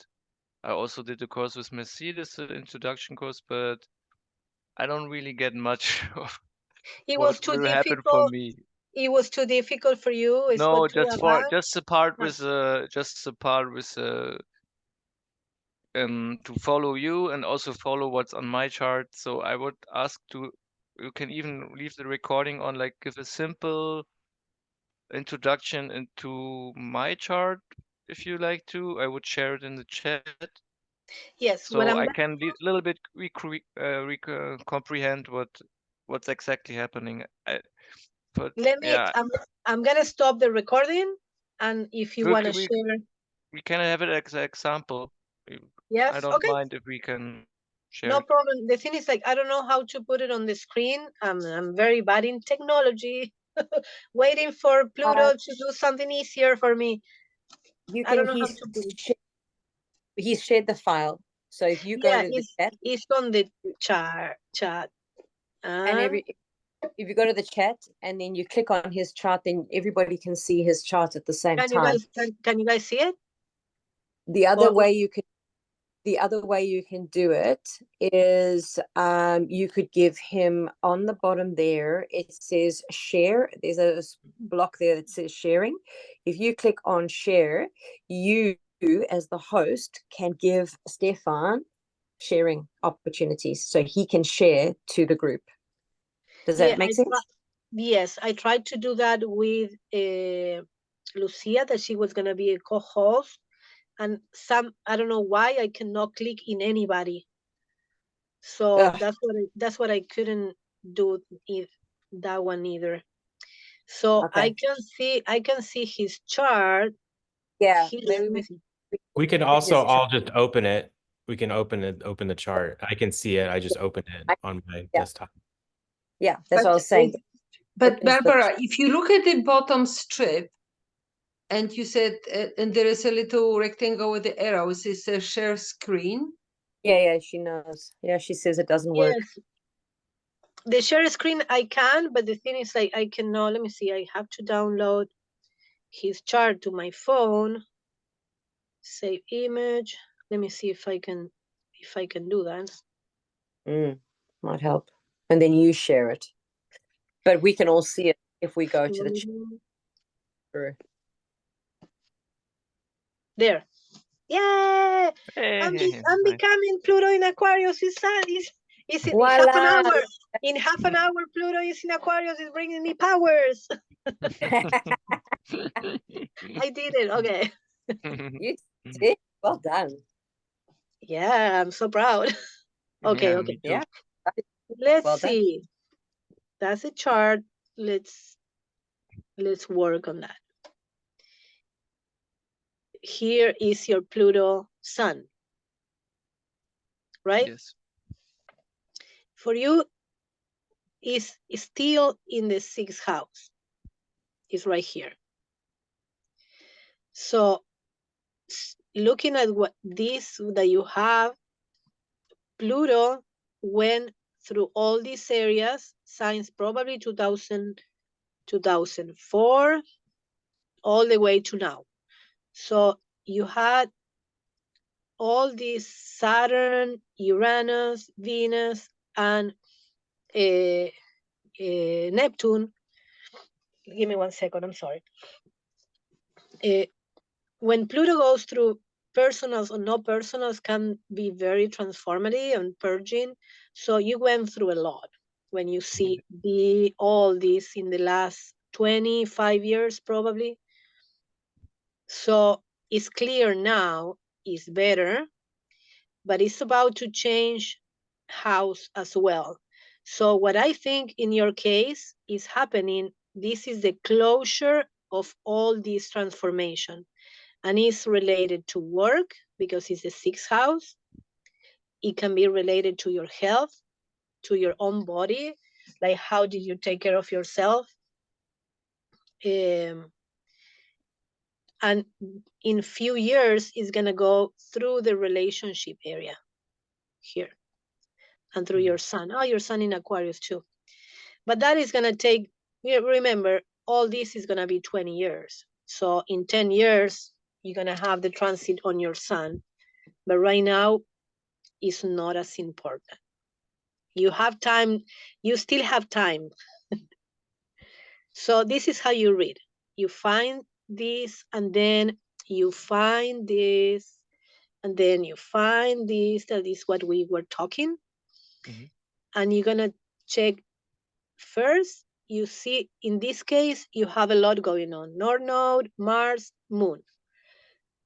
D: I also did a course with Mercedes, an introduction course, but I don't really get much of
A: It was
D: what
A: too
D: will happen for
A: difficult.
D: me.
A: It was too difficult for you, is
D: No,
A: what you
D: just
A: have
D: for
A: asked?
D: just the part with to follow you and also follow what's on my chart. So I would ask you can even leave the recording on, like give a simple introduction into my chart if you like to. I would share it in the chat
A: Yes, what
D: so
A: I'm
D: I
A: gonna
D: can a little bit comprehend what's exactly happening. But
A: let me
D: yeah,
A: I'm gonna stop the recording, and if you
D: we
A: wanna
D: c- we
A: share,
D: we can have it as an example. I
A: yes,
D: don't
A: okay,
D: mind if we can share
A: no
D: it.
A: problem. The thing is, like, I don't know how to put it on the screen. I'm very bad in technology. Waiting for Pluto to do something easier for me.
E: You
A: I don't
E: can
A: know how to put it.
E: he's shared the file. So if you go
A: Yeah,
E: to the chat,
A: it's on the chat.
E: and if you go to the chat and then you click on his chart, then everybody can see his chart at the same
A: Can you
E: time.
A: guys can you guys see it?
E: The other
A: Or-
E: way you can do it is you could give him on the bottom there, it says share. There's a block there that says sharing. If you click on share, you as the host can give Stefan sharing opportunities so he can share to the group. Does that make sense?
A: Yes, I tried to do that with Lucia, that she was gonna be a co-host, and I don't know why I cannot click in anybody. So that's what I couldn't do that one either. So
E: Okay.
A: I can see his chart.
E: Yeah,
A: Let me see.
L: We can also all just open it. We can open the chart. I can see it. I just open it on my desktop.
E: Yeah, that's what I was saying.
M: But Barbara, if you look at the bottom strip, and you said, and there is a little rectangle with the arrow, it says share screen.
E: Yeah, she knows. Yeah, she says it doesn't work.
A: Yes. The share screen I can, but the thing is, like, I cannot. Let me see. I have to download his chart to my phone. Save image. Let me see if I can do that.
E: Might help. And then you share it. But we can all see it if we go to the chat.
A: There. Yay! I'm becoming Pluto in Aquarius. Is in half an
E: Voila!
A: hour. In half an hour, Pluto is in Aquarius. Is bringing me powers. I did it. Okay.
E: You did. Well done.
A: Yeah, I'm so proud. Okay,
D: Yeah,
A: okay.
D: me too.
A: Let's
E: Well done.
A: see. That's a chart. Let's work on that. Here is your Pluto sun. right?
D: Yes.
A: For you, is still in the 6th house. It's right here. So looking at what this that you have, Pluto went through all these areas since probably 2000, 2004, all the way to now. So you had all these Saturn, Uranus, Venus, and Neptune. Give me 1 second, I'm sorry. When Pluto goes through personals or no personals can be very transformative and purging. So you went through a lot when you see all this in the last 25 years, probably. So it's clear now, it's better, but it's about to change house as well. So what I think in your case is happening, this is the closure of all this transformation, and it's related to work because it's the 6th house. It can be related to your health, to your own body, like how did you take care of yourself? And in few years, it's gonna go through the relationship area here and through your sun. Oh, your sun in Aquarius too. But that is gonna take, remember, all this is gonna be 20 years. So in 10 years, you're gonna have the transit on your sun. But right now, it's not as important. You have time, you still have time. So this is how you read. You find this, and then you find this, and then you find this. That is what we were talking. And you're gonna check first. You see, in this case, you have a lot going on. North Node, Mars, Moon.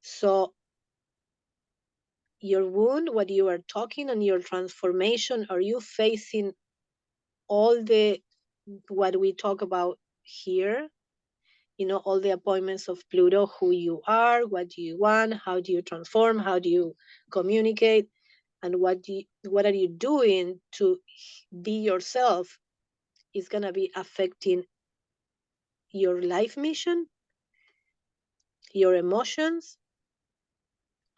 A: So your wound, what you are talking, and your transformation, are you facing all the, what we talk about here? You know, all the appointments of Pluto, who you are, what do you want, how do you transform, how do you communicate, and what are you doing to be yourself is gonna be affecting your life mission, your emotions,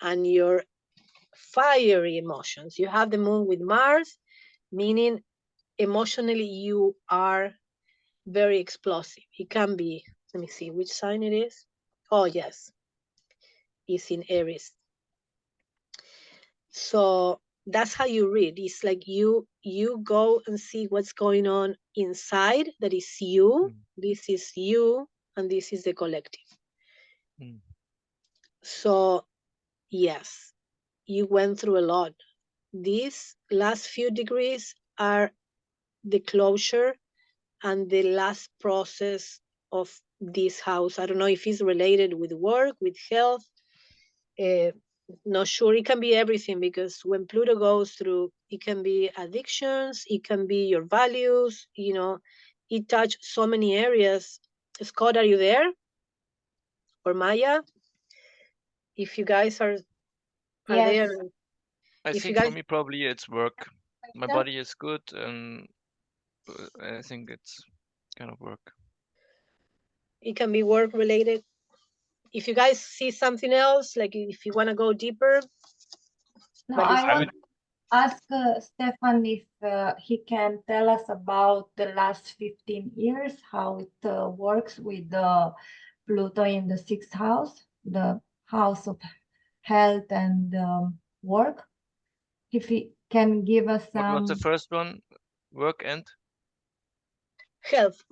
A: and your fiery emotions. You have the moon with Mars, meaning emotionally you are very explosive. It can be, let me see which sign it is. Oh, yes, it's in Aries. So that's how you read. It's like you go and see what's going on inside. That is you. This is you, and this is the collective. So yes, you went through a lot. These last few degrees are the closure and the last process of this house. I don't know if it's related with work, with health. Not sure. It can be everything, because when Pluto goes through, it can be addictions, it can be your values, you know, it touched so many areas. Scott, are you there? Or Maya? If you guys are there.
D: I
A: If you
D: think
A: guys,
D: for me, probably it's work. My body is good, and I think it's kind of work.
A: it can be work related. If you guys see something else, like if you want to go deeper.
I: No, I want to ask Stefan if he can tell us about the last 15 years, how it works with the Pluto in the 6th house, the house of health and work. If he can give us some.
D: What was the first one? Work and
A: Health.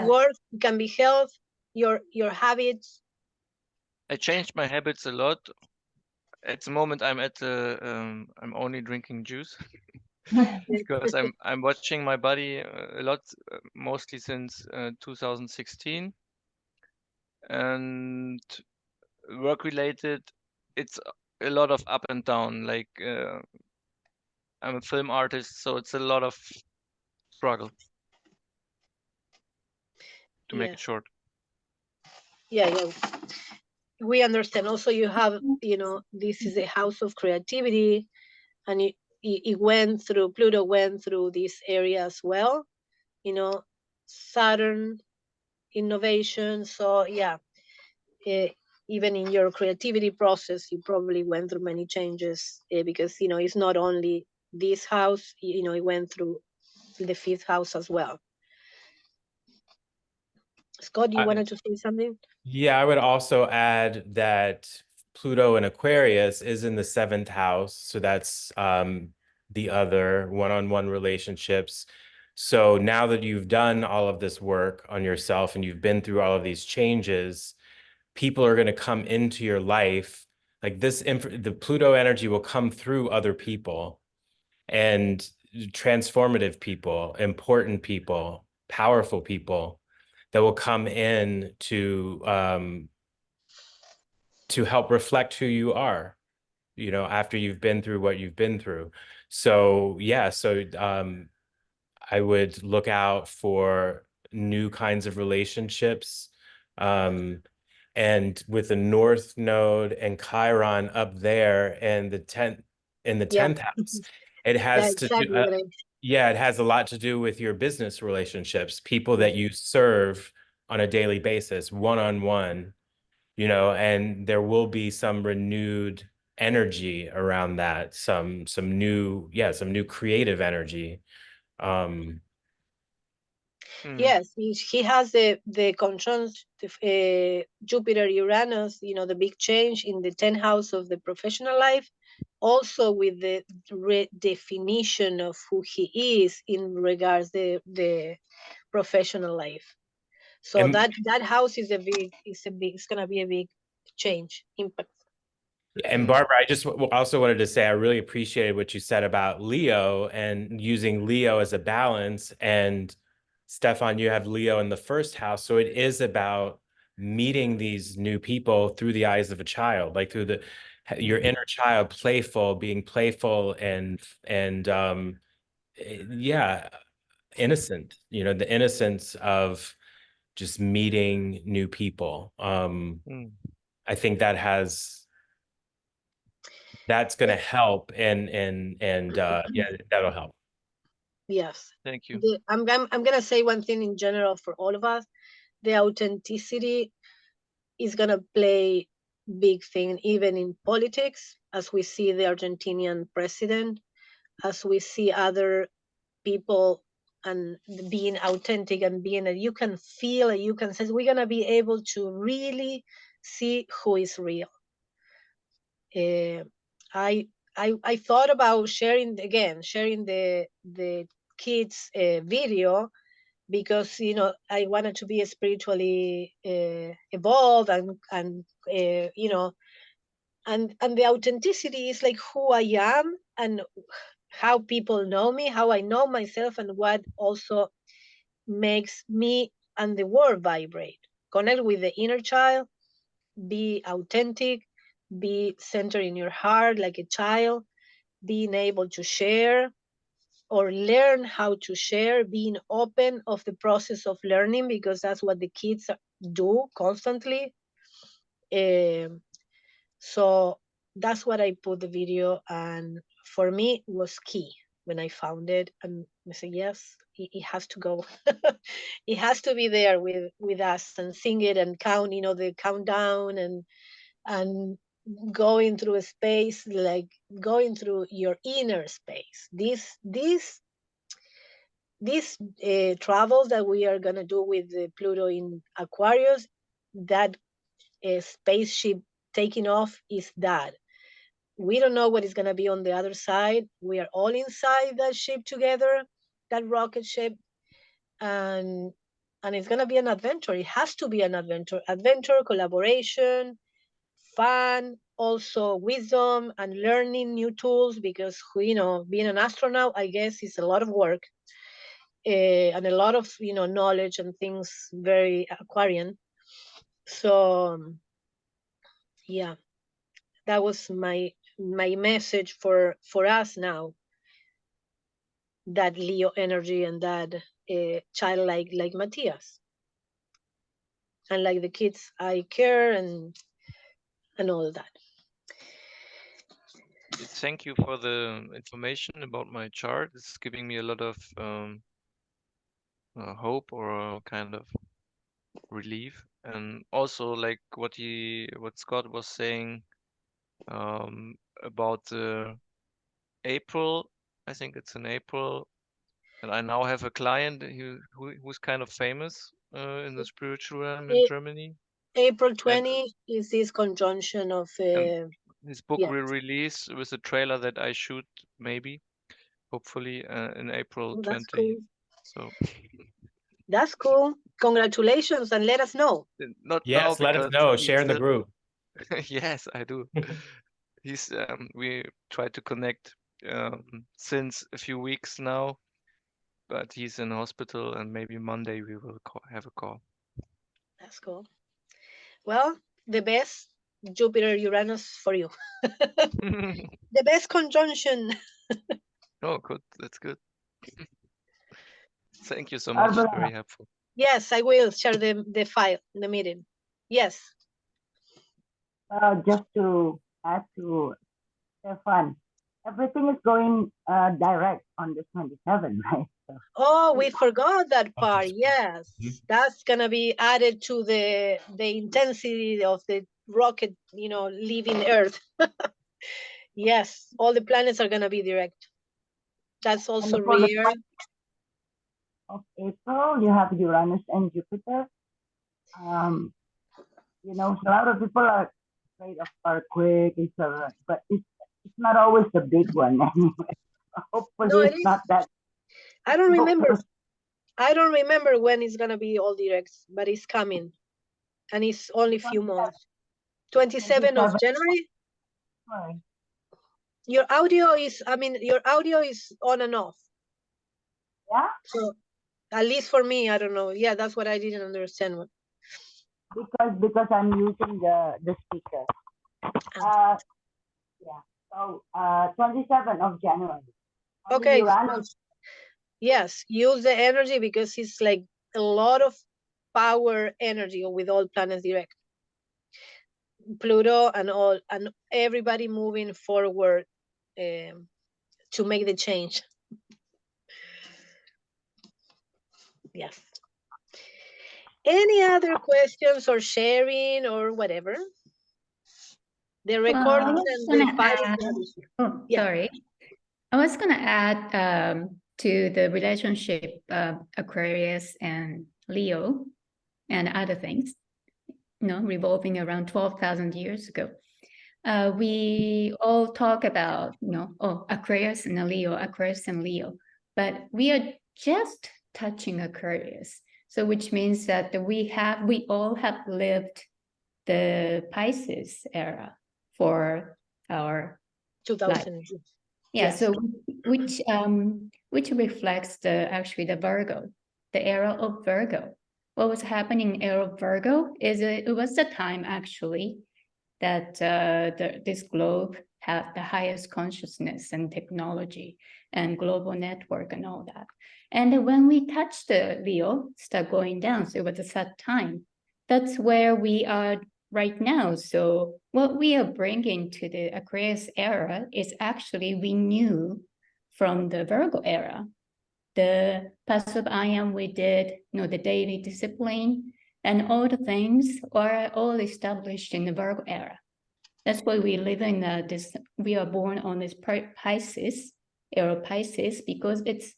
A: Work can be health, your habits.
D: I changed my habits a lot. At the moment, I'm at the I'm only drinking juice because I'm watching my body a lot, mostly since 2016, and work related. It's a lot of up and down. Like I'm a film artist, so it's a lot of struggle. To make it short.
A: Yeah. We understand. Also, you have, you know, this is a house of creativity, and it went through, Pluto went through this area as well, you know, Saturn, innovation. So yeah, even in your creativity process, you probably went through many changes, because, you know, it's not only this house, you know, it went through the 5th house as well. Scott, you wanted to say something?
L: Yeah, I would also add that Pluto in Aquarius is in the 7th house. So that's the other one-on-one relationships. So now that you've done all of this work on yourself and you've been through all of these changes, people are going to come into your life. Like the Pluto energy will come through other people, and transformative people, important people, powerful people that will come in to help reflect who you are, you know, after you've been through what you've been through. So yeah, I would look out for new kinds of relationships. And with the North Node and Chiron up there and the 10th house, it has to do,
A: Exactly.
L: yeah, it has a lot to do with your business relationships, people that you serve on a daily basis, one-on-one, you know, and there will be some renewed energy around that, some new creative energy.
A: Yes, he has the conjunct Jupiter Uranus, you know, the big change in the 10th house of the professional life, also with the redefinition of who he is in regards the professional life. So
L: And-
A: that house is it's gonna be a big change impact.
L: And Barbara, I just also wanted to say I really appreciated what you said about Leo and using Leo as a balance. And Stefan, you have Leo in the 1st house. So it is about meeting these new people through the eyes of a child, like through your inner child, being playful and yeah, innocent, you know, the innocence of just meeting new people. I think that's going to help, and yeah, that'll help.
A: Yes.
D: Thank you.
A: I'm gonna say one thing in general for all of us: the authenticity is gonna play big thing even in politics, as we see the Argentinian president, as we see other people and being authentic and being that you can feel, you can sense. We're gonna be able to really see who is real. I thought about sharing the kids video, because, you know, I wanted to be spiritually evolved, and you know, and the authenticity is like who I am and how people know me, how I know myself, and what also makes me and the world vibrate. Connect with the inner child, be authentic, be centered in your heart like a child, being able to share or learn how to share, being open of the process of learning, because that's what the kids do constantly. So that's what I put the video, and for me it was key when I found it, and I said, yes, it has to go. It has to be there with us, and sing it and count, you know, the countdown, and going through a space, like going through your inner space. These travels that we are going to do with the Pluto in Aquarius, that spaceship taking off is that. We don't know what is going to be on the other side. We are all inside that ship together, that rocket ship, and it's going to be an adventure. It has to be an adventure, collaboration, fun, also wisdom and learning new tools, because, you know, being an astronaut, I guess, is a lot of work, and a lot of, you know, knowledge and things, very Aquarian. So yeah, that was my message for us now, that Leo energy and that childlike, like Matthias, and like the kids I care, and all that.
D: thank you for the information about my chart. It's giving me a lot of hope or kind of relief, and also like what Scott was saying about the April. I think it's in April, and I now have a client who's kind of famous in the spiritual realm in Germany.
A: April 20 is this conjunction of
D: his book
A: yeah.
D: will release with a trailer that I shoot maybe, hopefully in April 20.
A: That's cool.
D: So
A: that's cool. Congratulations, and let us know.
D: Not
L: Yes,
D: now
L: let us
D: because
L: know.
D: he's
L: Share in the
D: still-
L: group.
D: Yes, I do. He's we try to connect since a few weeks now, but he's in hospital, and maybe Monday we will have a call.
A: That's cool. Well, the best Jupiter Uranus for you. The best conjunction.
D: Oh, good. That's good. Thank you so much.
N: Barbara.
D: Very helpful.
A: Yes, I will share the file, the meeting. Yes.
N: Just to add to Stefan, everything is going direct on the 27th, right? So,
A: Oh, we forgot that part. Yes, that's gonna be added to the intensity of the rocket, leaving Earth. Yes, all the planets are gonna be direct. That's also
N: and for the
A: rare.
N: of April, you have Uranus and Jupiter. You know, a lot of people are afraid of earthquake and so on, but it's not always the big one anyway. Hopefully,
A: No, it
N: it's not that.
A: I don't remember. I don't remember when it's gonna be all direct, but it's coming, and it's only a few months. 27th of January.
N: Right.
A: Your audio is, your audio is on and off.
N: Yeah.
A: So, at least for me, I don't know. Yeah, that's what I didn't understand.
N: Because I'm using the speaker. Yeah. So 27th of January.
A: Okay.
N: Uranus.
A: Yes, use the energy because it's like a lot of power energy with all planets direct. Pluto and everybody moving forward to make the change. Yes. Any other questions or sharing or whatever? The recordings and the files.
J: Sorry. I was going to add to the relationship Aquarius and Leo and other things, revolving around 12,000 years ago. We all talk about, Aquarius and Leo, Aquarius and Leo, but we are just touching Aquarius. So which means that we all have lived the Pisces era for our
A: 2000.
J: life. Yeah, yes. So which reflects the Virgo, the era of Virgo. What was happening in era of Virgo is it was the time actually that this globe had the highest consciousness and technology and global network and all that. And when we touched the Leo, start going down. So it was a sad time. That's where we are right now. So what we are bringing to the Aquarius era is actually we knew from the Virgo era. The passive I am we did, the daily discipline and all the things are all established in the Virgo era. That's why we live in this, we are born on this Pisces, era Pisces, because it's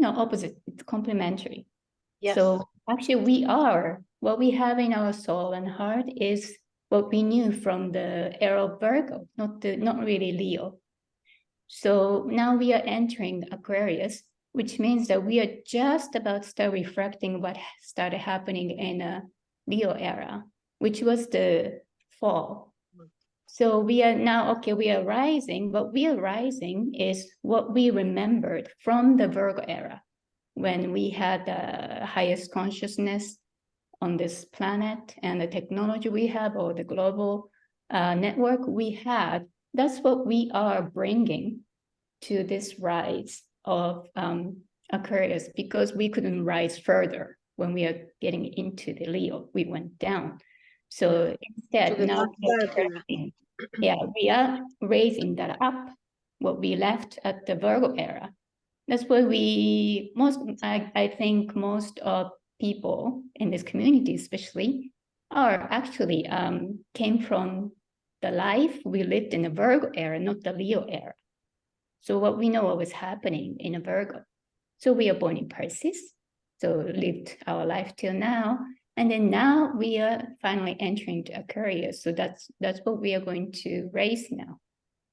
J: opposite, it's complementary. Yes. So actually what we have in our soul and heart is what we knew from the era of Virgo, not really Leo. So now we are entering Aquarius, which means that we are just about to start reflecting what started happening in a Leo era, which was the fall. So we are now, we are rising. What we are rising is what we remembered from the Virgo era, when we had the highest consciousness on this planet and the technology we have, or the global network we had. That's what we are bringing to this rise of Aquarius, because we couldn't rise further when we are getting into the Leo. We went down. So instead, now Yeah, we are raising that up, what we left at the Virgo era. That's why I think most of people in this community especially are actually came from the life we lived in the Virgo era, not the Leo era. So what we know what was happening in a Virgo. So we are born in Pisces, so lived our life till now. And then now we are finally entering to Aquarius. So that's what we are going to raise now.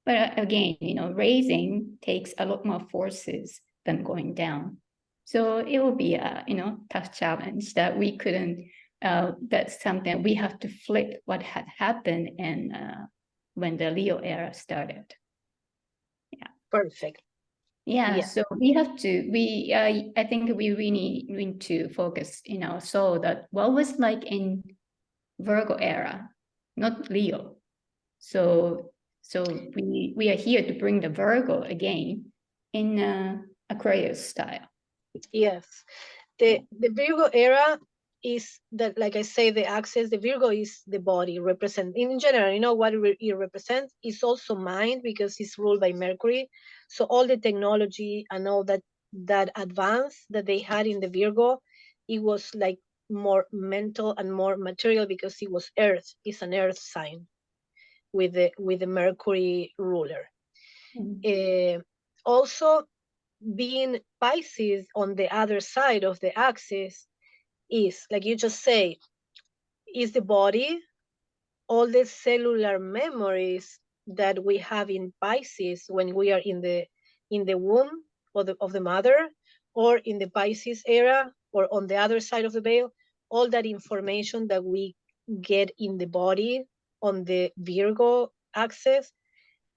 J: But again, raising takes a lot more forces than going down. So it will be a, tough challenge that we couldn't, that's something we have to flip what had happened and when the Leo era started. Yeah.
A: Perfect.
J: Yeah, so we have to, I think we really need to focus in our soul that what was like in Virgo era, not Leo. So we are here to bring the Virgo again in Aquarius style.
A: Yes, the Virgo era is that, like I say, the axis. The Virgo is the body represent in general. What it represents is also mind because it's ruled by Mercury. So all the technology and all that advance that they had in the Virgo, it was like more mental and more material because it was Earth. It's an Earth sign with the Mercury ruler. Also, being Pisces on the other side of the axis is, like you just say, is the body, all the cellular memories that we have in Pisces when we are in the womb of the mother, or in the Pisces era, or on the other side of the veil, all that information that we get in the body on the Virgo axis,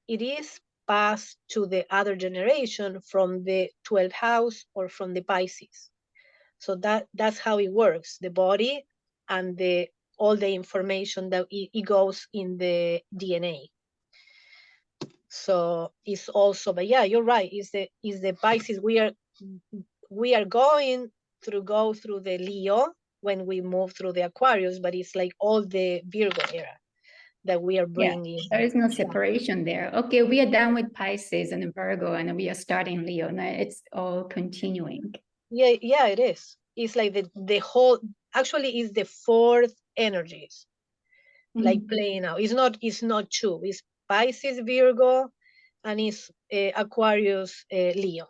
A: it is passed to the other generation from the 12th house or from the Pisces. So that's how it works. The body and all the information that it goes in the DNA. So it's also, but yeah, you're right. Is the Pisces. We are going go through the Leo when we move through the Aquarius, but it's like all the Virgo era that we are bringing.
J: Yeah, there is no separation there. Okay, we are done with Pisces and Virgo, and we are starting Leo. Now it's all continuing.
A: Yeah, it is. It's like the whole. Actually, is the fourth energies, like playing out. It's not two. It's Pisces, Virgo, and it's Aquarius, Leo.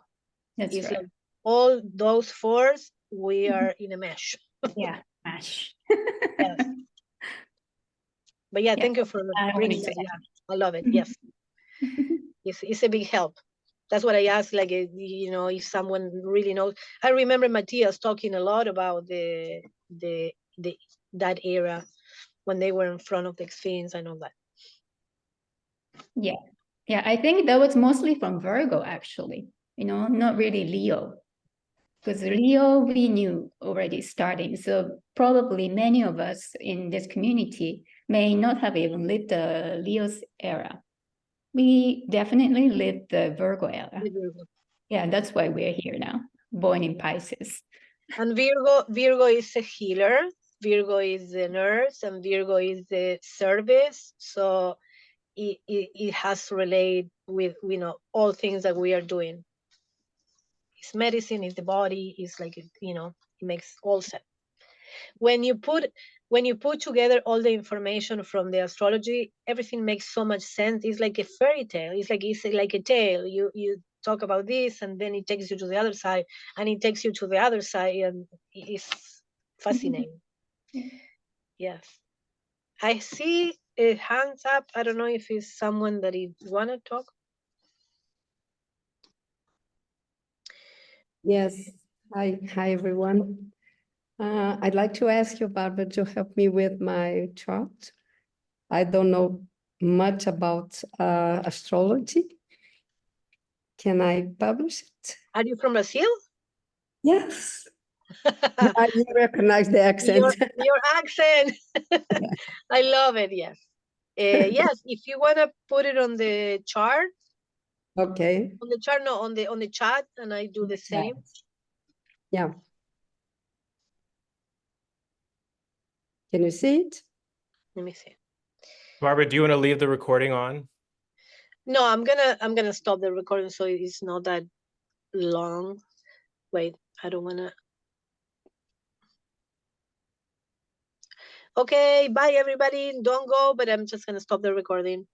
J: That's
A: it's
J: right.
A: Like all those fours, we are in a mesh.
J: Yeah, mesh.
A: Yes. But yeah, thank you for bringing that. Yeah, I love it. Yes. It's a big help. That's what I asked, like, if someone really knows. I remember Matthias talking a lot about that era when they were in front of the Sphinx and all that.
J: Yeah, I think that was mostly from Virgo, actually, not really Leo. Because Leo, we knew already starting. So probably many of us in this community may not have even lived the Leo's era. We definitely lived the Virgo era. Yeah, that's why we're here now, born in Pisces.
A: And Virgo is a healer. Virgo is the nurse, and Virgo is the service. So it has to relate with all things that we are doing. It's medicine, it's the body, it's like it makes all sense. When you put together all the information from the astrology, everything makes so much sense. It's like a fairy tale. It's like a tale. You talk about this, and then it takes you to the other side, and it takes you to the other side, and it's fascinating. Yes. I see a hands up. I don't know if it's someone that you want to talk.
P: Yes. Hi, everyone. I'd like to ask you, Barbara, to help me with my chart. I don't know much about astrology. Can I publish it?
A: Are you from Brazil?
P: Yes. You recognize the accent.
A: Your accent. I love it. Yes. Yes. If you want to put it on the chart.
P: Okay.
A: On the chart, no, on the chat, and I do the same.
P: Yeah. Can you see it?
A: Let me see.
L: Barbara, do you want to leave the recording on?
A: No, I'm gonna stop the recording so it's not that long. Wait, I don't wanna. Okay, bye everybody. Don't go, but I'm just gonna stop the recording.